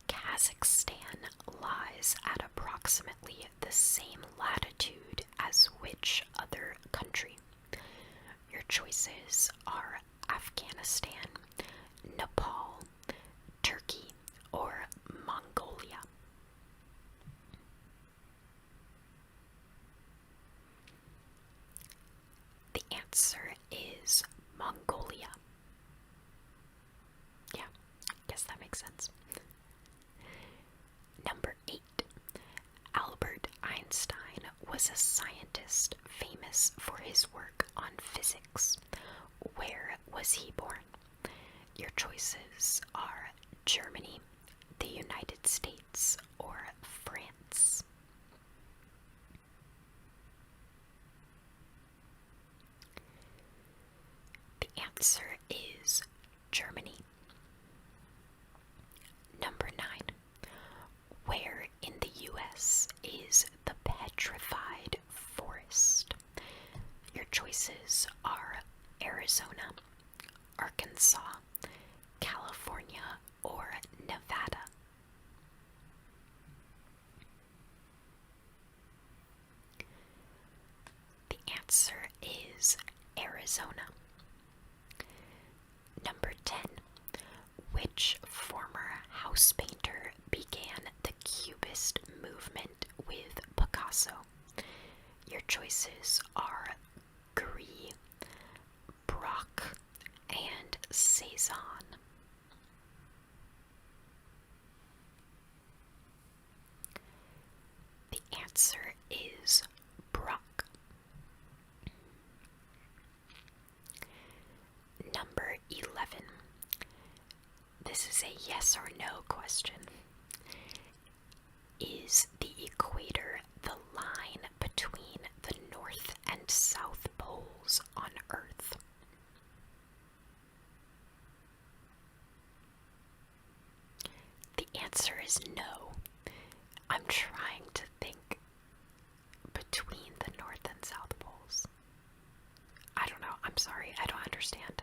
Kazakhstan lies at approximately the same latitude as which other country? Your choices are Afghanistan, Nepal, Turkey, or Mongolia. The answer is Mongolia. Yeah, guess that makes sense. Number 8. Albert Einstein was a scientist famous for his work on physics. Where was he born? Your choices are Germany, the United States, or France. The answer is Germany. Number 9. Where in the U.S. is the Petrified Forest? Your choices are Arizona, Arkansas, California, or Nevada. The answer is Arizona. Number 10. Which former house painter began the Cubist movement with Picasso? Your choices are Gris, Braque, and Cezanne. The answer is Braque. Number 11. This is a yes or no question. Is the equator the line between the North and South poles on Earth? The answer is no. I'm trying to think between the North and South poles. I don't know. I'm sorry. I don't understand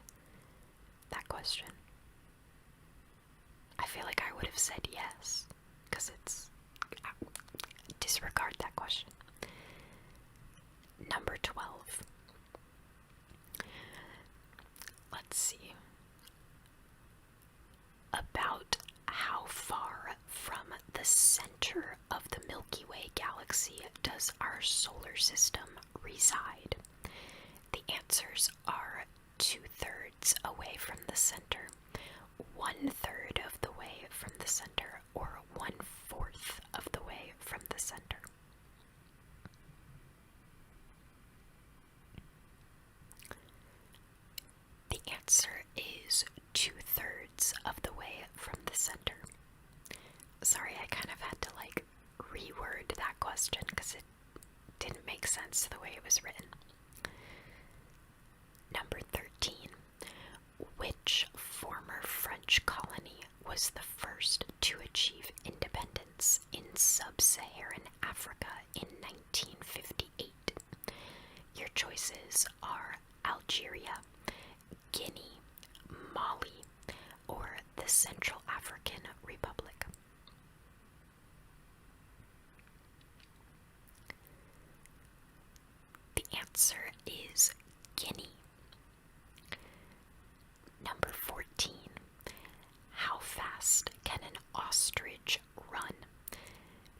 that question. I feel like I would have said yes, because it's... disregard that question. Number 12. Let's see. About how far from the center of the Milky Way galaxy does our solar system reside? The answers are 2/3 away from the center, 1/3 of the way from the center, or 1/4 of the way from the center. The answer is 2/3 of the way from the center. Sorry, I kind of had to reword that question because it didn't make sense the way it was written. Number 13. Which former French colony was the first to achieve independence in sub-Saharan Africa in 1958? Your choices are Algeria, Guinea, Mali, or the Central African Republic. The answer is Guinea. Number 14. How fast can an ostrich run?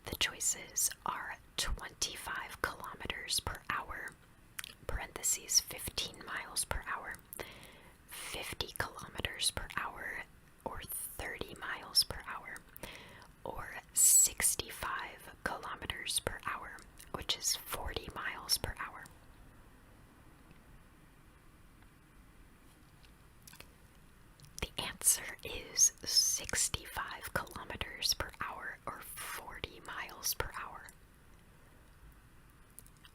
The choices are 25 kilometers per hour, parentheses 15 miles per hour, answer is 65 kilometers per hour or 40 miles per hour.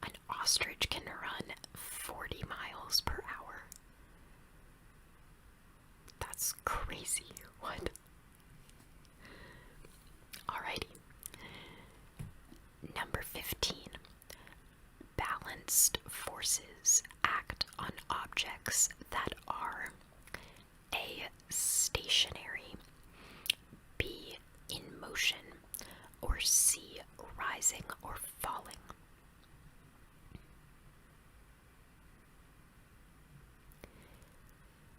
An ostrich can run 40 miles per hour. That's crazy. What? Alrighty. Number 15. Balanced forces act on objects that are A. Stationary, B. In motion, or C. Rising or falling.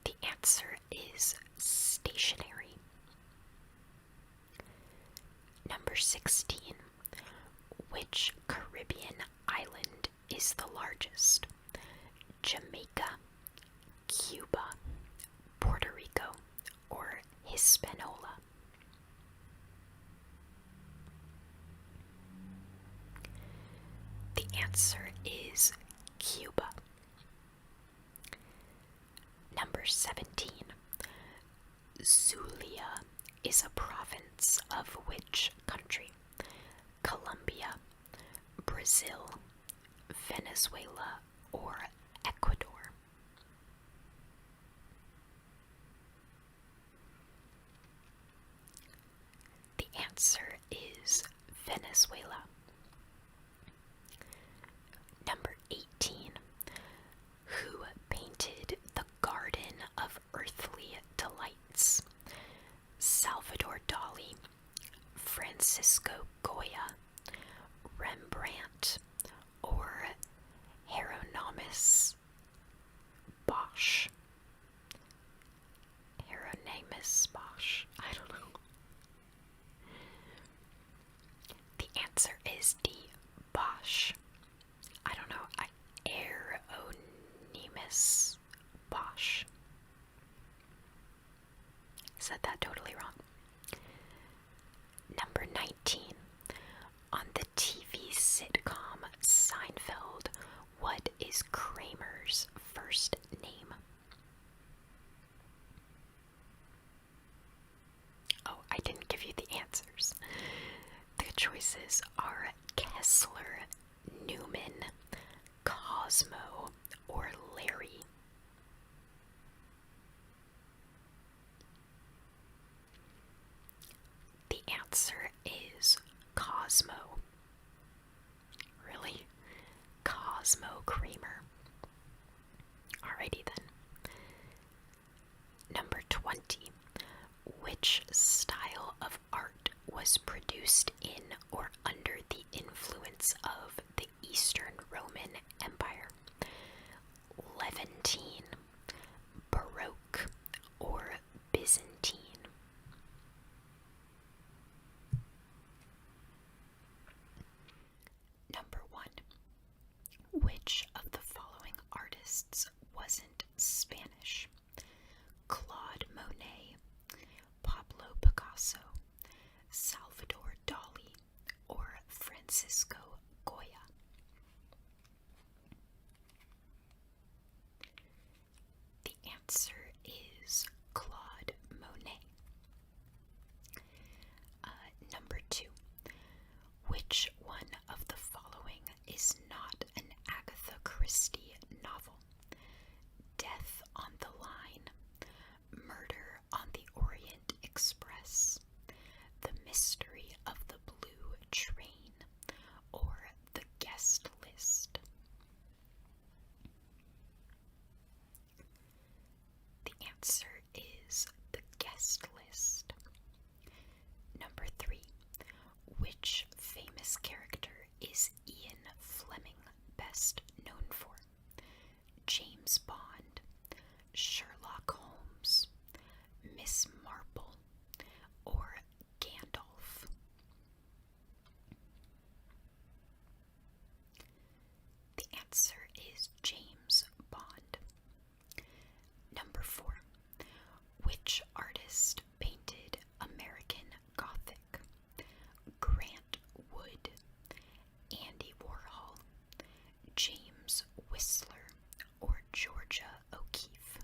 The answer is stationary. Number 16. Which Caribbean island is the largest? Jamaica, Cuba, Puerto Rico, or Hispaniola? The answer is Cuba. Number 17. Zulia is a province of which country? Colombia, Brazil, Venezuela, or Ecuador? The answer is Venezuela. Number 18. Who painted the Garden of Earthly Delights? Salvador Dali, Francisco Goya, Rembrandt, or Hieronymus Bosch? Hieronymus Bosch. I don't know. The answer is D. Bosch. I don't know. Hieronymus Bosch. Said that totally wrong. Number 19. On the TV sitcom Seinfeld, what is Kramer's first name? Oh, I didn't give you the answers. The choices are Kessler, Newman, Cosmo, or Larry. The answer is Cosmo. Really? Cosmo Kramer. Alrighty then. Number 20. Which style of art was produced in or under the influence of the Eastern Roman Empire? Levantine, Baroque, or Byzantine? Number 1. Which of the following artists wasn't Spanish? Claude Monet, Pablo Picasso, Salvador Dali, or Francisco Goya? The answer is Claude Monet. Number 2. Which one of the following is not an Agatha Christie novel? Death on the Line, Murder on the Orient Express, The Mystery of the Blue Train, or The Guest List? The answer is The Guest List. Number 3. Which famous character is Ian Fleming best known for? James Bond, Sherlock Holmes, Miss Marple, or Gandalf? The answer is James Bond. Number 4. Which artist painted American Gothic? Grant Wood, Andy Warhol, James Whistler, or Georgia O'Keeffe?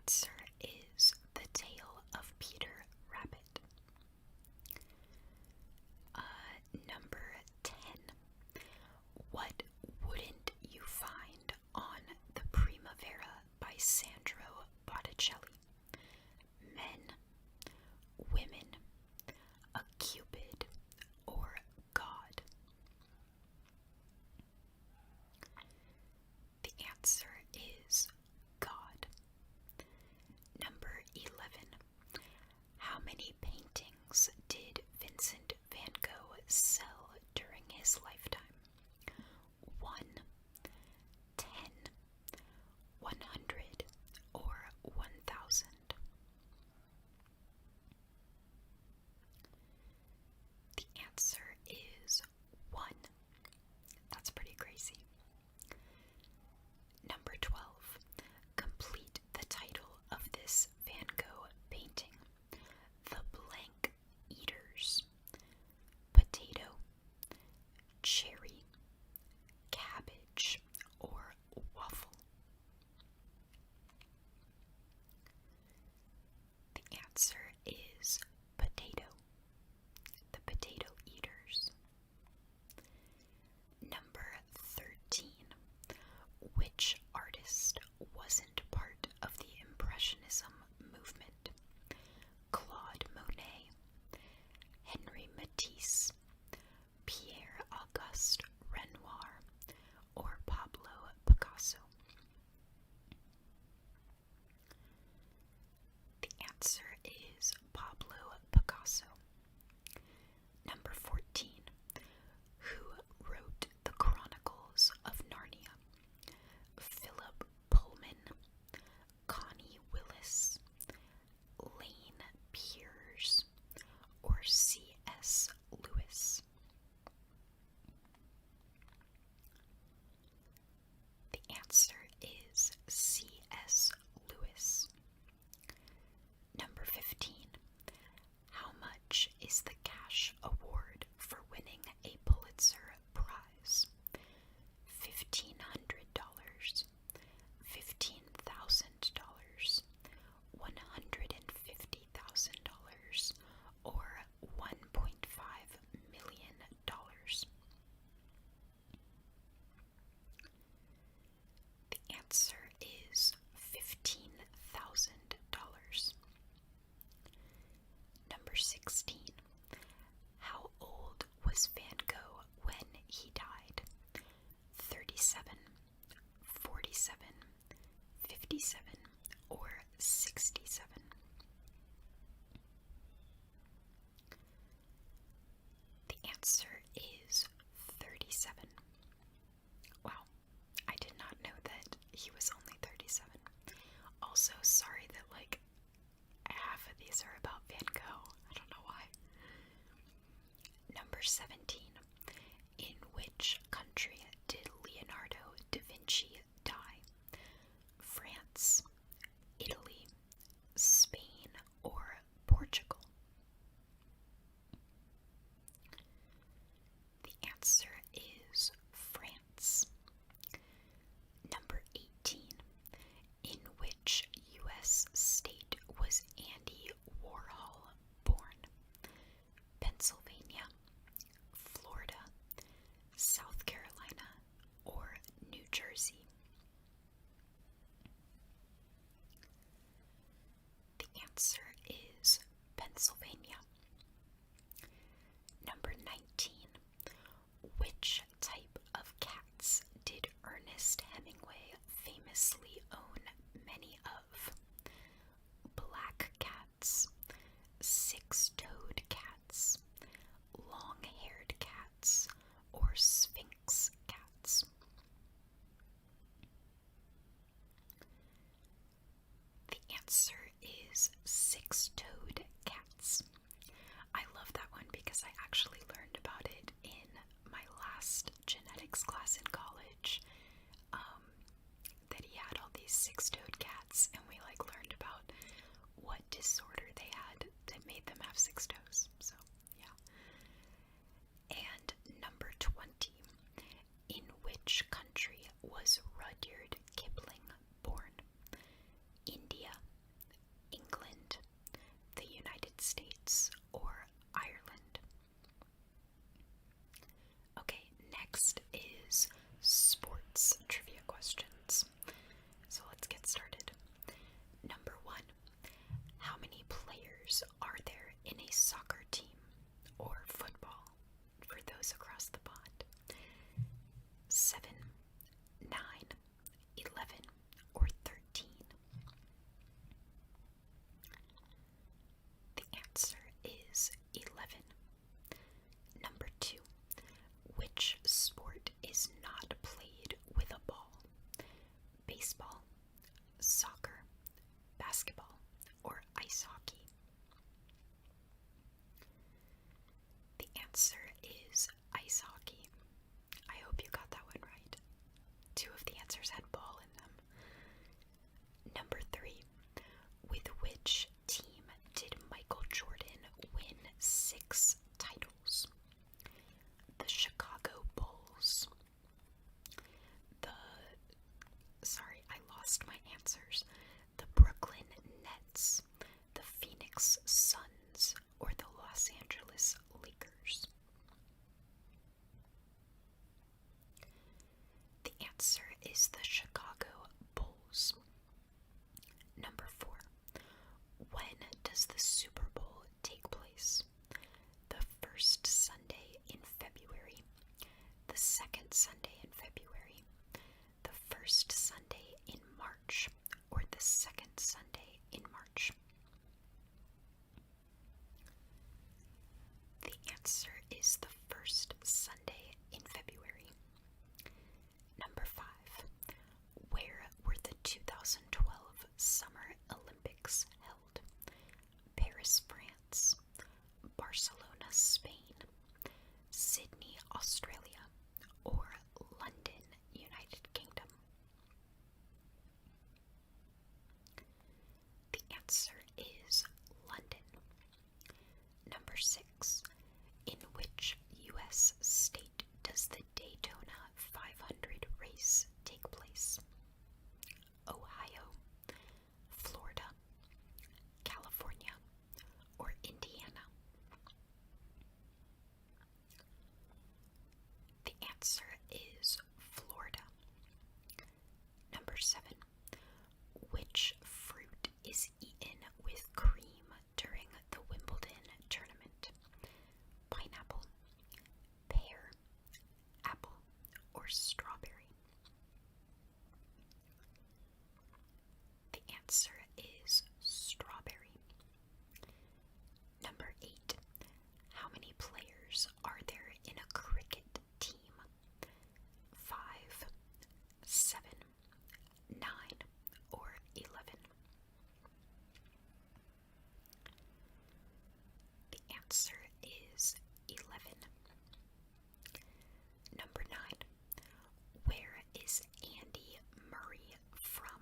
answer is The Tale of Peter Rabbit. Number 10. What wouldn't you find on The Primavera by Sandro Botticelli? Men, women, a cupid, or God? The answer is God. Number 11. How many paintings did Vincent van Gogh sell during his lifetime? 1, 10, 100, or 1,000? The answer is 1. That's pretty crazy. Number 12. Complete the title of this Van Gogh painting. The Blank Eaters. Potato, cherry, cabbage, or waffle? The answer is potato. The Potato Eaters. Number 13. Which artist wasn't part of the Impressionism movement? Claude Monet, Henri Matisse, Pierre-Auguste Renoir, or Pablo Picasso? The answer is Pablo Picasso. Number 14. Who wrote the Chronicles of Narnia? Philip Pullman, Connie Willis, Lane Piers, or C.S. Lewis? The answer is C.S. Lewis. Number 15. How much is the cash award for winning a Pulitzer Prize? $1,500, $15,000, $150,000, or $1.5 million? The answer is $15,000. Number 16. How old was Van Gogh when he died? 37, 47, 57, or 67? The answer is 37. Wow, I did not know that he was only 37. Also, sorry that half of these are about Van Gogh. I don't know why. Number 17. In which country did Leonardo da Vinci die? France, Italy, Spain, or Portugal? The answer is France. Number 18. In which U.S. state was Andy Warhol born? Pennsylvania, Florida, South Carolina, or New Jersey? The answer is Pennsylvania. Number 19. Which type of cats did Ernest Hemingway famously own many of? Black cats, six-toed cats, long-haired cats, or sphinx cats? The answer is six-toed cats. I love that one because I actually learned about it in my last genetics class in college. That he had all these six-toed cats, and we learned about what disorder they had that made them have six toes. So yeah. And number 20. In which country was Rudyard Kipling born? India, soccer team, or football for those across the pond? 7, 9, 11, or 13? The answer is 11. Number 2. Which sport is not played with a ball? Baseball, soccer, basketball, or ice hockey? The answer is ice hockey. I hope you got that one right. 2 of the answers had ball in them. Number 3. With which team did Michael Jordan win 6 titles? The Chicago Bulls. I lost my answers. The Brooklyn Nets, the Phoenix Suns, or the Los Angeles Lakers? The answer is the Chicago Bulls. Number 4. When does the Super Bowl take place? The first Sunday in February, the second Sunday in February, the first Sunday in March, or the second Sunday in March? The answer is the first Sunday in February. Number 5. Where were the 2012 Summer Olympics held? Paris, France, Barcelona, Spain, Sydney, Australia, or London, United Kingdom? The answer is London. Number 6. In which U.S. state does the Daytona 500 race take place? Ohio, Florida, California, or Indiana? The answer is Florida. Number 7. Which fruit is eaten with cream during the Wimbledon tournament? Pineapple, pear, apple, or strawberry? The answer is strawberry. Number 8. How many players are there in a cricket team? 5, 7, 9, or 11? The answer is 11. Number 9. Where is Andy Murray from?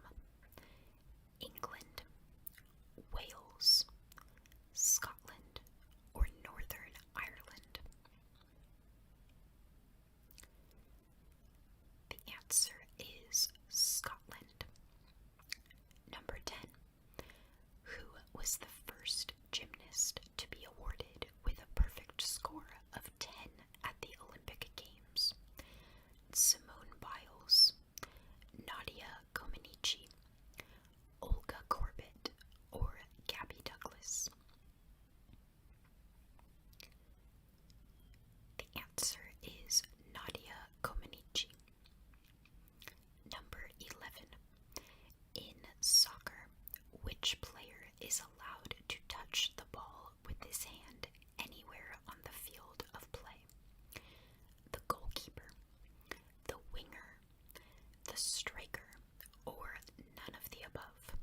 England, Wales, Scotland, or Northern Ireland? The answer is Scotland. Number 10. Who was the first gymnast to be awarded with a perfect score of 10 at the Olympic Games? Simone Biles, Nadia Comaneci, Olga Corbett, or Gabby Douglas? The answer is Nadia Comaneci. Number 11. In soccer, which player is allowed to touch the ball with his hand anywhere on the field of play? The goalkeeper, the winger, the striker, or none of the above?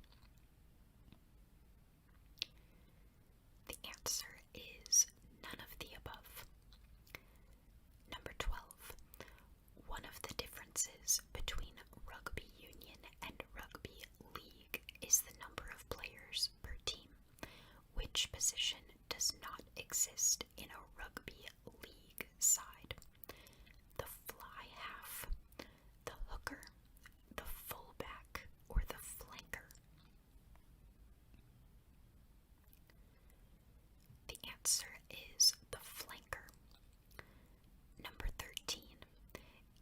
The answer is none of the above. Number 12. One of the differences between rugby union and rugby league is the number of players per team. Which position does not exist in a rugby league side? The fly half, the hooker, the fullback, or the flanker? The answer is the flanker. Number 13.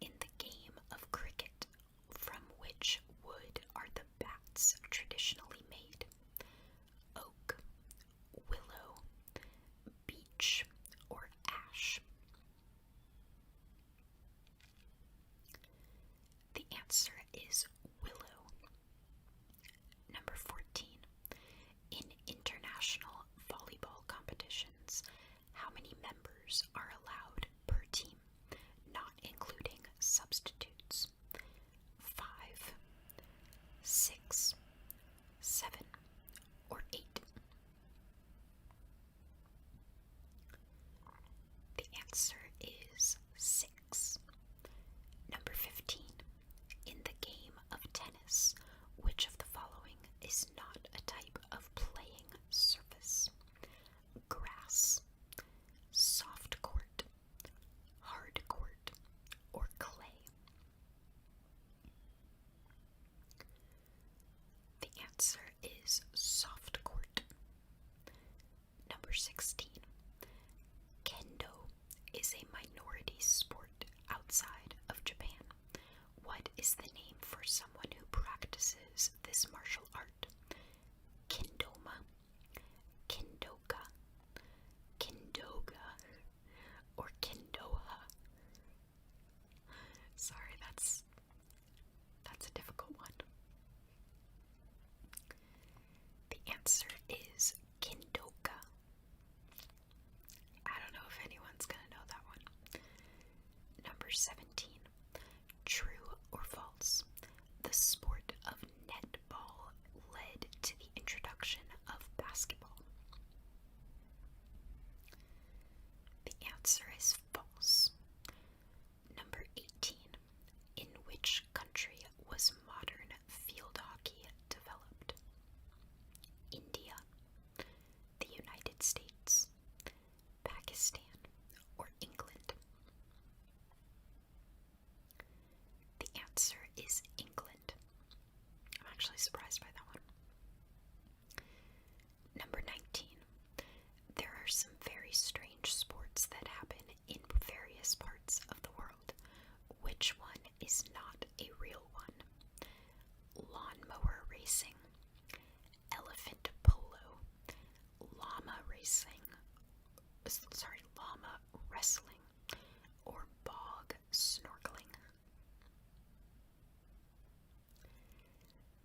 In the game of cricket, from which wood are the bats traditionally made? Oak, willow, answer is soft court. Number 16. Kendo is a minority sport outside of Japan. What is the name for someone who practices this martial art? Kendoma, Kendoka, Kendoga, or Kendoha? Sorry, that's a difficult one. The answer is Kendoka. I don't know if anyone's gonna know that one. Number 17. True or false? The sport of netball led to the introduction of basketball. The answer is false. Number 18. In which country was modern field hockey developed? India, the United States, Pakistan, or England? The answer is England. I'm actually surprised by that one. Number 19. There are some very strange sports that happen in various parts of the world. Which one is not a real one? Lawnmower racing, elephant polo, llama wrestling, or bog snorkeling?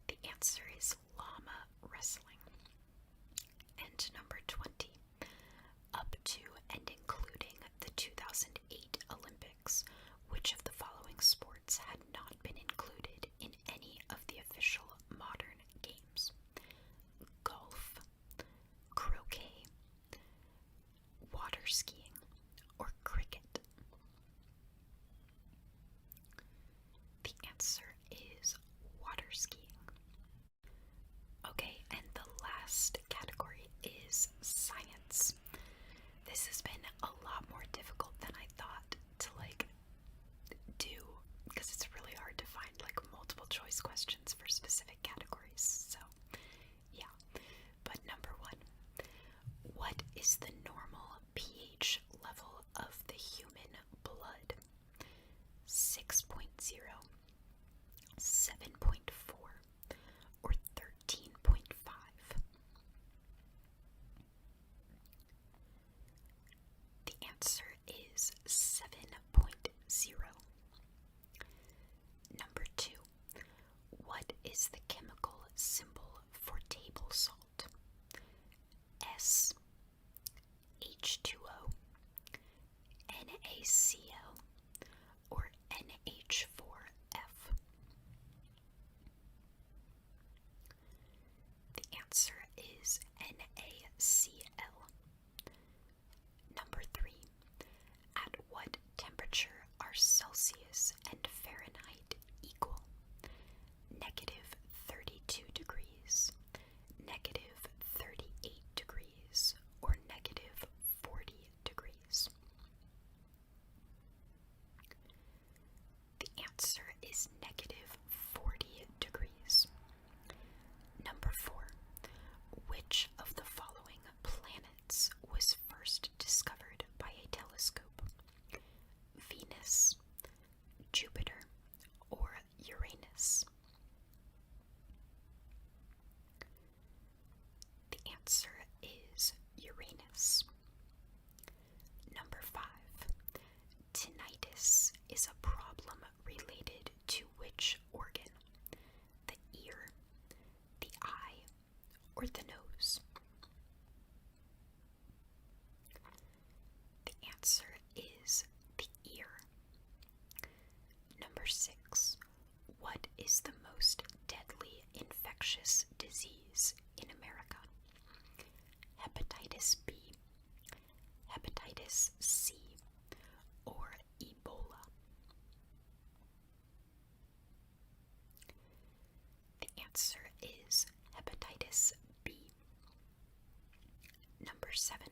The answer is llama wrestling. And number 20. Up to and including the 2008 Olympics, which of the following sports had not been included in any of the official modern games? Golf, croquet, water skiing, or cricket? The answer is water skiing. Okay, and the last category is science. This has been a lot more difficult than I thought to do, because it's really hard to find multiple choice questions for specific categories. So yeah. But number 1, what is the normal pH level of the human blood? 6.0, 7.4, or 13.5? The answer is 7.0. Number 2. What is the chemical symbol for table salt? S, H2O, NaCl, or NH4F? The answer is NaCl. Number 3. At what temperature are Celsius and Fahrenheit equal? -32 degrees, -38 degrees, or -40 degrees? The answer is -40 degrees. Number 4. Which of the following planets was first discovered by a telescope? Venus, Jupiter, or Uranus? The answer is Uranus. Number 5. Tinnitus is a problem related to which organ? The ear, the eye, or the nose? The answer is the ear. Number 6. What is the most deadly infectious disease in America? Hepatitis B, hepatitis C, or Ebola? The answer is hepatitis B. Number 7.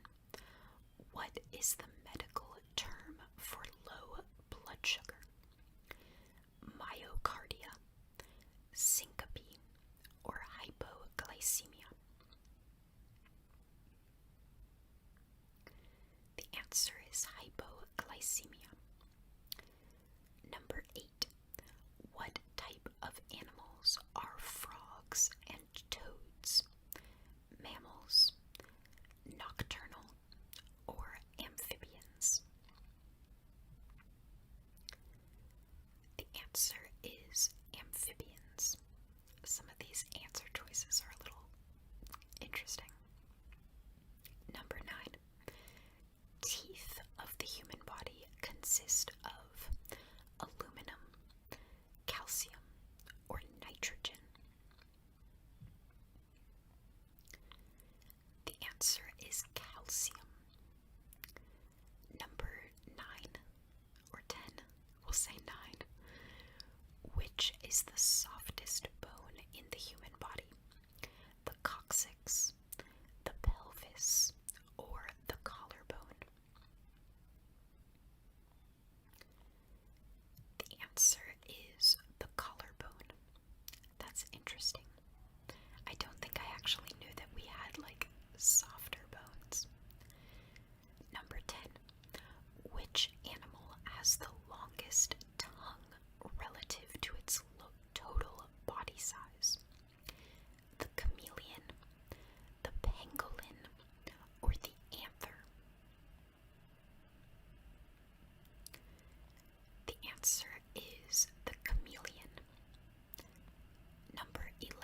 What is the medical term for low blood sugar? Myocardia, syncope, or hypocardia? hypoglycemia? The answer is hypoglycemia. Number 8. What type of animals are frogs and toads? Mammals, nocturnal, or amphibians? The answer is amphibians. Some of these answer choices are a little interesting. Number 9. Teeth of the human body consist of aluminum, calcium, or nitrogen? The answer is calcium. Number 9 or 10, we'll say 9. Which is the softest bone in the human body? The coccyx, the pelvis, or the collarbone? The answer is the collarbone. That's interesting. I don't think I actually knew that we had softer bones. Number 10. Which animal has the longest tongue relative to its total body size? The chameleon, the pangolin, or the anther? The answer is the chameleon. Number 11.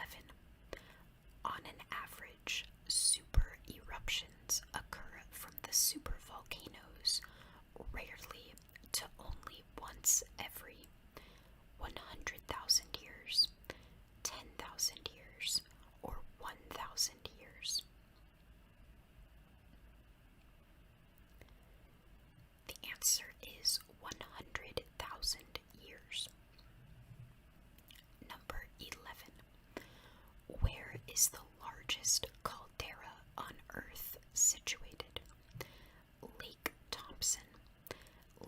On an average, super eruptions occur from the supervolcanoes rarely to only once every 100,000 years, 10,000 years, or 1,000 years. The answer is 100,000 years. Number 11. Where is the largest caldera on Earth situated? Lake Thompson,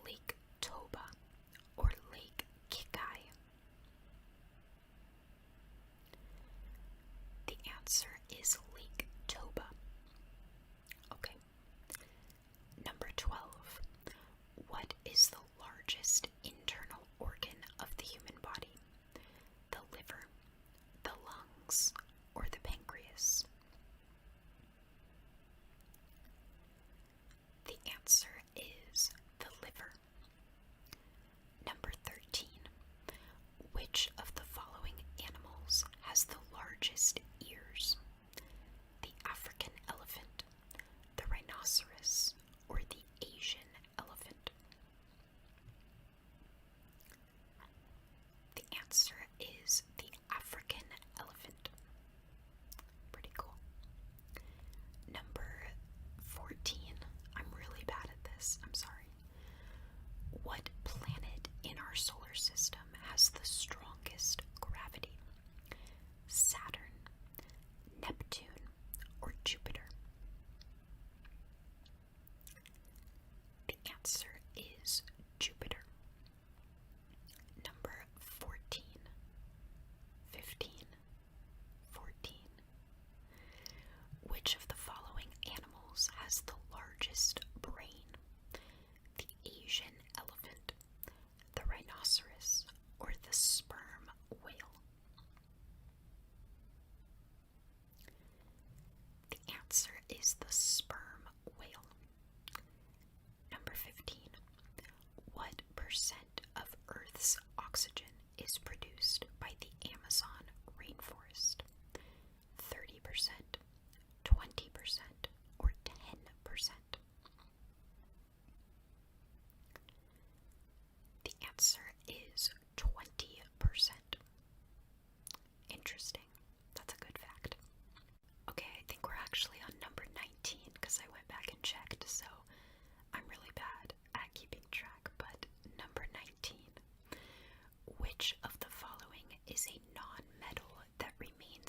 Lake Toba, or Lake Kikai? The answer is Lake Toba. Okay. Number 12. What is the largest internal organ of the human body? The liver, the lungs, or the pancreas? The answer is the liver. Number 13. Which of the following animals has the largest ears? The African elephant, the rhinoceros, or the Asian elephant? The answer is the African elephant. Pretty cool. Number 14. I'm really bad at this. I'm sorry. What planet in our solar system has the strongest gravity? Saturn, Neptune, or Jupiter? The answer is Jupiter. Number 14, 15, 14. Which of the following animals has the largest brain? The Asian elephant, the rhinoceros, or the sperm whale? The answer is the sperm whale. Number 15. What percent of Earth's oxygen is produced by the Amazon rainforest? 30%, 20%, or 10%? The answer is 20%. Interesting. That's a good fact. Okay, I think we're actually on number 19 because I went back and checked, so I'm really bad at keeping track, but number 19. Which of the following is a non-metal that remains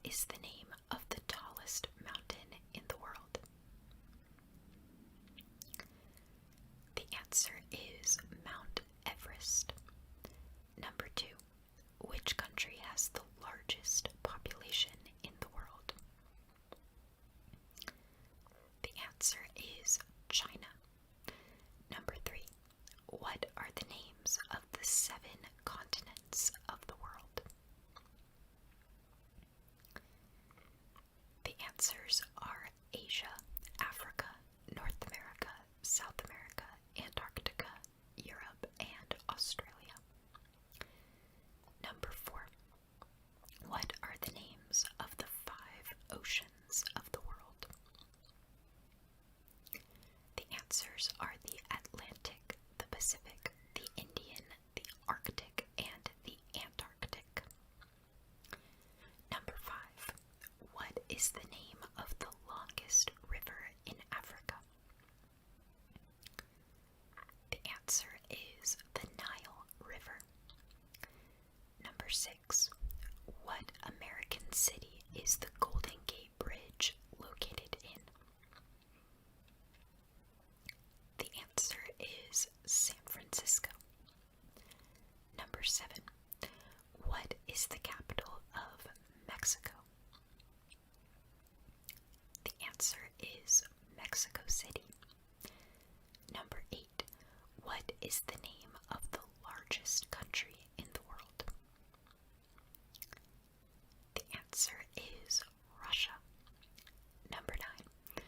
is the name of the tallest mountain in the world? The answer is Mount Everest. Number 2. Which country has the largest population in the world? The answer is China. Number 3. What are the names of the 7 continents of the world? The answers are Asia, Africa, North America, South America, Antarctica, Europe, and Australia. Number 4. What are the names of the 5 oceans of the world? The answers are the Atlantic, the Pacific, the Indian, the Arctic, and the Antarctic. Number 5. What is the name of the longest river in Africa? The answer is the Nile River. Number 6. What American city is the Golden Gate Bridge located in? The answer is San Francisco. Number 7. What is the capital of Mexico? The answer is Mexico City. Number 8. What is the name of the largest country in the world? The answer is Russia. Number 9.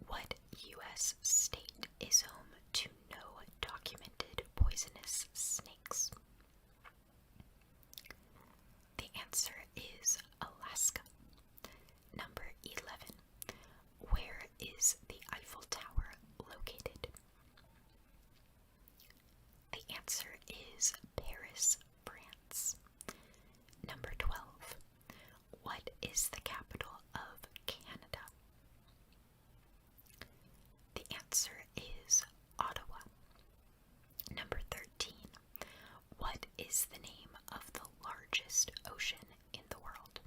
What U.S. state is home to no documented poisonous snakes? The answer is Alaska. Number 11. Where is the Eiffel Tower located? The answer is Paris, France. Number 12. What is the capital of Canada? The answer is Ottawa. Number 13. What is the name of the largest ocean in the world?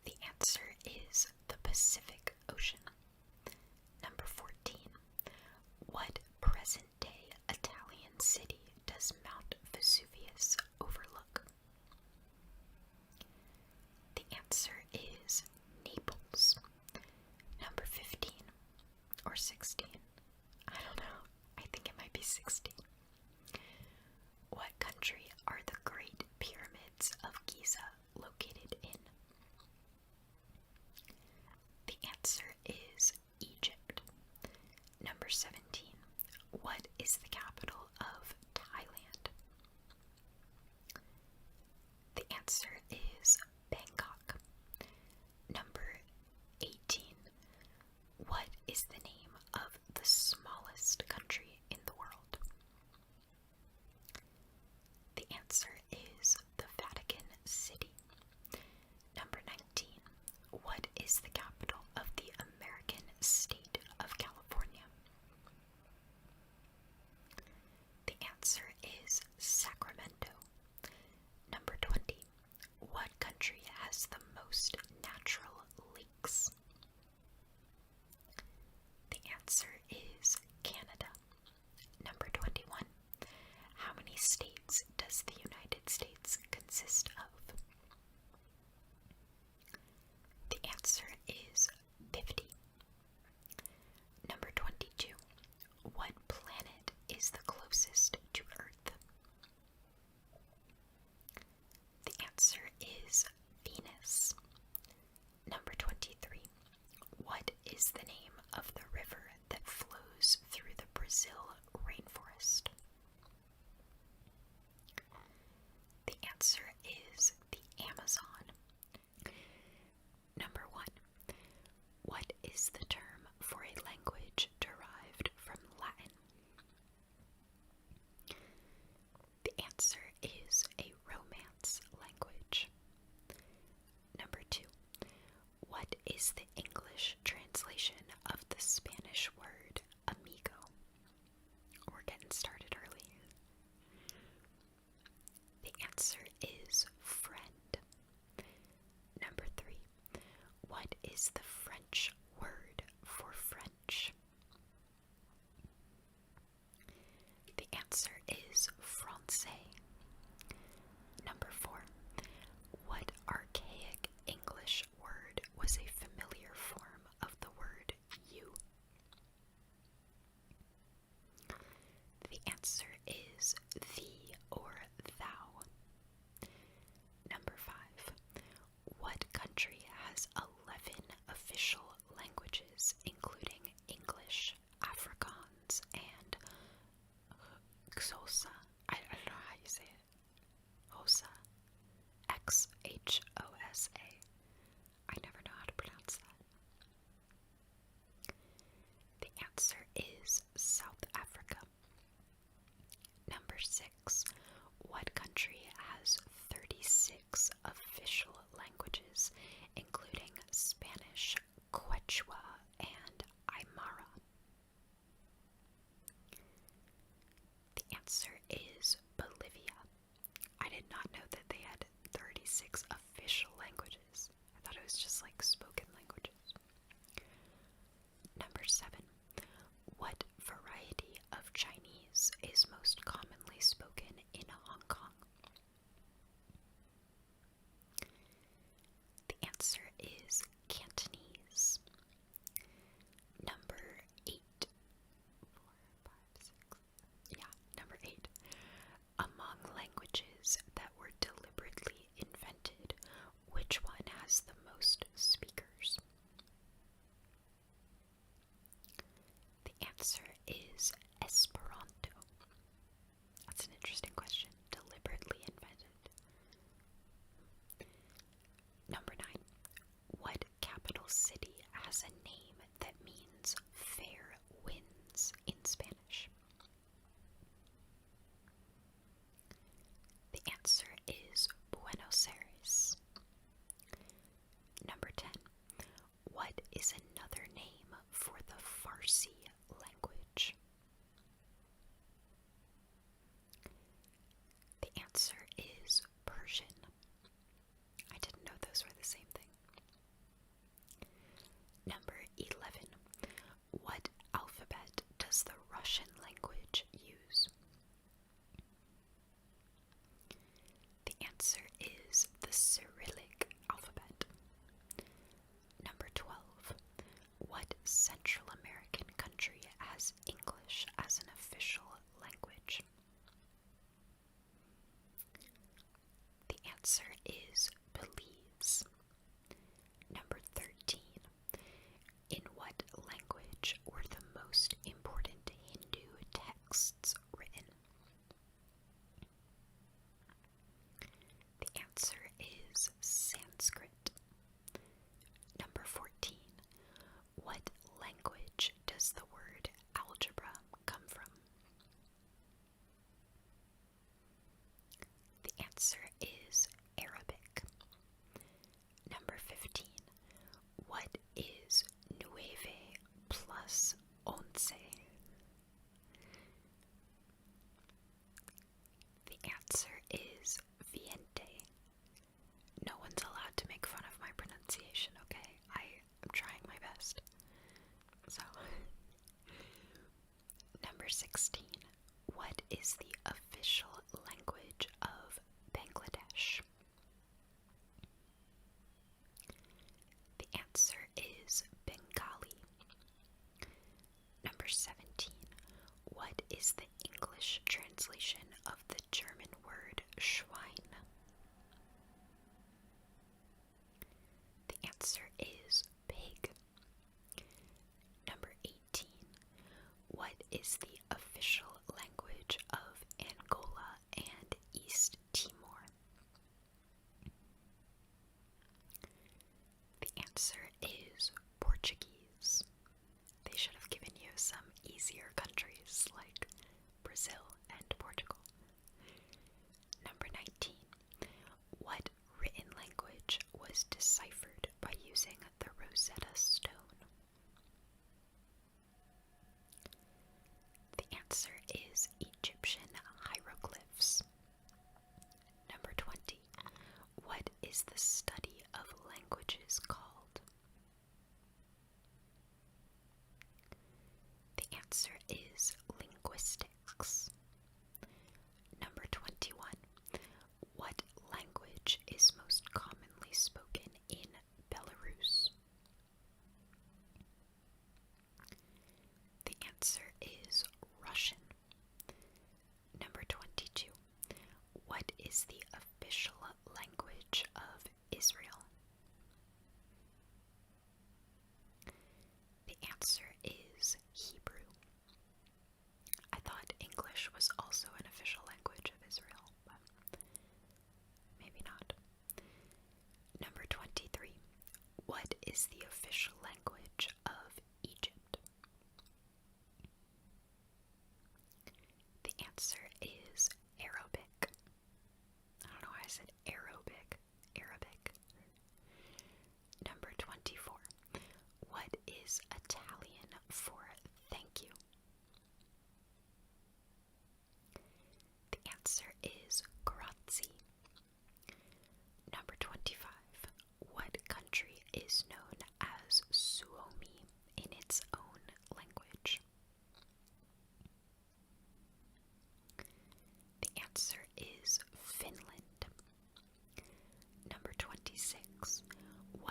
The answer is the Pacific Ocean. Number 14. What present-day Italian city does Mount Vesuvius overlook? The answer is Naples. Number 15 or 16. I don't know. I think it might be 16. What country are the Great Pyramids of Giza located in? The answer is Egypt. Number 17. What is the capital of Thailand? The answer is Bangkok. Number 18. What is the name of the smallest country in the world? The answer is the Vatican City. Number 19. What is the capital of the American state of California? The answer is Sacramento. Number 20. What country has the most natural lakes? The answer is Canada. Number 21. How many states does the United States consist of? The answer is 50. Number 22. What planet is the closest to Earth? The answer is Venus. Number 23. What is the name of the river that flows through the Brazil rainforest? The answer is the Amazon. Number 1. What is the term for a language derived from Latin? The answer is a Romance language. Number 2. What is the English translation of the Spanish word amigo? We're getting started early. The answer is friend. Hosa. I never know how to pronounce that. The answer is South Africa. Number 6. What country has 36 official languages, including Spanish, Quechua, and Aymara? The answer is Bolivia. I did not know that they had 36 official languages. I thought it was just like spoken languages. Number 7. What variety of Chinese is most commonly spoken in Hong Kong? The answer is Cantonese. Number 8. 4, 5, 6. Yeah, number 8. Among languages that were deliberately invented, which one has the most speakers? The answer is Esperanto. That's an interesting question. Deliberately invented. Number 9. What capital city has a name that means fair winds in Spanish? The answer is Buenos Aires. Number 10. What is another name for the Farsi language? The answer is Persian. I didn't know those were the same thing. Number 11. What alphabet does the Russian language use? The answer is the Cyrillic alphabet. Number 12. What Central American country has English as an official language? The answer is Belize. Number 13. In what language were the most important Hindu texts written? The answer is Sanskrit. Number 14. What language does the word algebra come from? The answer is Arabic. Number 15. What is nueve plus once? The answer is veinte. No one's allowed to make fun of my pronunciation, okay? I am trying my best. So, number 16. What is the official language of Bangladesh? The answer is Bengali. Number 17. What is the English translation of the German word Schwein? The answer is pig. Number 18. What is the official language of Angola and East Timor? The answer is Portuguese. They should have given you some easier countries like Brazil and Portugal. Number 19. What written language was deciphered by using the Rosetta Stone? The answer is Egyptian hieroglyphs. Number 20. What is the study of languages called? The answer is linguistics. Number 21. What language is most commonly spoken in Belarus? The answer is Russian. Number 22. What is the official language of Israel?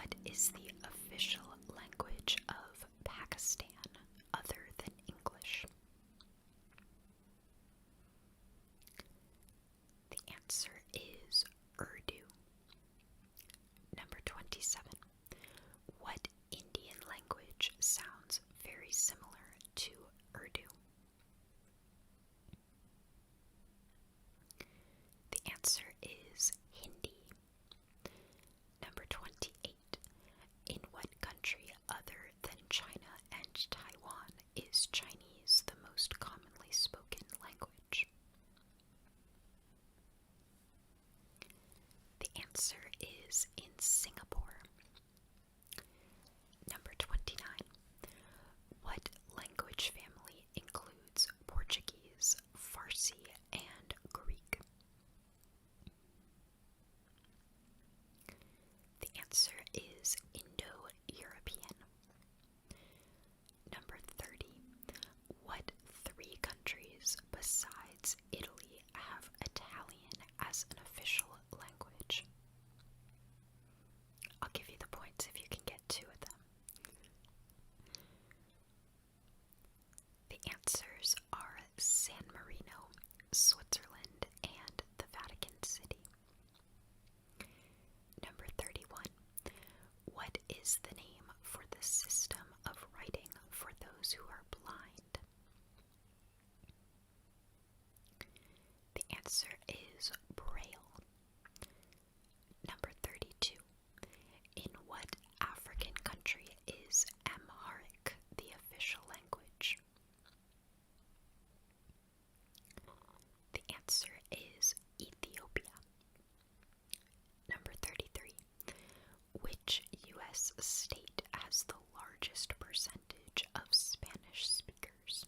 What is the official language of Pakistan other than English? The answer is Urdu. Number 27. What Indian language sounds very similar to Urdu? The answer is Hindi. Number 28. In what country other than China and Taiwan is Chinese the most commonly spoken language? The answer is in Singapore. Number 29. What language family includes Portuguese, Farsi, and Greek? The answer is Indo-European. Number 30. What three countries besides Italy have Italian as an official language? I'll give you the points if you can get two of them. The answers are San Marino, Switzerland, and the Vatican City. Number 31. What is the name for the system of writing for those who are blind? The answer is Braille. Number 32. In what African country is Amharic the official language? The answer is Ethiopia. Number 33. Which U.S. state has the largest percentage of Spanish speakers?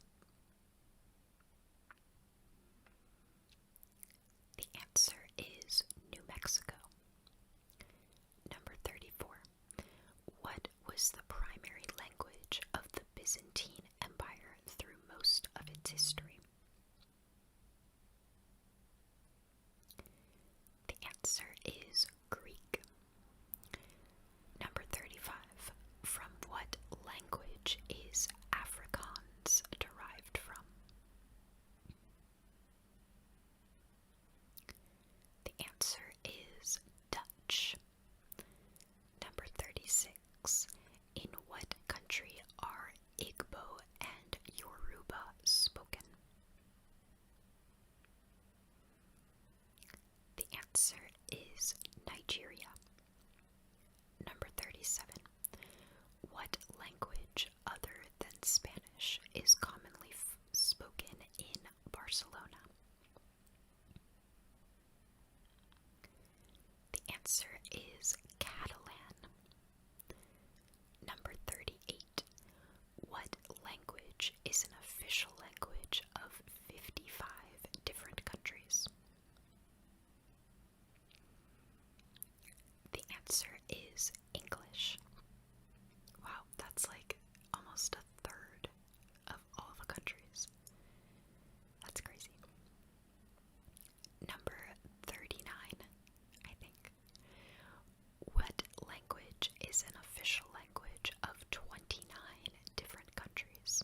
The answer is New Mexico. Number 34. What was the primary language of the Byzantine Empire through most of its history? The answer is Greek. Number 35. From what language is Afrikaans derived from? The answer is Dutch. Number 36. In what country are Igbo and Yoruba spoken? The answer is Nigeria. Number 37. What language other than Spanish is commonly spoken in Barcelona? The answer is Catalan. Number 38. What language is an official language of 55 different countries? The answer is English. Wow, that's like almost a third of all the countries. That's crazy. Number 39, I think. What language is an official language of 29 different countries?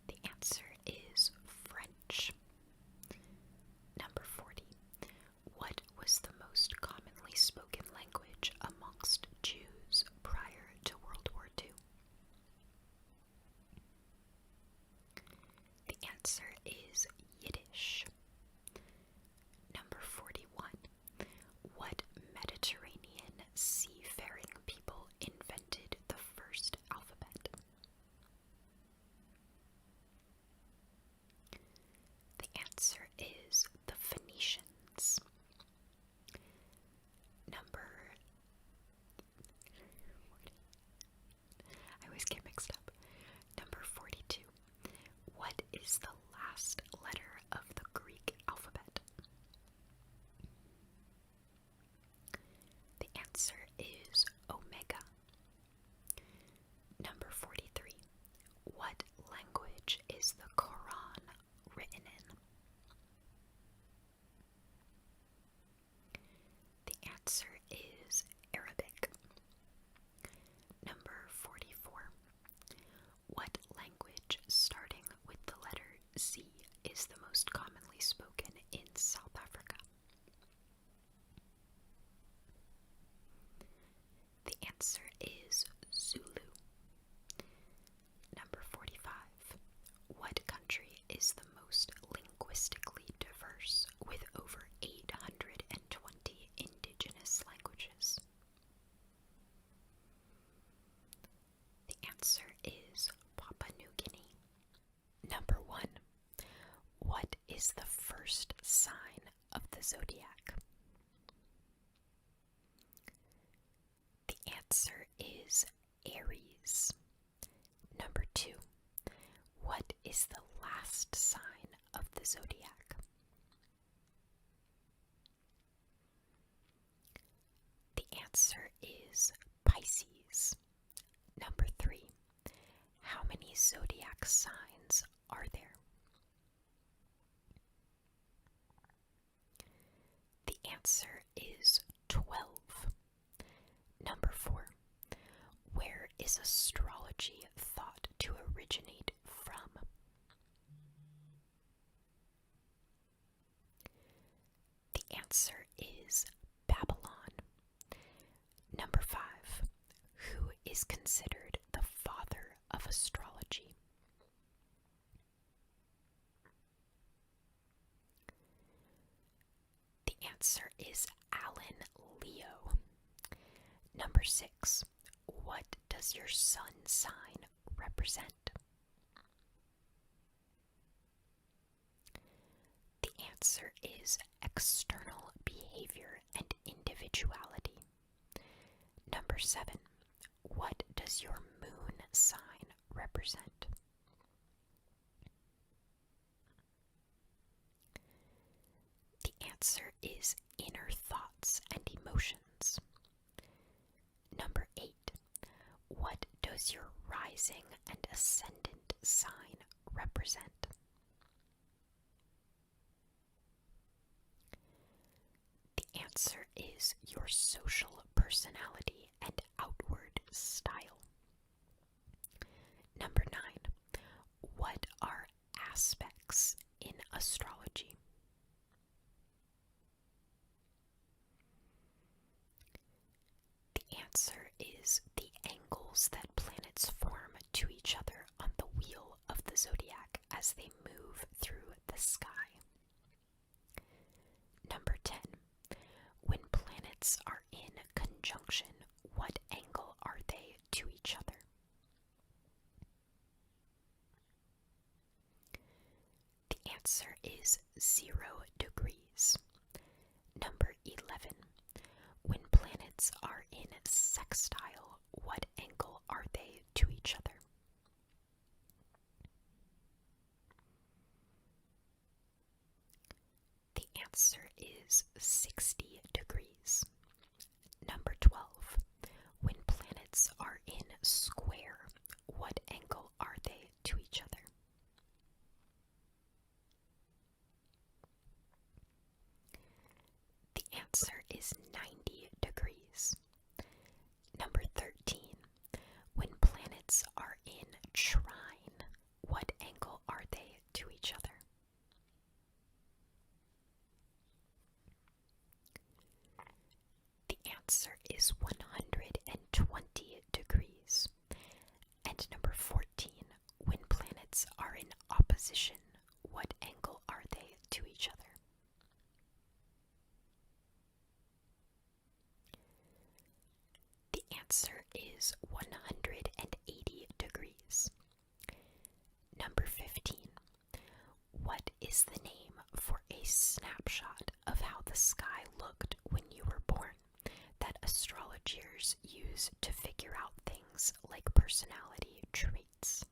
The answer is French. Number 40. What was the most commonly spoken language amongst Jews prior answer is Arabic. Number 44. What language starting with the letter Z is the most commonly spoken in South Africa? The answer is Zulu. Number 45. What country is the most linguistically diverse with over 820 indigenous languages? The answer is Papua New Guinea. Number 1. What is the first sign of the zodiac? The answer is Aries. Number 2. What is the last sign of the zodiac? The answer is Pisces. Number 3. How many zodiac signs are there? The answer is 12. Number 4. Where is astrology thought to originate from? The answer is Babylon. Number 5. Who is considered the father of astrology? The answer is Alan Leo. Number 6. What does your sun sign represent? The answer is external behavior and individuality. Number 7. What does your moon sign represent? The answer is inner thoughts and emotions. Number 8. What does your rising and ascendant sign represent? The answer is your social personality and outward style. Number 9. What are aspects in astrology? The answer is the angles that planets form to each other on the wheel of the zodiac as they move through the sky. Number 10. When planets are in conjunction, what angle are they to each other? The answer is 0 degrees. Number 11. When planets are in sextile, what angle are they to each other? The answer is 60 degrees. Number 12. When planets are in square, what angle are they to each other? The answer is 90 degrees. Number 13. When planets are in trine, what angle are they to each other? The answer is 120 degrees. And number 14. When planets are in opposition, what angle are they to each other? The answer is 180 degrees. Number 15. What is the name for a snapshot of how the sky looked when you were born that astrologers use to figure out things like personality traits?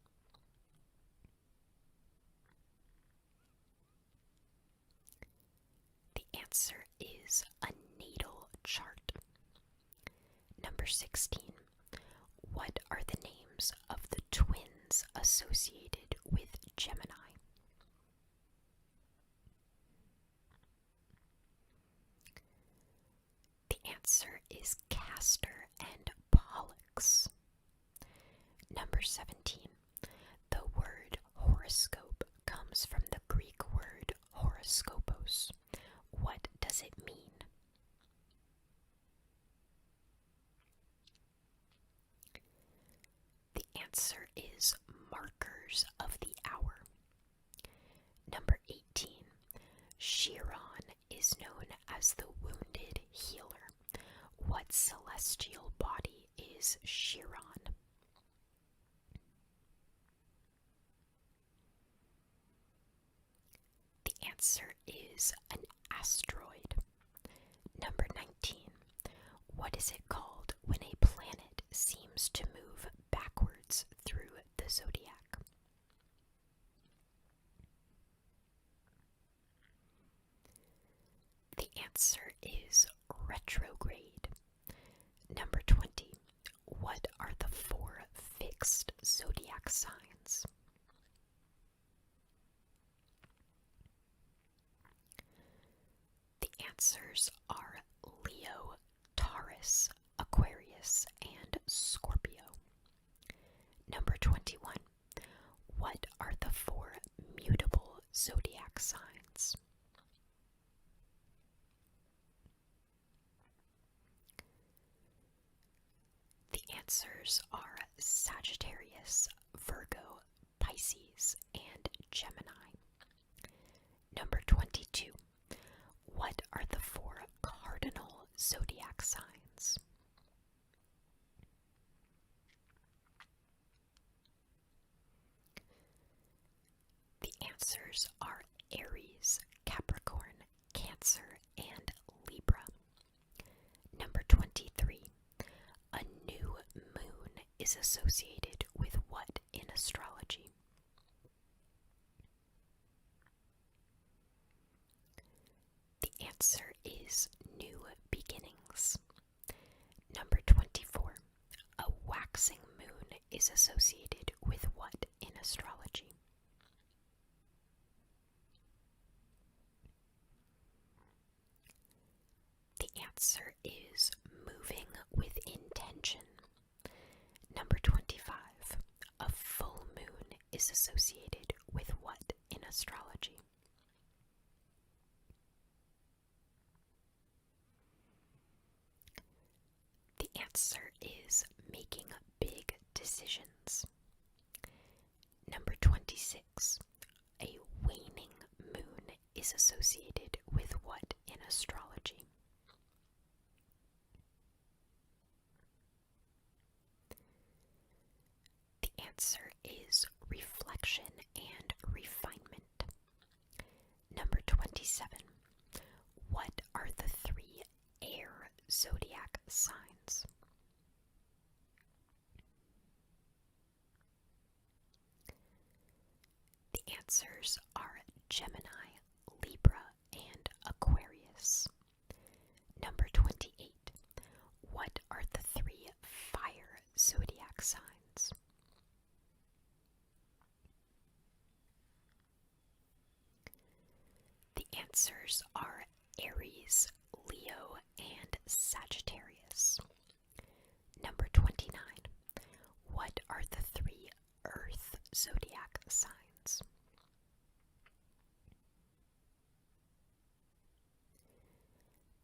The answer is a natal chart. Number 16. What are the names of the twins associated with Gemini? The The answer is Castor and Pollux. Number 17. The word horoscope comes from the Greek word horoskopos. What does it mean? The answer is markers of the hour. Number 18. Chiron is known as the wounded healer. What celestial body is Chiron? The answer is an asteroid. Number 19. What is it called when a planet seems to move backwards through the zodiac? The answer is retrograde. Number 20. What are the 4 fixed zodiac signs? The answers are Leo, Taurus, Aquarius, and Scorpio. Number 21. What are the 4 mutable zodiac signs? The answers are Sagittarius, Virgo, Pisces, and Gemini. Number 22. What are the 4 cardinal zodiac signs? The answers are Aries, Capricorn, Cancer, and Libra. Number 23. A new moon is associated with what in astrology? The answer is new beginnings. Number 24. A waxing moon is associated with what in astrology? The answer is moving with intention. Number 25. A full moon is associated with what in astrology? The answer is making big decisions. Number 26. A waning moon is associated with what in astrology? The answer is reflection and refinement. Number 27. What are the 3 air zodiac signs? The answers are Gemini, Libra, and Aquarius. Number 28. What are the 3 fire zodiac signs? The answers are Aries, Leo, and Sagittarius. Number 29. What are the 3 earth zodiac signs?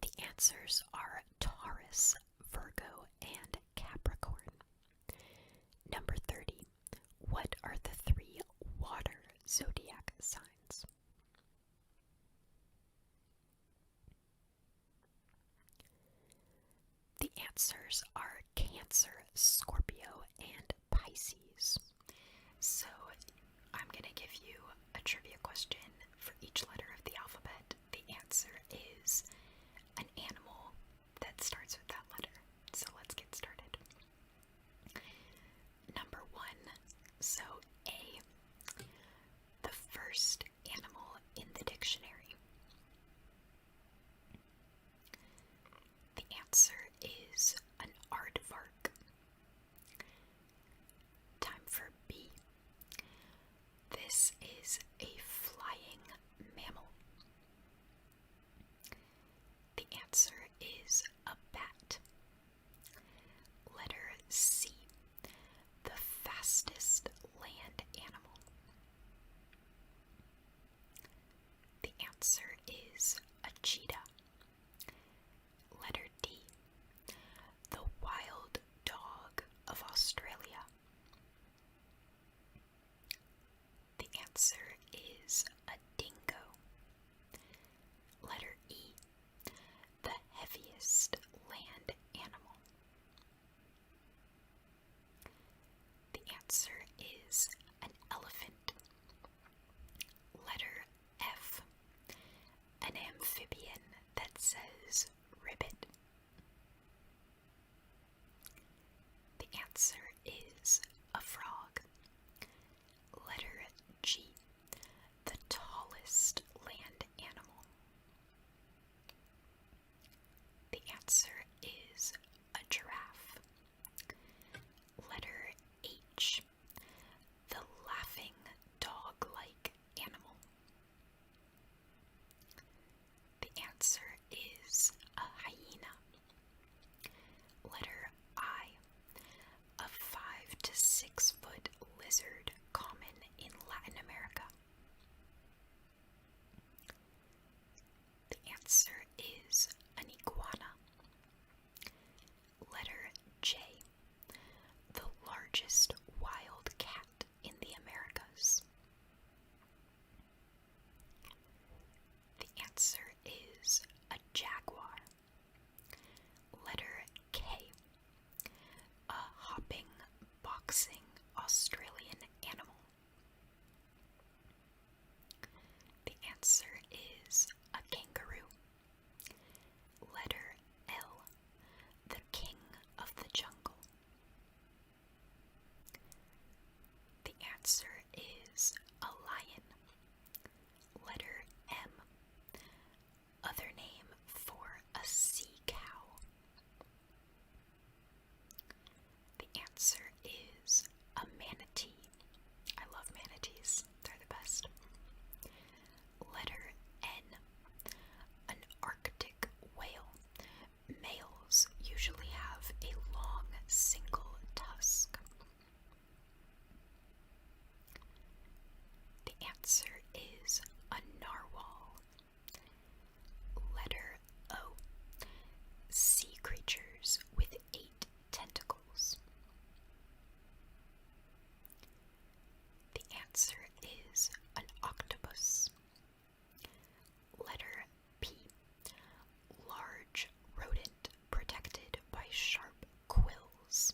The answers are Taurus, Virgo, and Capricorn. Number 30. What are the 3 water zodiac signs? The answers are Cancer, Scorpio, and Pisces. So I'm going to give you a trivia question for each letter of the alphabet. The answer is an animal that starts with that letter. So let's get started. Number 1. So A. The first animal in the dictionary. The answer is an aardvark. Time for B. This is a flying mammal. The answer is a says ribbit. The answer is a frog. Letter G, the tallest land animal. The answer is a giraffe. Letter H, the laughing dog-like animal. The answer is a hyena. Letter I, a 5 to 6 foot lizard common in Latin America. The answer is an iguana. Letter J, the largest wild cat in the Americas. The answer is a jaguar. Letter K, a hopping, boxing Australian animal. The answer is a kangaroo. Letter L, the king of the jungle. The answer is a lion. Letter M, other name for a sea cow. The answer is a manatee. I love manatees, they're the best. Letter N, an Arctic whale. Males usually have a long single tusk. The answer is a narwhal. Letter O, sea creatures with 8 tentacles. The answer is an octopus. Letter P, large rodent protected by sharp quills.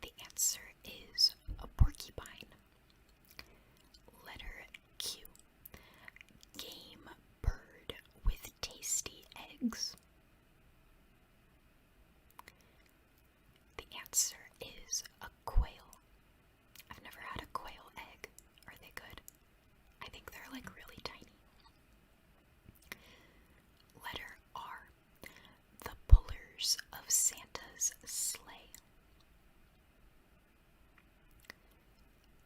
The answer is a porcupine. Letter Q, game bird with tasty eggs. The answer is a quail. I've never had a quail egg. Are they good? I think they're like really tiny. Letter R, the pullers of Santa's sleigh.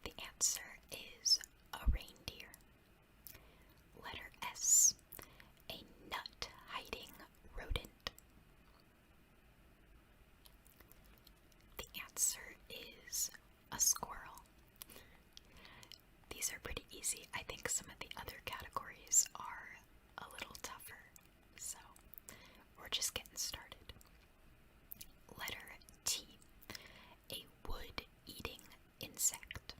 The answer is a reindeer. Letter S, a nut-hiding rodent. The answer is a squirrel. These are pretty easy. I think some of the other categories are a little tougher, so we're just getting started. Letter T, a wood-eating insect.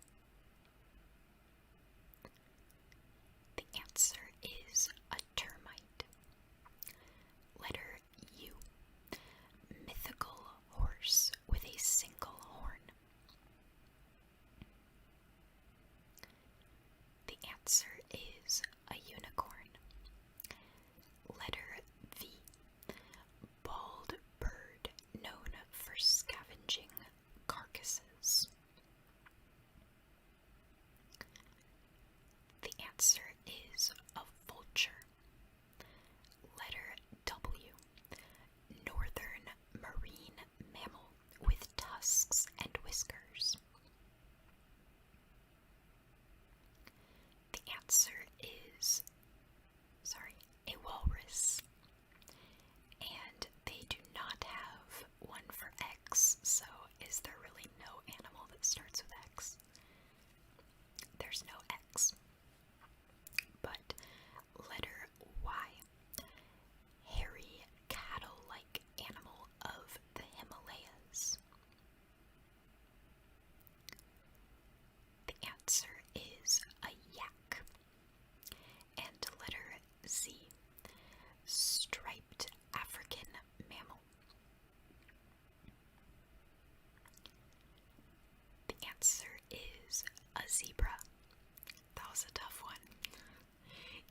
The answer is a termite. Letter U, mythical horse with a single horn. The answer is a unicorn.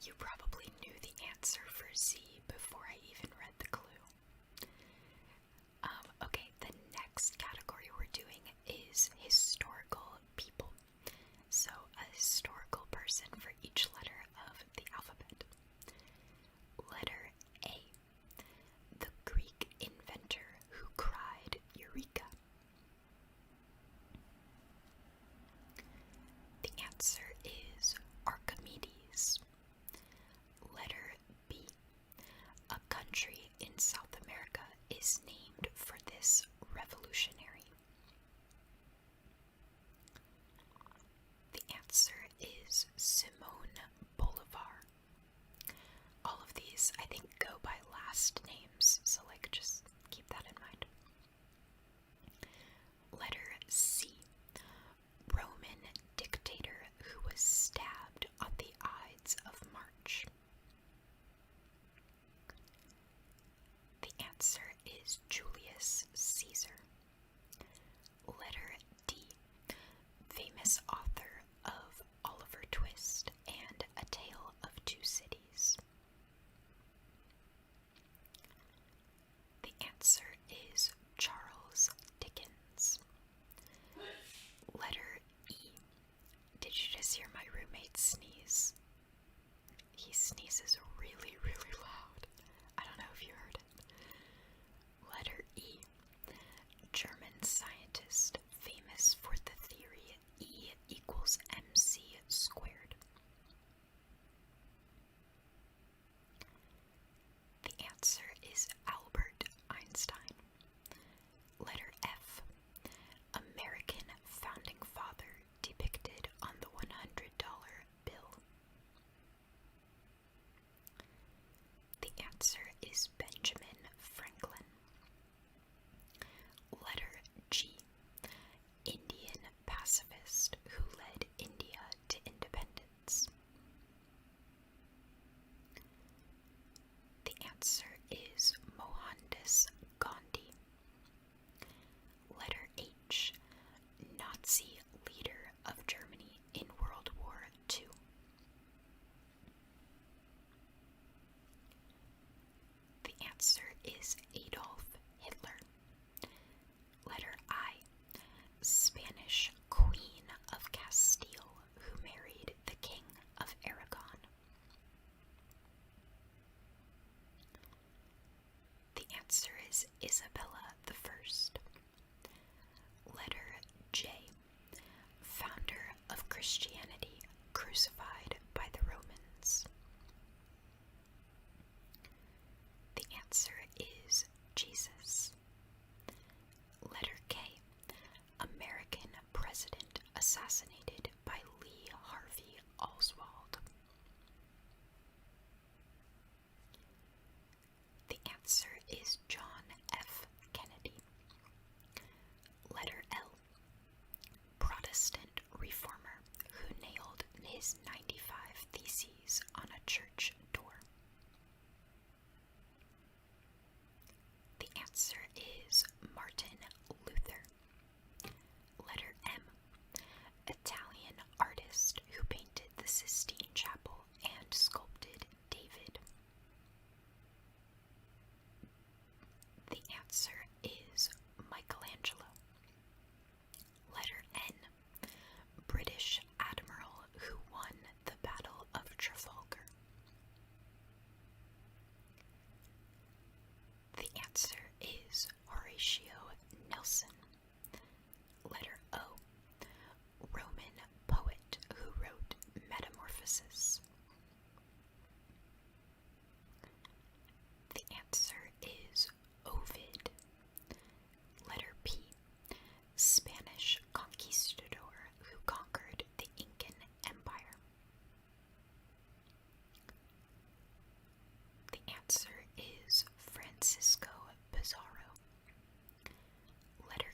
You probably knew the answer for Z before I even read the clue. Okay, the next category we're doing is historical people. So, a historical person for each letter of the alphabet. Letter A. The Greek inventor who cried Eureka. The answer is Archimedes. Letter B. A country in South America is named for this revolutionary. The answer is Simone Bolivar. All of these, I think, go by last names, so just keep that in mind. Letter C. Roman dictator who was stabbed on the Ides of March. The answer is Julius Caesar. Letter D. Famous author of Oliver Twist and A Tale of Two Cities. The answer is Charles Dickens. Letter E. Did you just hear my roommate sneeze? He sneezes really, really loud. I don't know if you heard it. Letter E. German scientist famous for the theory E equals mc squared. The answer is Albert Einstein. Letter F. American founding father depicted on the $100 bill. The answer is Benjamin Franklin. Letter G. Indian pacifist who led India to independence. The answer is Mohandas Gandhi. Letter H. Nazi leader of Germany in World War II. The answer is Adolf Hitler. Letter I. Spanish Queen of Castile who married the King of Aragon. The answer is Isabella I. Letter J. Founder of Christianity crucified by the Romans. The answer is Jesus. Letter K. American president assassinated by Lee Harvey Oswald. The answer is John F. Kennedy. Letter L. Protestant reformer who nailed his 95 theses on a church door. The answer is Martin Luther. Letter M. Italian artist who painted the Sistine Chapel and sculpted David. The answer is Michelangelo. Letter N. British admiral who won the Battle of Trafalgar. The answer is Horatio Nelson. Letter O. Roman poet who wrote Metamorphosis. The answer is Ovid. Letter P. Spanish conquistador who conquered the Incan Empire. The answer is Francisco Pizarro. Letter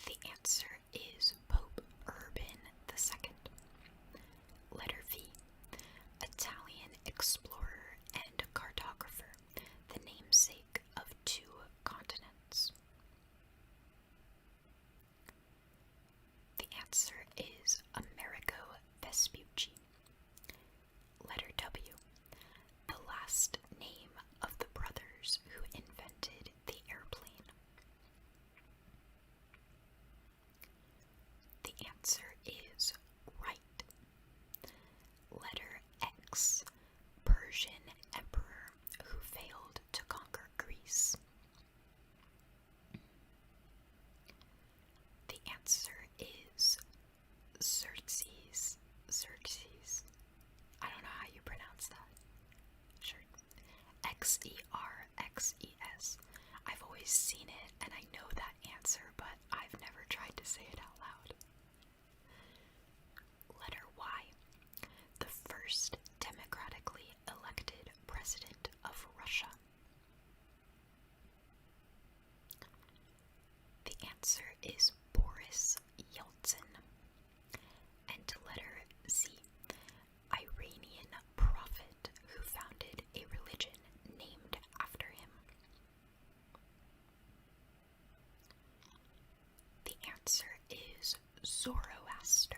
The answer is Pope Urban II. Letter V. Italian explorer and cartographer, the namesake of 2 continents. The answer is Amerigo Vespucci. Letter W. The last name of the brothers who invented the airplane. The answer is Wright. Letter X. Persian emperor who failed to conquer Greece. The answer is Xerxes. Xerxes. I don't know how you pronounce that. Sure. Xerxes. I've always seen it and I know that answer, but I've never tried to say it out loud. Letter Y. The first democratically elected president of Russia. The answer is Boris Yeltsin. And letter Z. Iranian prophet who founded a religion named after him. The answer is Zoroaster.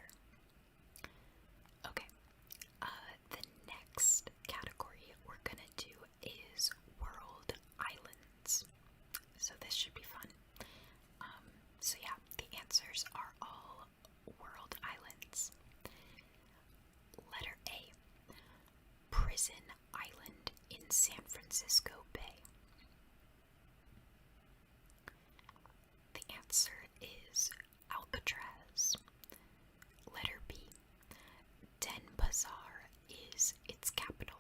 Okay, the next category we're gonna do is world islands. So this should be fun. So yeah, the answers are all world islands. Letter A. Prison Island in San Francisco Bay. The answer is Alcatraz. Letter B. Denpasar is its capital.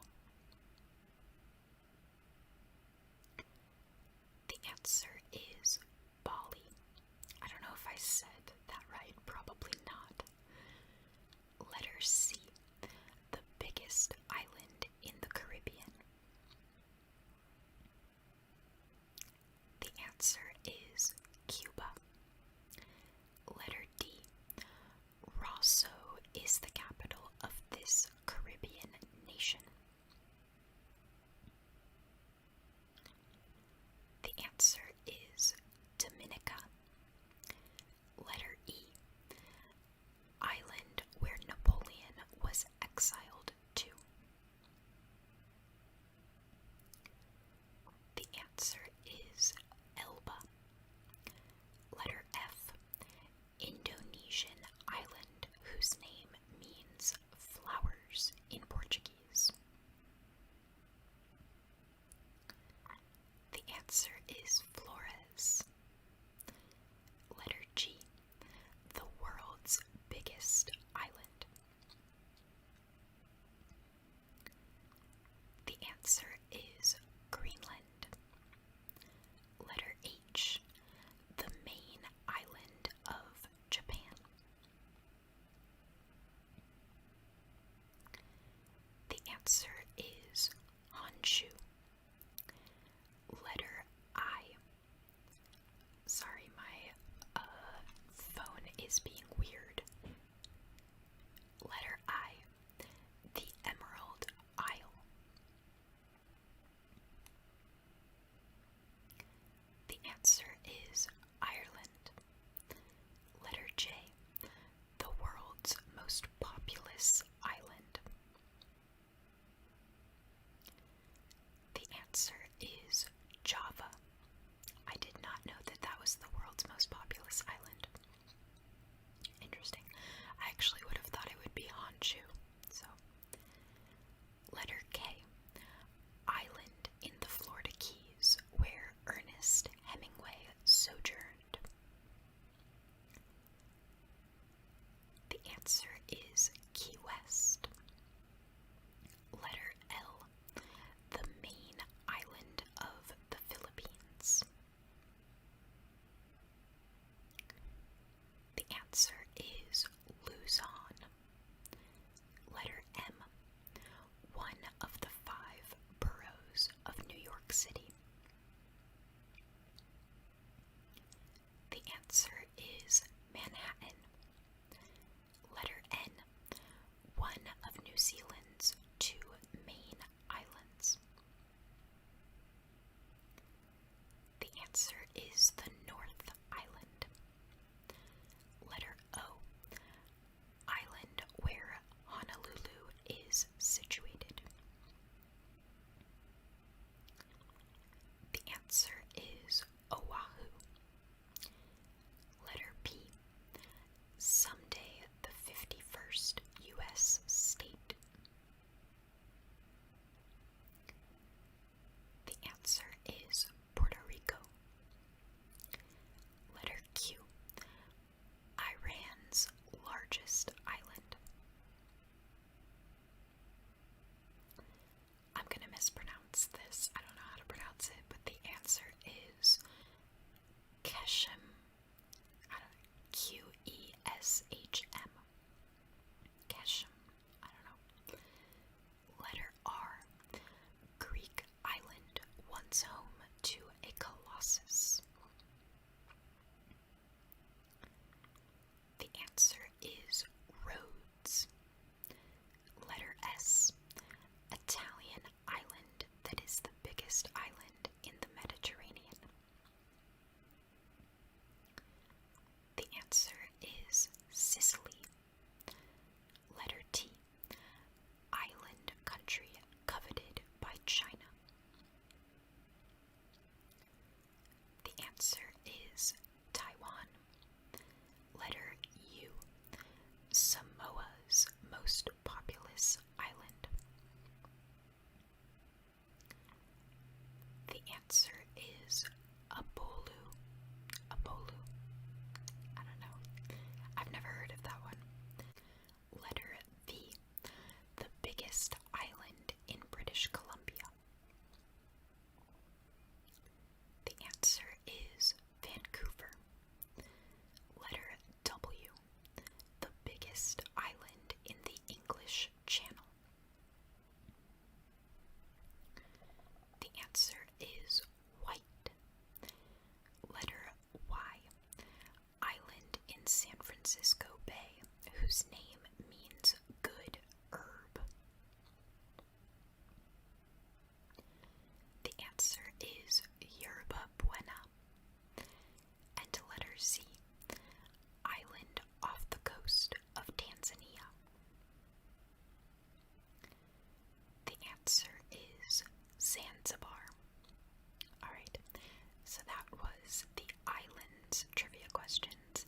The answer is Bali. I don't know if I said that right, probably not. Letter C. The biggest island in the Caribbean. The answer is Cuba. Letter D. Rosso is the capital of this Caribbean nation. The answer is Dominica. Letter E. Island where Napoleon was exiled to. The answer is Elba. Letter F. Indonesian island whose name means flowers in Portuguese. The answer is Flores. Letter G. The world's biggest island. The answer is Greenland. Letter H. The main island of Japan. The answer is Honshu. Letter I. Sorry, my phone is being weird. Letter I. The Emerald Isle. The answer is Ireland. Letter J. The world's most populous island. The answer is Java. I did not know that that was the world's most populous island. Interesting. I actually would have thought it would be Honshu. So, letter K. Island in the Florida Keys where Ernest Hemingway sojourned. The answer is Key West. Letter L. The main island of the Philippines. The answer is Luzon. Letter M. One of the 5 boroughs of New York City. The answer is answer is Rhodes. Letter S. Italian island that is the biggest island in the Mediterranean. The answer is Sicily. Letter T. Island country coveted by China. The answer is Taiwan. Letter U. Samoa's most populous island. The answer is Apolu. Apolu. I don't know. I've never heard of that one. Letter V. The biggest island in British Columbia. The answer is Vancouver. Letter W. The biggest island in the English Channel. The answer is White. Letter Y. Island in San Francisco Bay, whose name means good herb. The answer is Yerba Buena. And letter Z. Island off the coast of Tanzania. The answer is Zanzibar. Alright, so that was the islands trivia questions.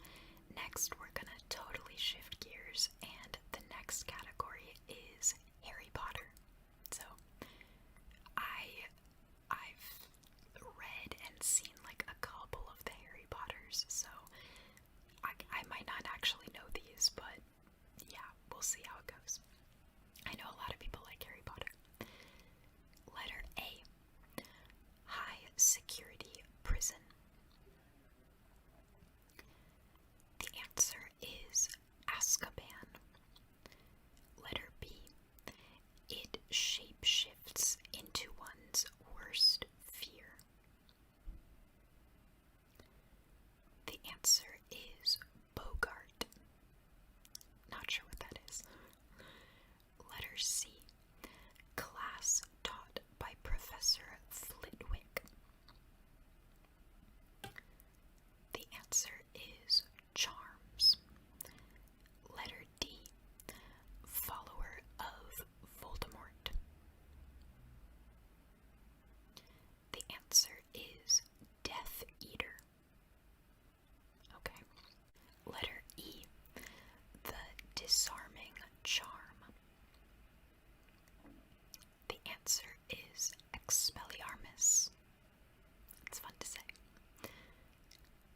Next, we're gonna totally shift gears, and the next category is Harry Potter. So, I've read and seen like a couple of the Harry Potters, so I might not actually know these, but yeah, we'll see how it goes. I know a lot of people like Harry Potter. Letter A. High security prison. The answer is Azkaban. Letter B. It shapeshifts into one's worst fear. The answer is Bogart. Not sure what that is. Letter C. Class taught by Professor Flitwick. The answer is Charms. Letter D. Follower of Voldemort. The answer is Death Eater. Okay. Letter E. The Disarming Charm. The answer is Expelliarmus. It's fun to say.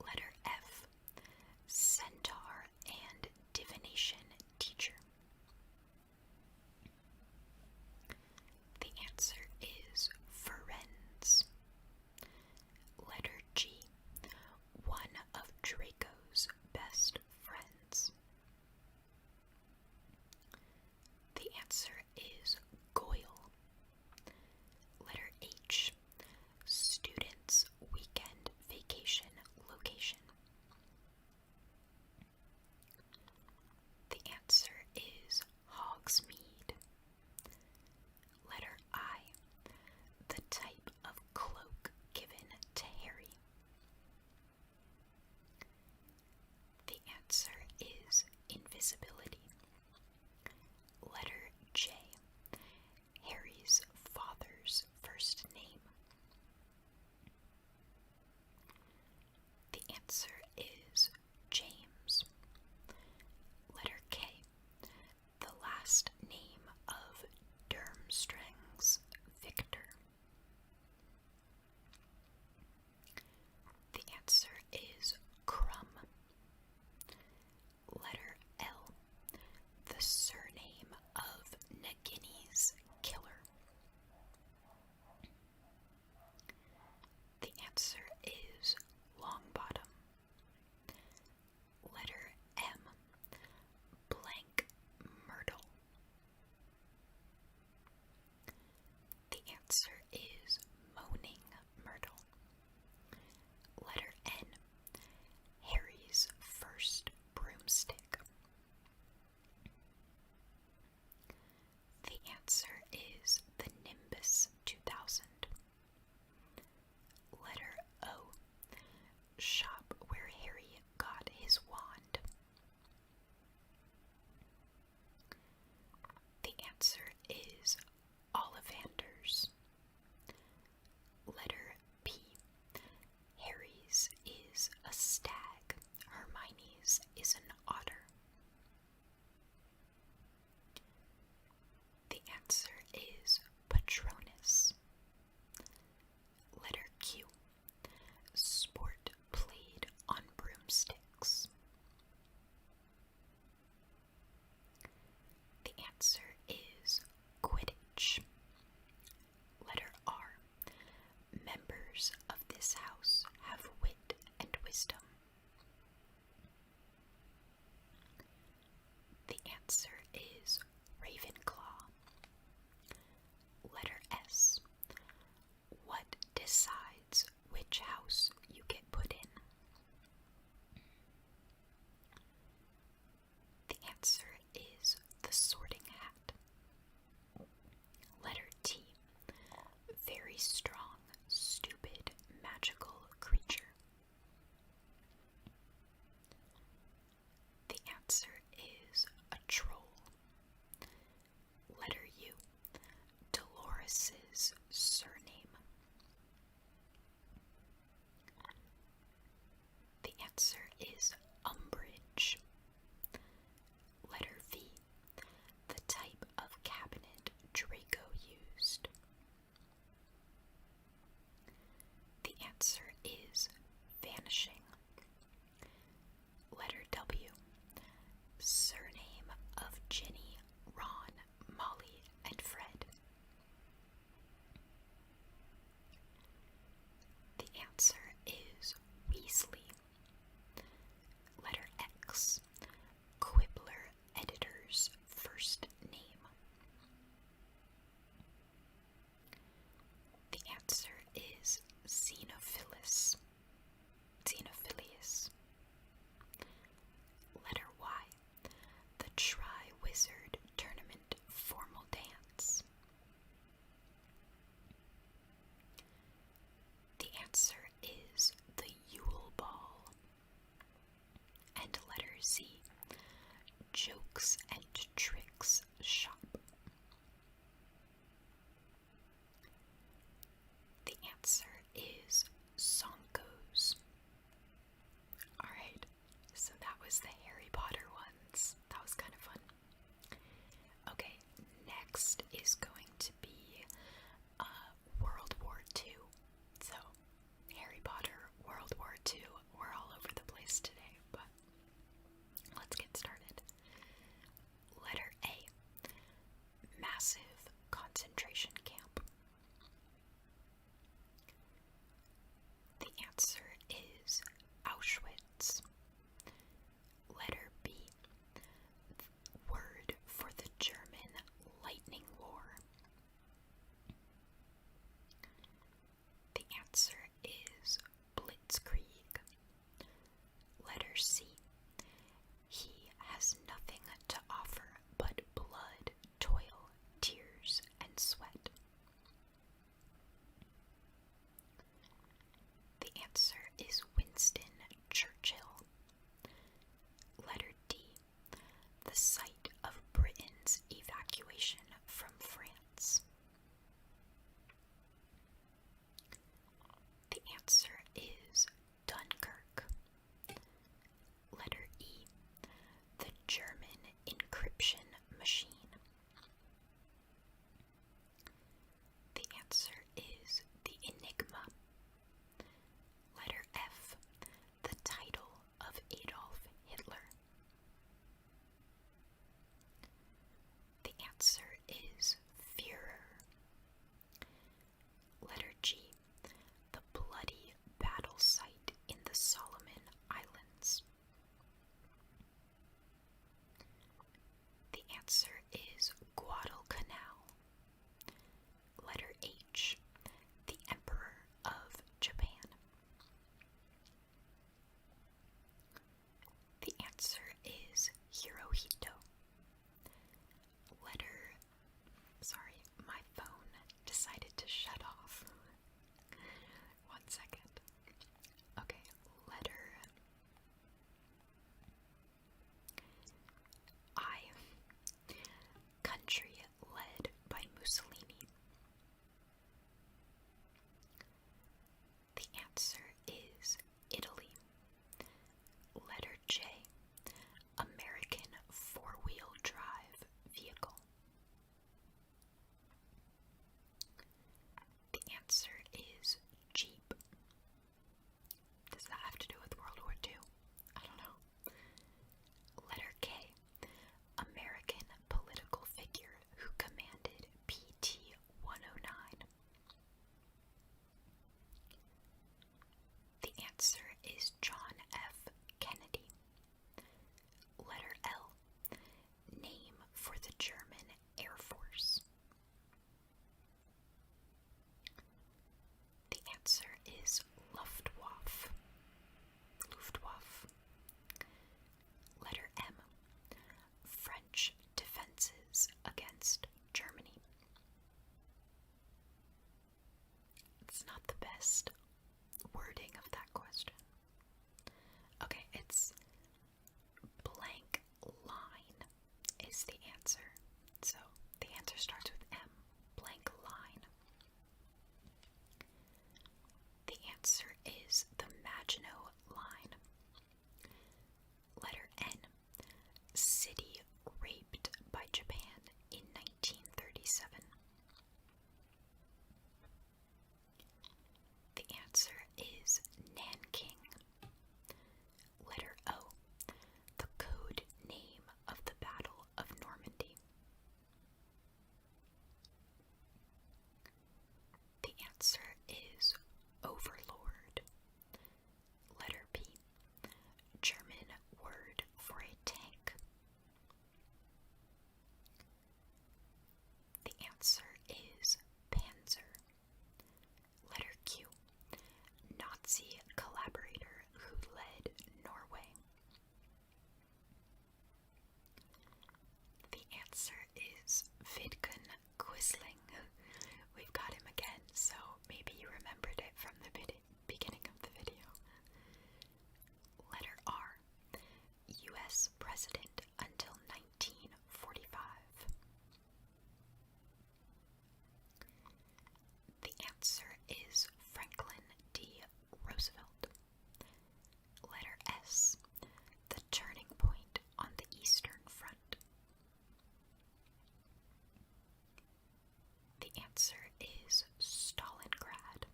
Letter F. Centaur and Divination Teacher. The answer is Firenze. Letter G. One of Draco's best friends. The answer is Goyle. Letter H. Students' weekend vacation location. The answer is Hogsmeade. Letter I. The type of cloak given to Harry. The answer is invisibility. Letter J. Harry's father's first name. The answer is James. Letter K. answer is Patronus. Letter Q. Sport played on broomsticks. The answer is Quidditch. Letter R. Members of this house have wit and wisdom. The answer is Ravenclaw. Letter S. What decides which house you get put in? The answer is the Sorting Hat. Letter T. Very strong, stupid, magical creature. The answer is a troll. Letter U. Dolores's surname. The answer is Umbridge. Letter V. The type of cabinet Draco used. The answer is vanishing. Letter W. Surname of Ginny, Ron, Molly, and Fred. The answer is Weasley. Letter X. Quibbler editor's first name. The answer is Xenophilius. Letter Y. The Tri-Wizard Tournament formal dance. The answer is the Yule Ball. And letter Z. Jokes and Tricks Shop. The answer is Sonkos. Alright, so that was the Harry Potter ones. That was kind of fun. Okay, next is going to be World War II. So, Harry Potter, World War II, we're all over the place today, but let's get started. Letter A. Massive concentration camp. The answer is Auschwitz. Letter B. Word for the German Lightning War. The answer is Blitzkrieg. Letter C. He has nothing to offer but blood, toil, tears, and sweat. The answer is Winston Churchill. Letter D. The site of Britain's evacuation from France. The answer is Dunkirk. Letter E. The German encryption machine. The answer is the Enigma. Letter F. The title of Adolf Hitler. The answer is Führer. Letter G. The bloody battle site in the Solomon Islands. The answer is Guadalcanal. Letter H. The Emperor of Japan. The answer is Hirohito. Sorry, my phone decided to shut off. 1 second. Okay, letter I. Country led by Mussolini. The answer is Italy. Letter J. American four-wheel drive vehicle. U.S. president until 1945? The answer is Franklin D. Roosevelt. Letter S. The turning point on the Eastern Front. The answer is Stalingrad.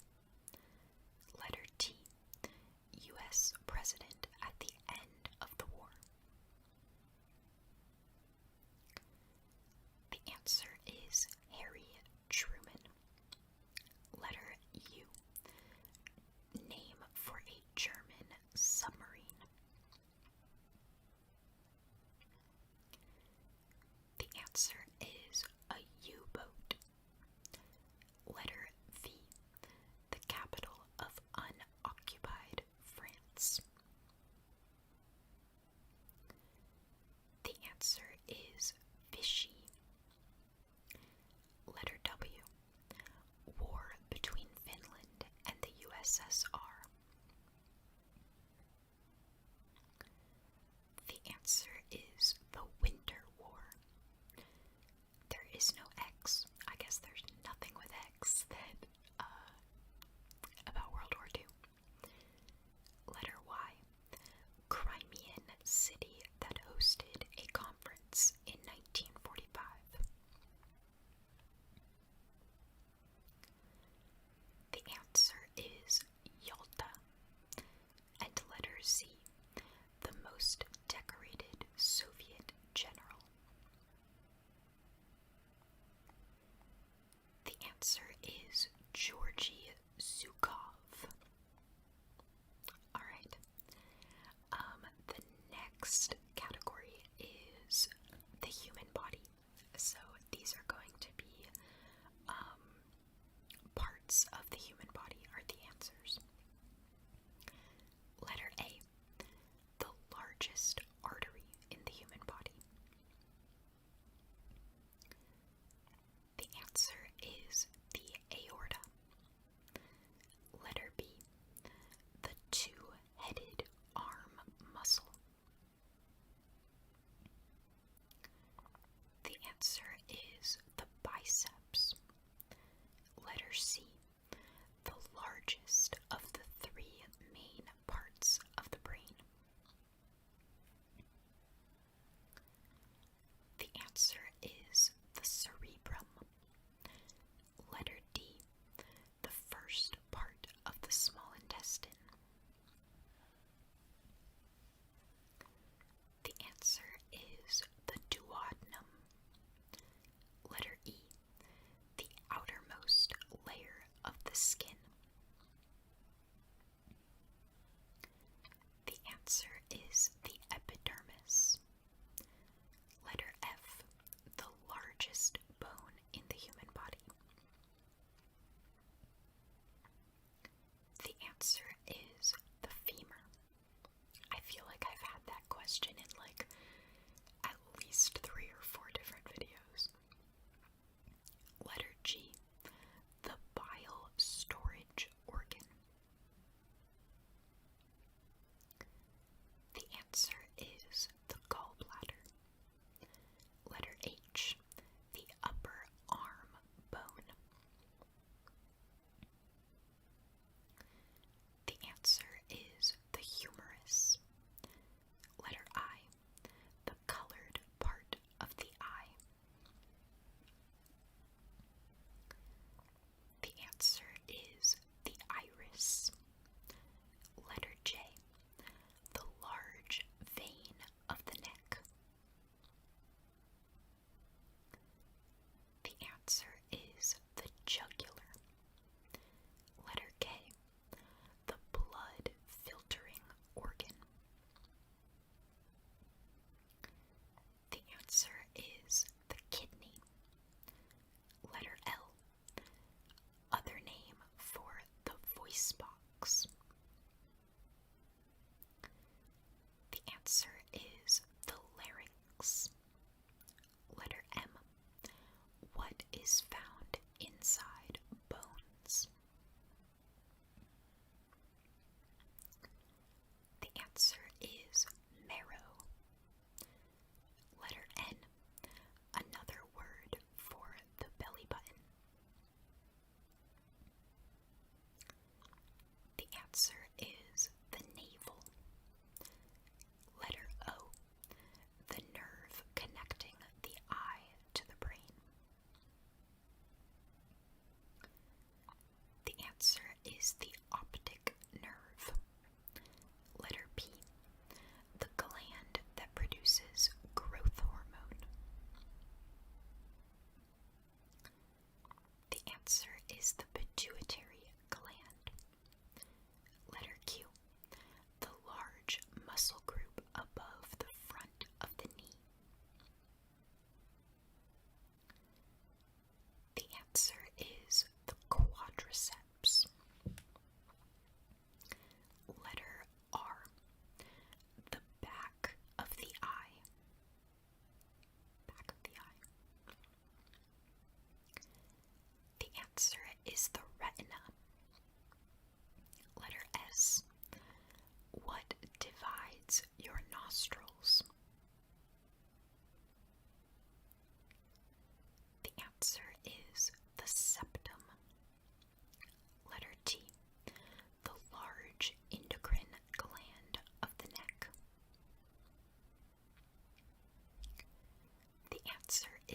Letter T. U.S. president at the end of the war. The answer is Harry Truman. Letter U. Name for a German submarine. The answer is a U-boat. Letter V. The capital of unoccupied France. The answer is Vichy. Letter W. War between Finland and the USSR. The answer is the Winter War. There is no X. I guess there's nothing with X that, about World War II. Letter Y. Crimean city that hosted a conference in 1945. The answer is Yalta. And letter Z. The most decorated Soviet general. The answer is Georgy Zhukov. Alright. The next category is the human body. So these are going to be parts of the human body are the answers. Letter A. The largest artery in the human body. The answer is the aorta. Letter B. The two-headed arm muscle. The answer is the biceps. Letter C. The largest of the three main parts of the brain. The answer is the cerebrum. Letter D. The first part of the small intestine. The answer is the duodenum. Letter E. The outermost layer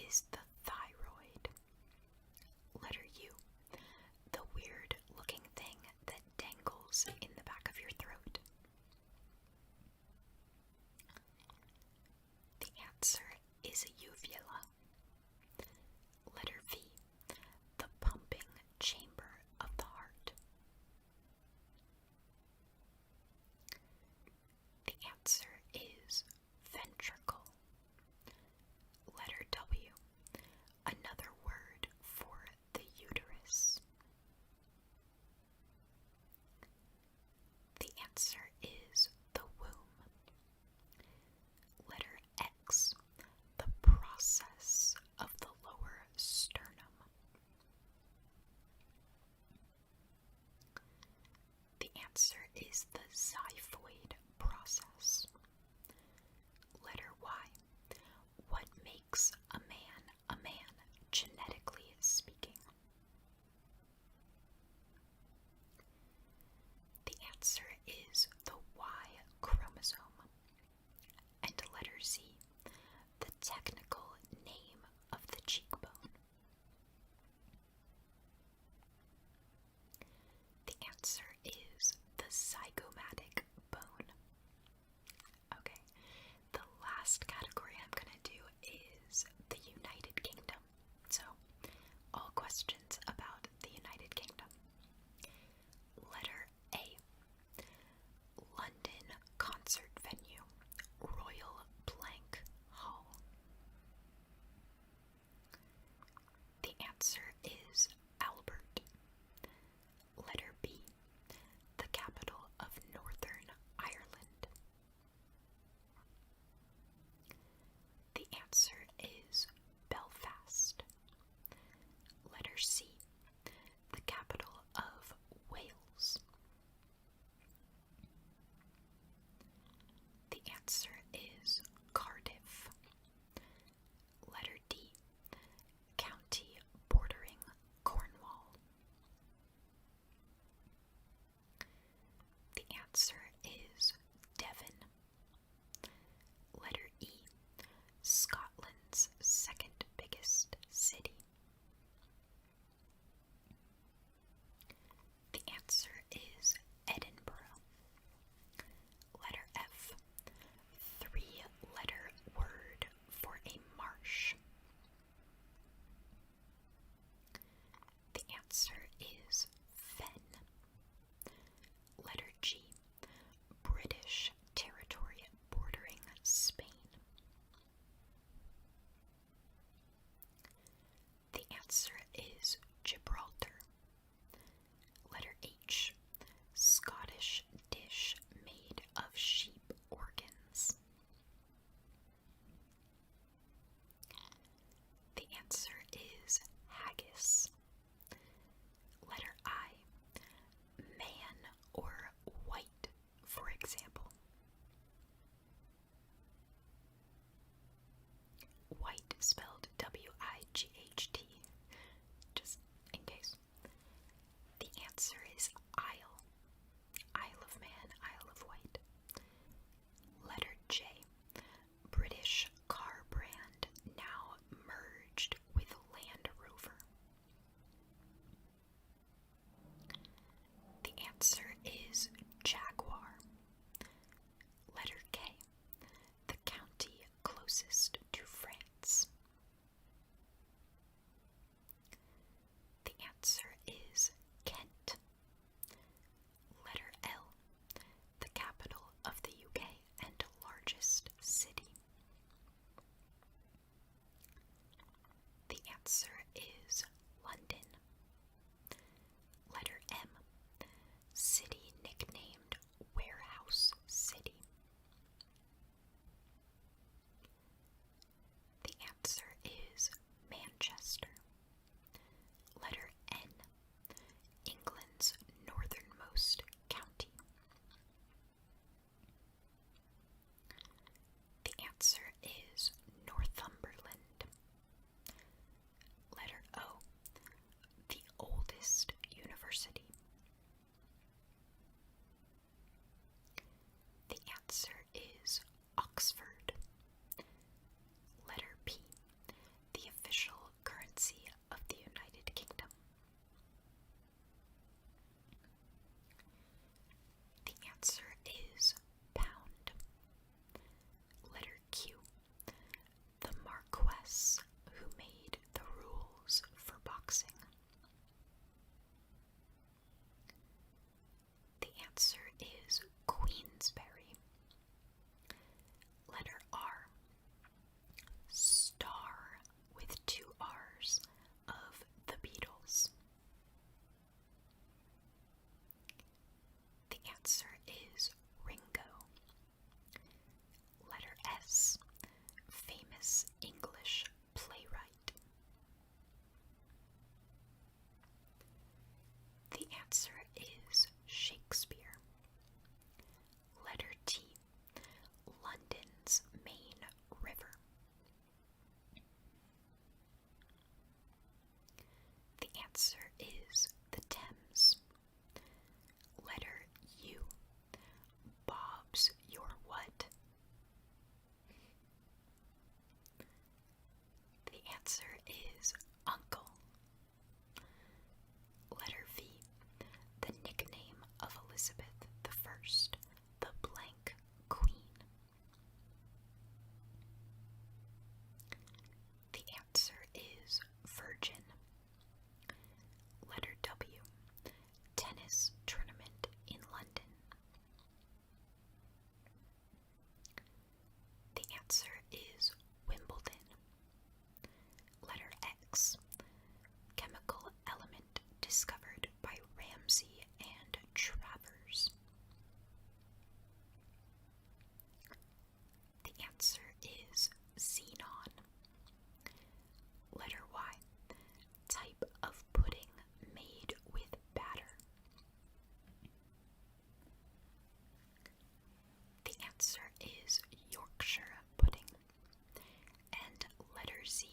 is the thyroid. Letter U, the weird looking thing that dangles in the back of your throat. The answer is a uvula. Letter V, the pumping chamber of the heart. The answer is ventricle. Letter W, another word for the uterus. The answer is the womb. Letter X, the process of the lower sternum. The answer is the xiphoid process. Letter Y, what makes a man, genetically speaking? The answer is the Y chromosome. And letter Z, the technical name of the cheekbone. The answer is the zygomatic bone. Okay, the last category I'm going to do is the United Kingdom. So, all questions about the United Kingdom. Letter A, London concert venue, Royal Blank Hall. The answer is Albert. Letter B, the capital of Northern Ireland. The answer is Belfast. Letter C, the capital of Wales. The answer is Cardiff. Letter D, county bordering Cornwall. The answer is Devon. Letter E, Scotland's second biggest city. The answer is Edinburgh. Letter F, three-letter word for a marsh. The answer is fen. Letter G, British territory bordering Spain. The answer is Gibraltar. Letter H, Scottish dish made of sheep organs. The answer is haggis. Letter I, man or white, for example. White spelled W-I-G-H-T. answer is uncle. Letter V. The nickname of Elizabeth I, the blank queen. The answer is virgin. Letter W. Tennis tournament in London. The answer is Wimbledon. Letter X. Chemical element discovered by Ramsay and Travers. The answer is xenon. Letter Y. Type of pudding made with batter. The answer is Yorkshire pudding. And letter Z.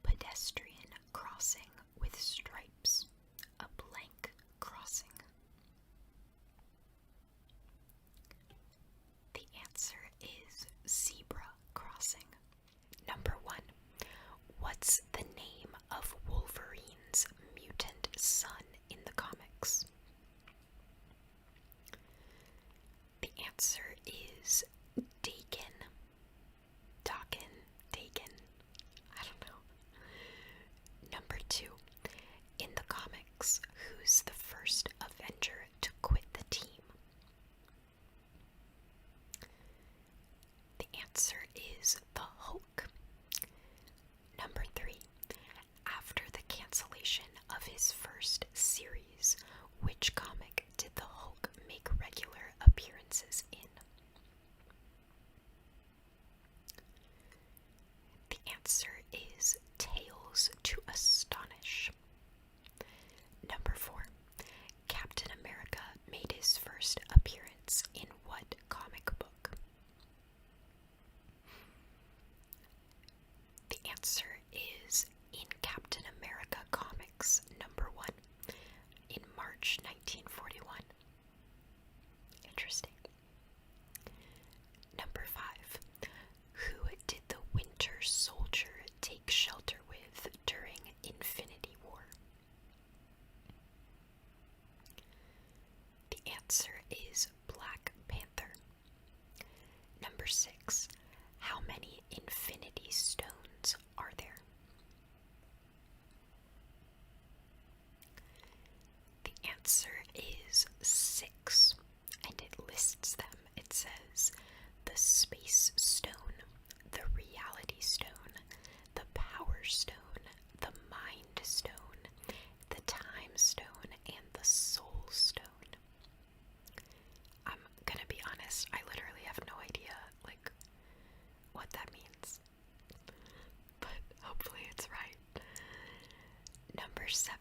Pedestrian crossing with stripes. A blank crossing. The answer is zebra crossing. Number 1. What's the name of Wolverine's mutant son in the comics? The answer is Dakin. Dakin. I don't know. Number 2. In the comics, who's the first Avenger to quit the team? The answer is the Hulk. Number 3. After the cancellation of his first series, which comic did the Hulk make regular appearances in? The answer is Tales to Astonish. Number 4. Captain America made his first appearance in what comic book? The answer is in Captain America Comics number 1 in March 1941. Interesting. Number 5. Who did the Winter Soldier take shelter with during Infinity War? The answer is Black Panther. Number 6. How many Infinity Stones are there? The answer is 6, and it lists them. It says the Space Stone, the Reality Stone, the Power Stone, the Mind Stone, the Time Stone, and the Soul Stone. I'm gonna be honest, I literally have no idea, what that means. But hopefully it's right. Number 7.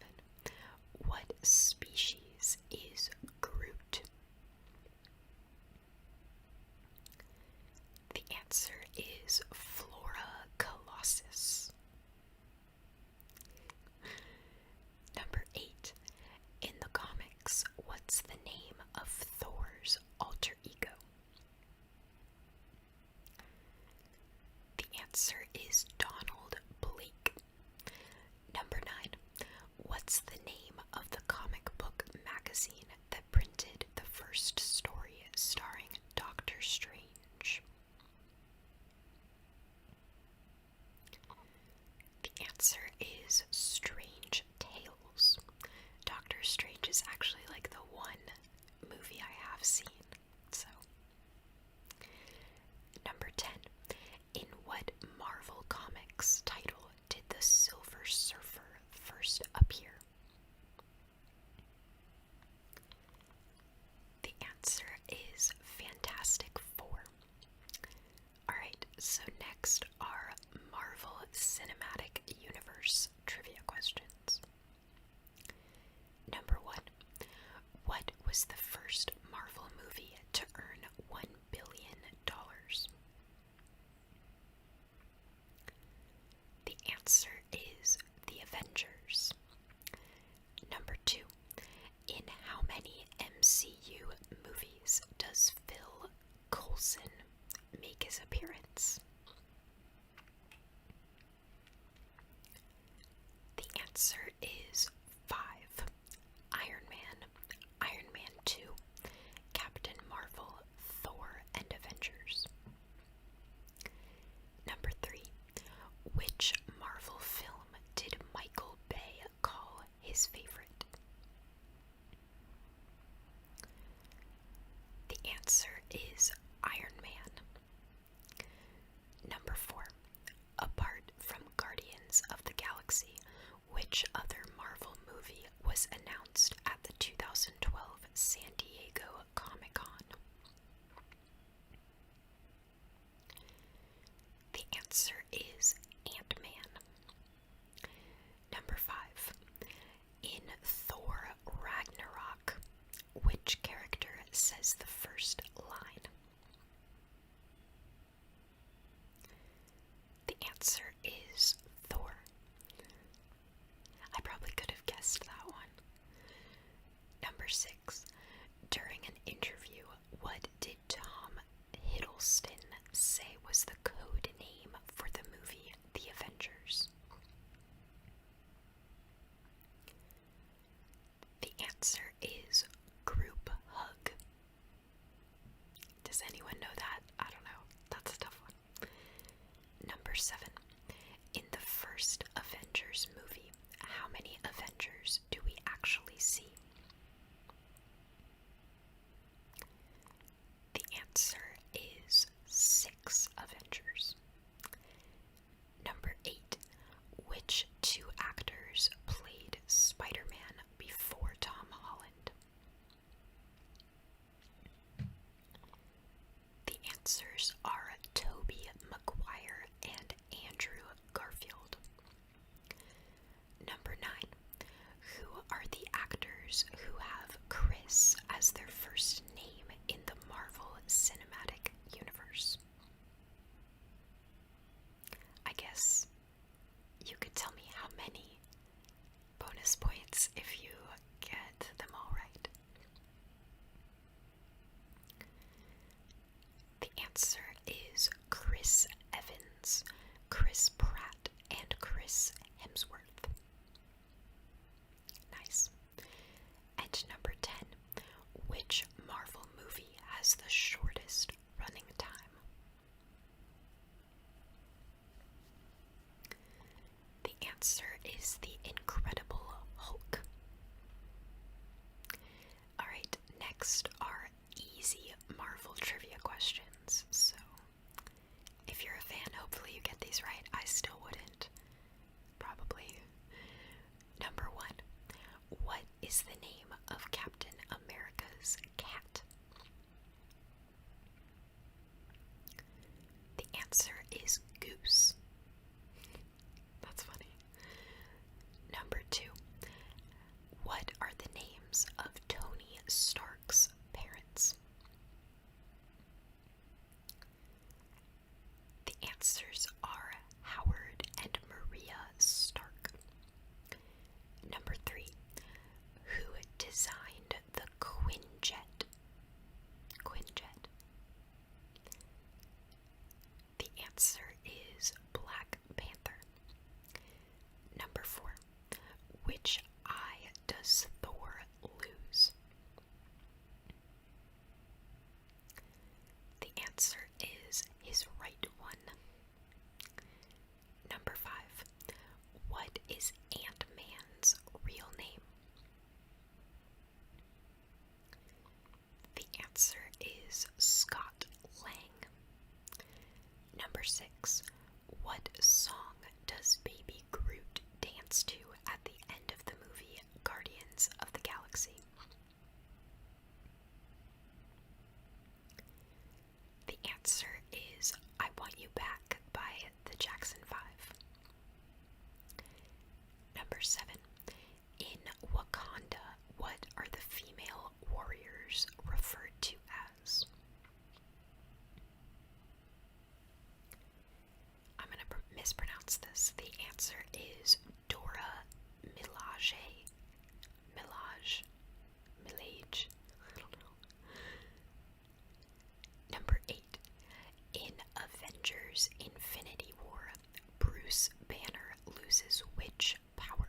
What species is Groot? The answer is Flora colossus. Number 8. In the comics, what's the name of Thor's alter ego? The answer is Donald Blake. Number 9. What's the name of the comic book magazine that printed the first story starring Doctor Strange? The answer is Strange Tales. Doctor Strange is actually the one movie I have seen. So, number 10. In what Marvel Comics title did the Silver Surfer first appear? The answer is Fantastic Four. Alright, so next are Marvel Cinematic Universe trivia questions. Number 1. What was the first Marvel movie to earn $1 billion? The answer is The Avengers. Number 2. In how many MCU movies does Phil Coulson make his appearance? answer is 5. Iron Man, Iron Man 2, Captain Marvel, Thor, and Avengers. Number 3. Which Marvel film did Michael Bay call his favorite? The answer is Iron Man. Number 4. Apart from Guardians of the Galaxy, which other Marvel movie was announced at the 2012 San Diego Comic-Con? The answer is Ant-Man. Number 5. In Thor Ragnarok, which character says the first line? The answer is Thor. I probably could have guessed that one. Number 6. During an interview, what did Tom Hiddleston say was the code name for the movie The Avengers? The answer is Group Hug. Does anyone know that? I don't know. That's a tough one. Number 7. In the first Avengers movie, how many Avengers do we actually see? The answer is 6 Avengers. Number 8. Which 2 actors played Spider-Man before Tom Holland? The answers are Tobey Maguire and Andrew Garfield. Number 9. Who are the actors who have Chris as their first name in the Marvel Cinematic Universe? I guess you could tell me how many. Bonus points if you get them all right. The answer is Chris Evans, Chris Pratt, and Chris Hemsworth. Nice. And number 10. Which Marvel movie has the shortest running time? The answer is The Incredible Hulk. Alright, next are easy Marvel trivia questions. So, if you're a fan, hopefully you get these right. I still wouldn't. Probably. Number 1. What is the name of Captain America's cat? The answer is Goose. That's funny. Number 2. What are the names of Tony Stark's parents? The answers are Howard and Maria Stark. Number 3. Who designed the Quinjet? Quinjet. The answer is Black Panther. Number 4. Which eye does Thor lose? The answer is his right one. Number 5. What is Ant-Man's real name? The answer is Scott Lang. Number 6. What song does Baby Groot dance to at the end of the movie Guardians of the Galaxy? The answer is I Want You Back by the Jackson 5. Number 7. In Wakanda, what are the female warriors referred to as? I'm going to mispronounce this. The answer is Dora Milaje. Milage. I don't know. Number 8. In Avengers Infinity War, Bruce Banner loses which power?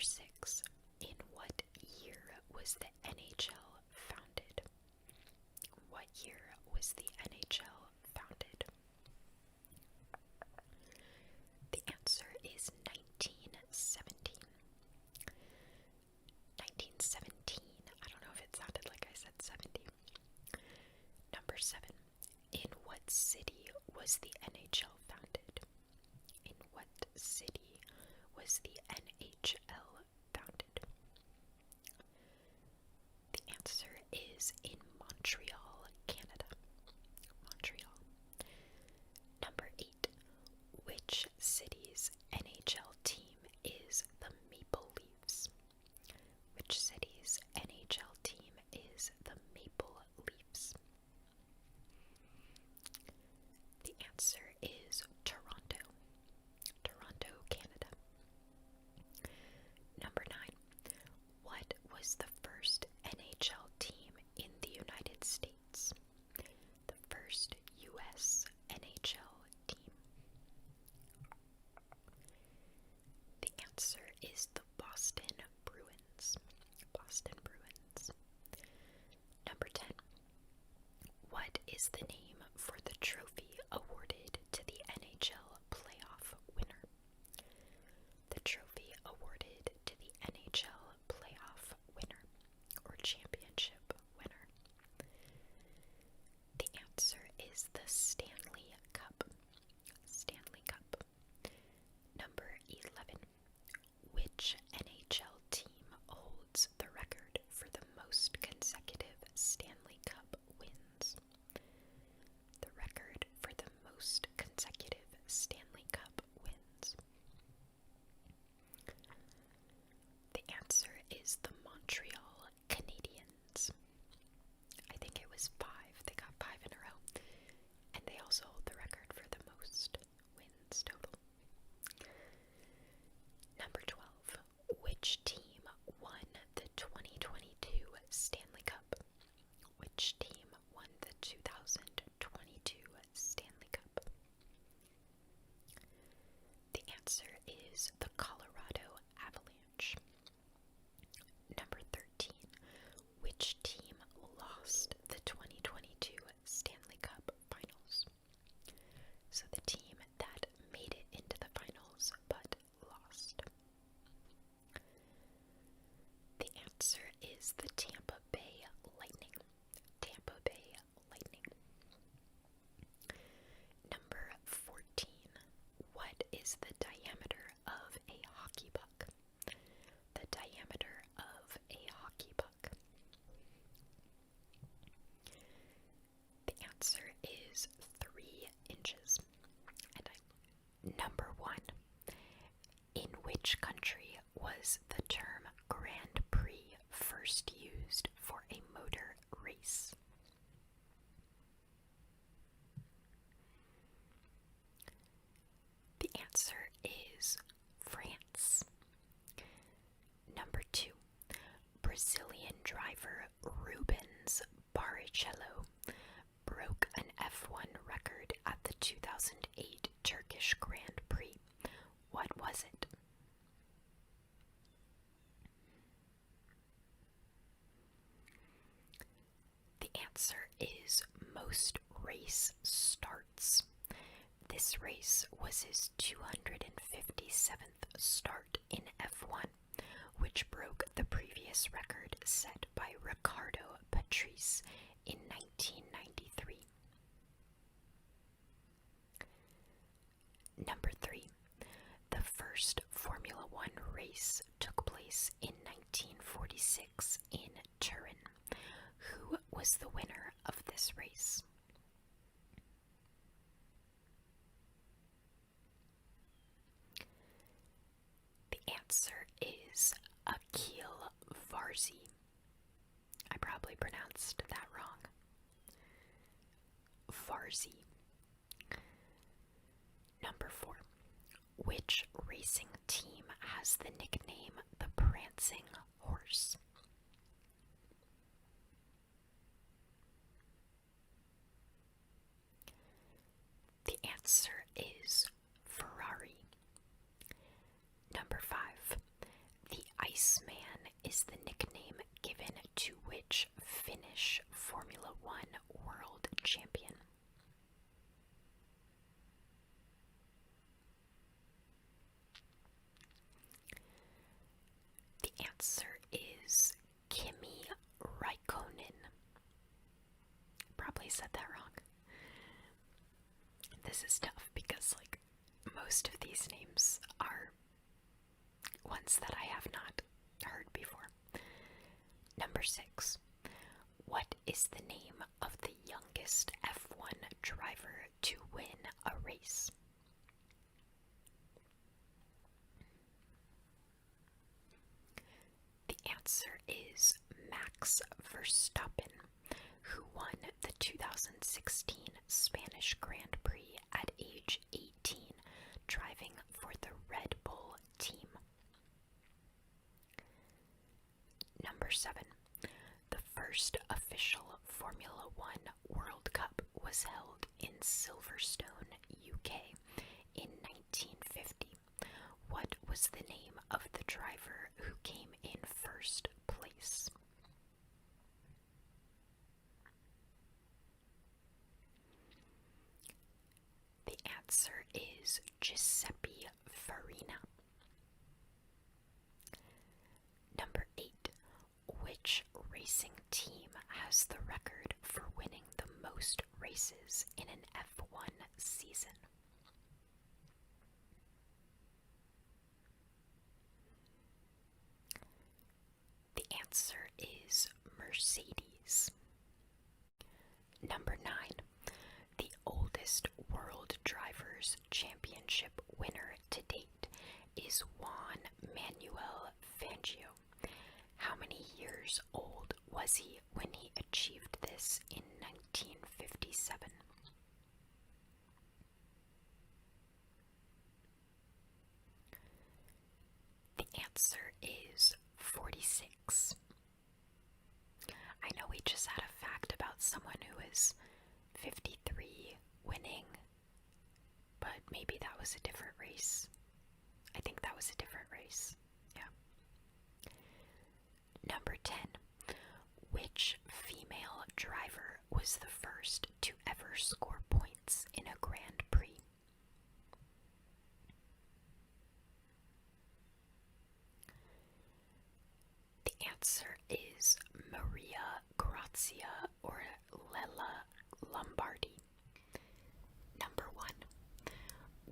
6. In what year was the NHL founded? What year was the NHL founded? The answer is 1917. 1917. I don't know if it sounded like I said 70. Number 7. In what city was the NHL founded? In what city was the NHL founded? The answer is in Montreal, Canada. Montreal. Number 8. Which city's NHL team is the Maple Leafs? Which city's NHL team is the Maple Leafs? The answer is Toronto. Toronto, Canada. Number 9. What was the first NHL team in the United States? The first U.S. NHL team. The answer is the Boston Bruins. Boston Bruins. Number 10. What is the name for the trophy awarded to the NHL playoff winner? The trophy awarded to the NHL playoff winner or championship winner. The answer is the Stanley Cup. Stanley Cup. Number 11. Which NHL team holds the record for the most consecutive Stanley Cup wins? The record for the most consecutive Stanley Cup wins. The answer is the Montreal Canadiens. I think it was 5. They got 5 in a row. And they also hold the record for the most wins total. Number 12. Which team won the 2022 Stanley Cup? Which team won the 2022 Stanley Cup? The answer is the Colorado Avalanche. Number 13. Which team lost the 2022 Stanley Cup Finals? So the team that made it into the finals but lost. The answer is the Tampa Bay Lightning. Tampa Bay Lightning. Number 14. What is the diameter of a hockey puck? The diameter of a hockey puck. The answer is 3 inches. Number 1. In which country was the term Grand Prix first used for a motor race? The answer is France. Number 2. Brazilian driver Rubens Barrichello broke an F1 record at the 2008 Turkish Grand Prix. What was it? The answer is most race starts. This race was his 257th start in F1, which broke the previous record set by Ricardo Patrese in 1993. Number 3. The first Formula One race took place in 1946 in Turin. Who was the winner of this race? The answer is Akil Varzi. I probably pronounced that wrong. Varzi. Number 4. Which racing team has the nickname the Prancing Horse? The answer is Ferrari. Number 5. The answer is Kimi Raikkonen. Probably said that wrong. This is tough because, like, most of these names are ones that I have not heard before. Number 6. What is the name of the youngest F1 driver to win a race? The answer is Max Verstappen, who won the 2016 Spanish Grand Prix at age 18, driving for the Red Bull team. Number 7. The first official Formula One World Cup was held in Silverstone, UK in 1950. What was the name of the driver who came in first place? The answer is Giuseppe Farina. Number 8. Which racing team has the record for winning the most races in an F1 season? The answer is Mercedes. Number 9. The oldest World Drivers' Championship winner to date is Juan Manuel Fangio. How many years old was he when he achieved this in 1957? The answer is 46. I know we just had a fact about someone who is 53 winning, but maybe that was a different race. I think that was a different race. Yeah. Number 10. Which female driver was the first to ever score points in a Grand Prix? The answer is Maria Grazia or Lella Lombardi. Number 1.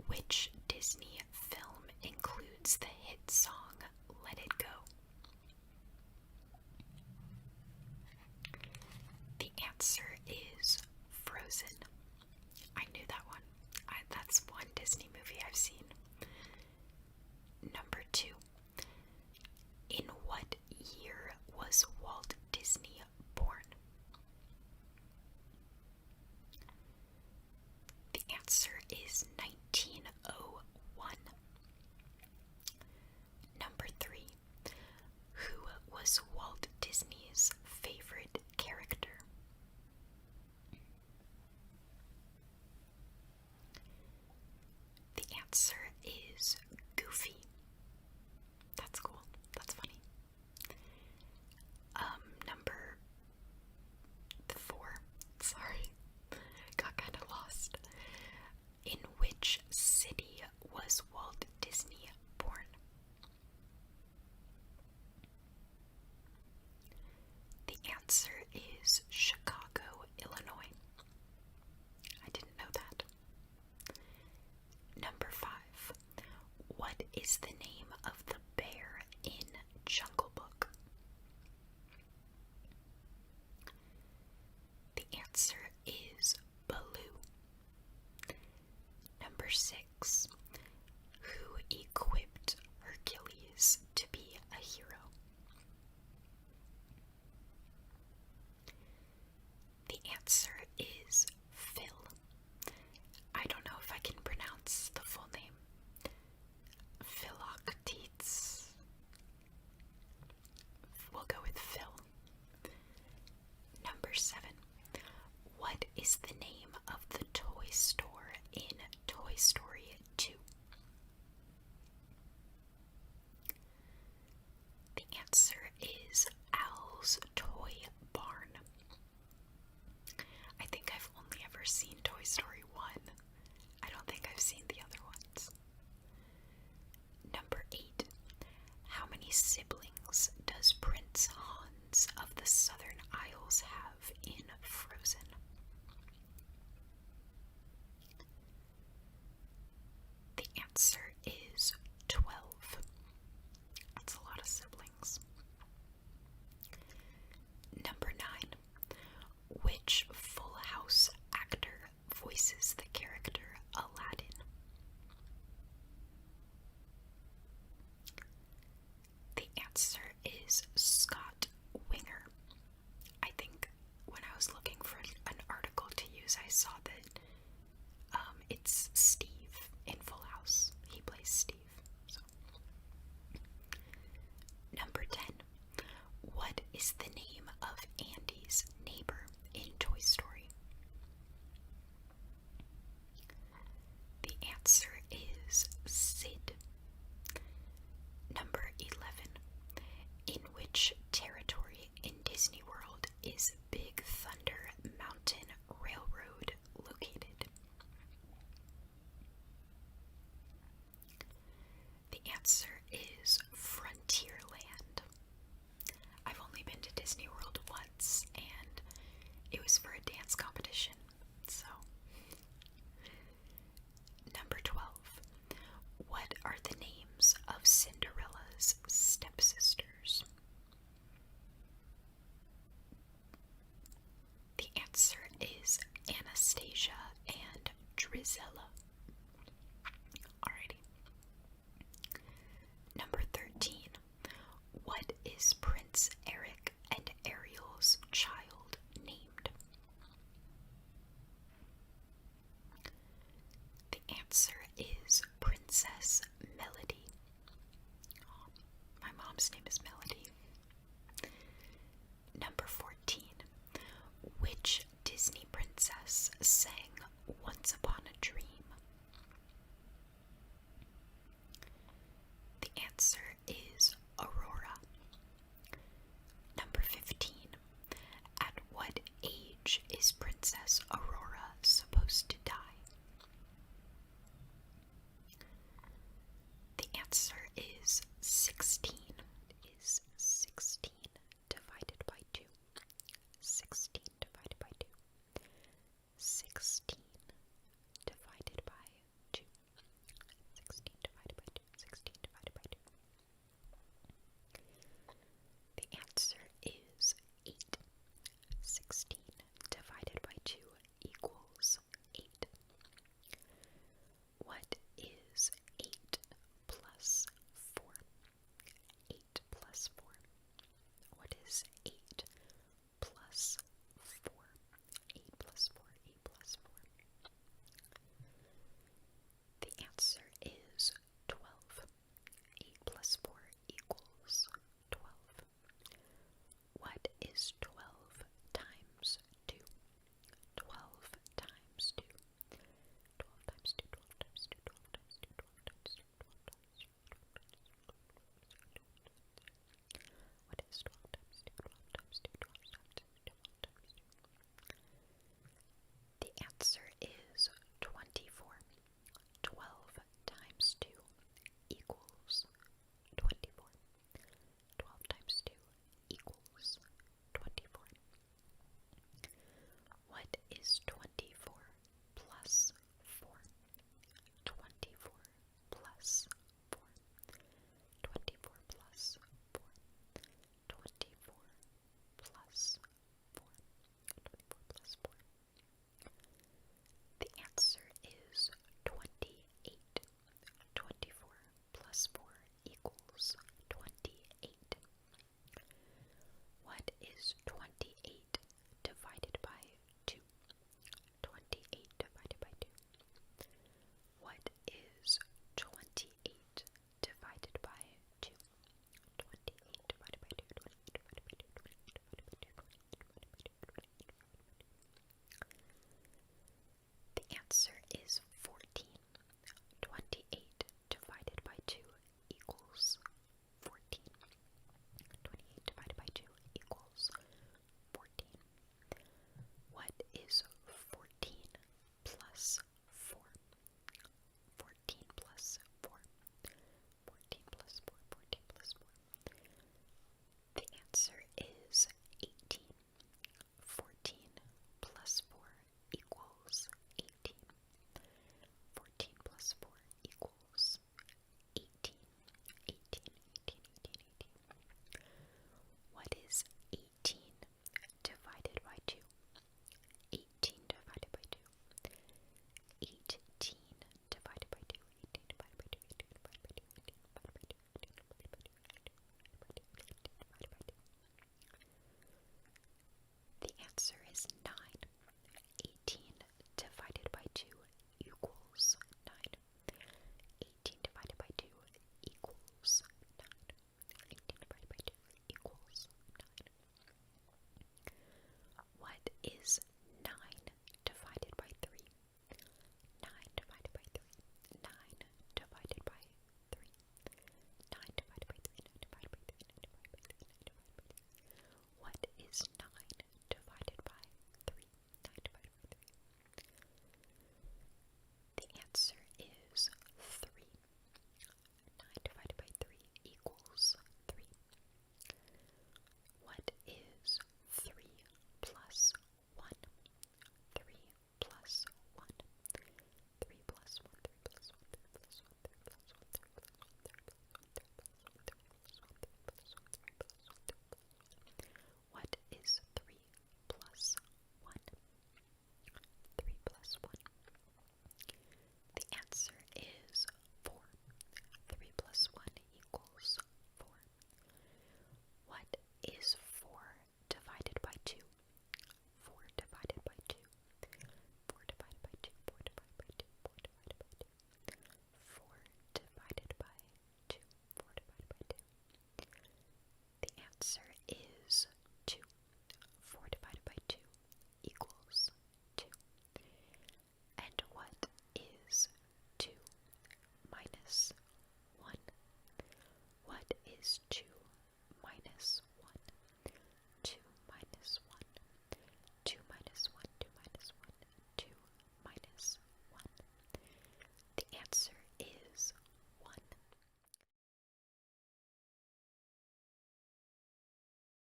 Which Disney film includes the hit song Let It Go? The answer is Frozen. I knew that one. That's one Disney movie I've seen. Number 2. In what year was Walt Disney born? The answer is 1901. Number 3. Who was Walt Disney's favorite character? The answer is Goofy. That's cool. That's funny. Number 4. Sorry. Got kind of lost. In which city was Walt Disney born? The answer is Chicago, Illinois. I didn't know that. Number 5. What is the name of the bear in Jungle Book? The answer is Baloo. Number 6. Who equipped Hercules to be a hero? The answer is Phil. I don't know if I can pronounce the full name. Philoctetes. We'll go with Phil. Number 7. What is the name of the toy store in Toy Story 2? The answer is Al's Toy Barn. I think I've only ever seen Toy Story 1. I don't think I've seen the other ones. Number 8. How many siblings which territory in Disney World is Big Thunder Mountain Railroad located? The answer is Frontierland. I've only been to Disney World once, and it was for a dance competition, so. Number 12. What are the names of Cinderella's stepsisters? The answer is Anastasia and Drizella. Alrighty. Number 13. What is Prince Eric and Ariel's child named? The answer is Princess Melody. Oh, my mom's name is Melody. Number 14. Which Disney princess sang Once Upon a Dream? The answer is Aurora. Number 15. At what age is Princess Aurora supposed to die? The answer is 16.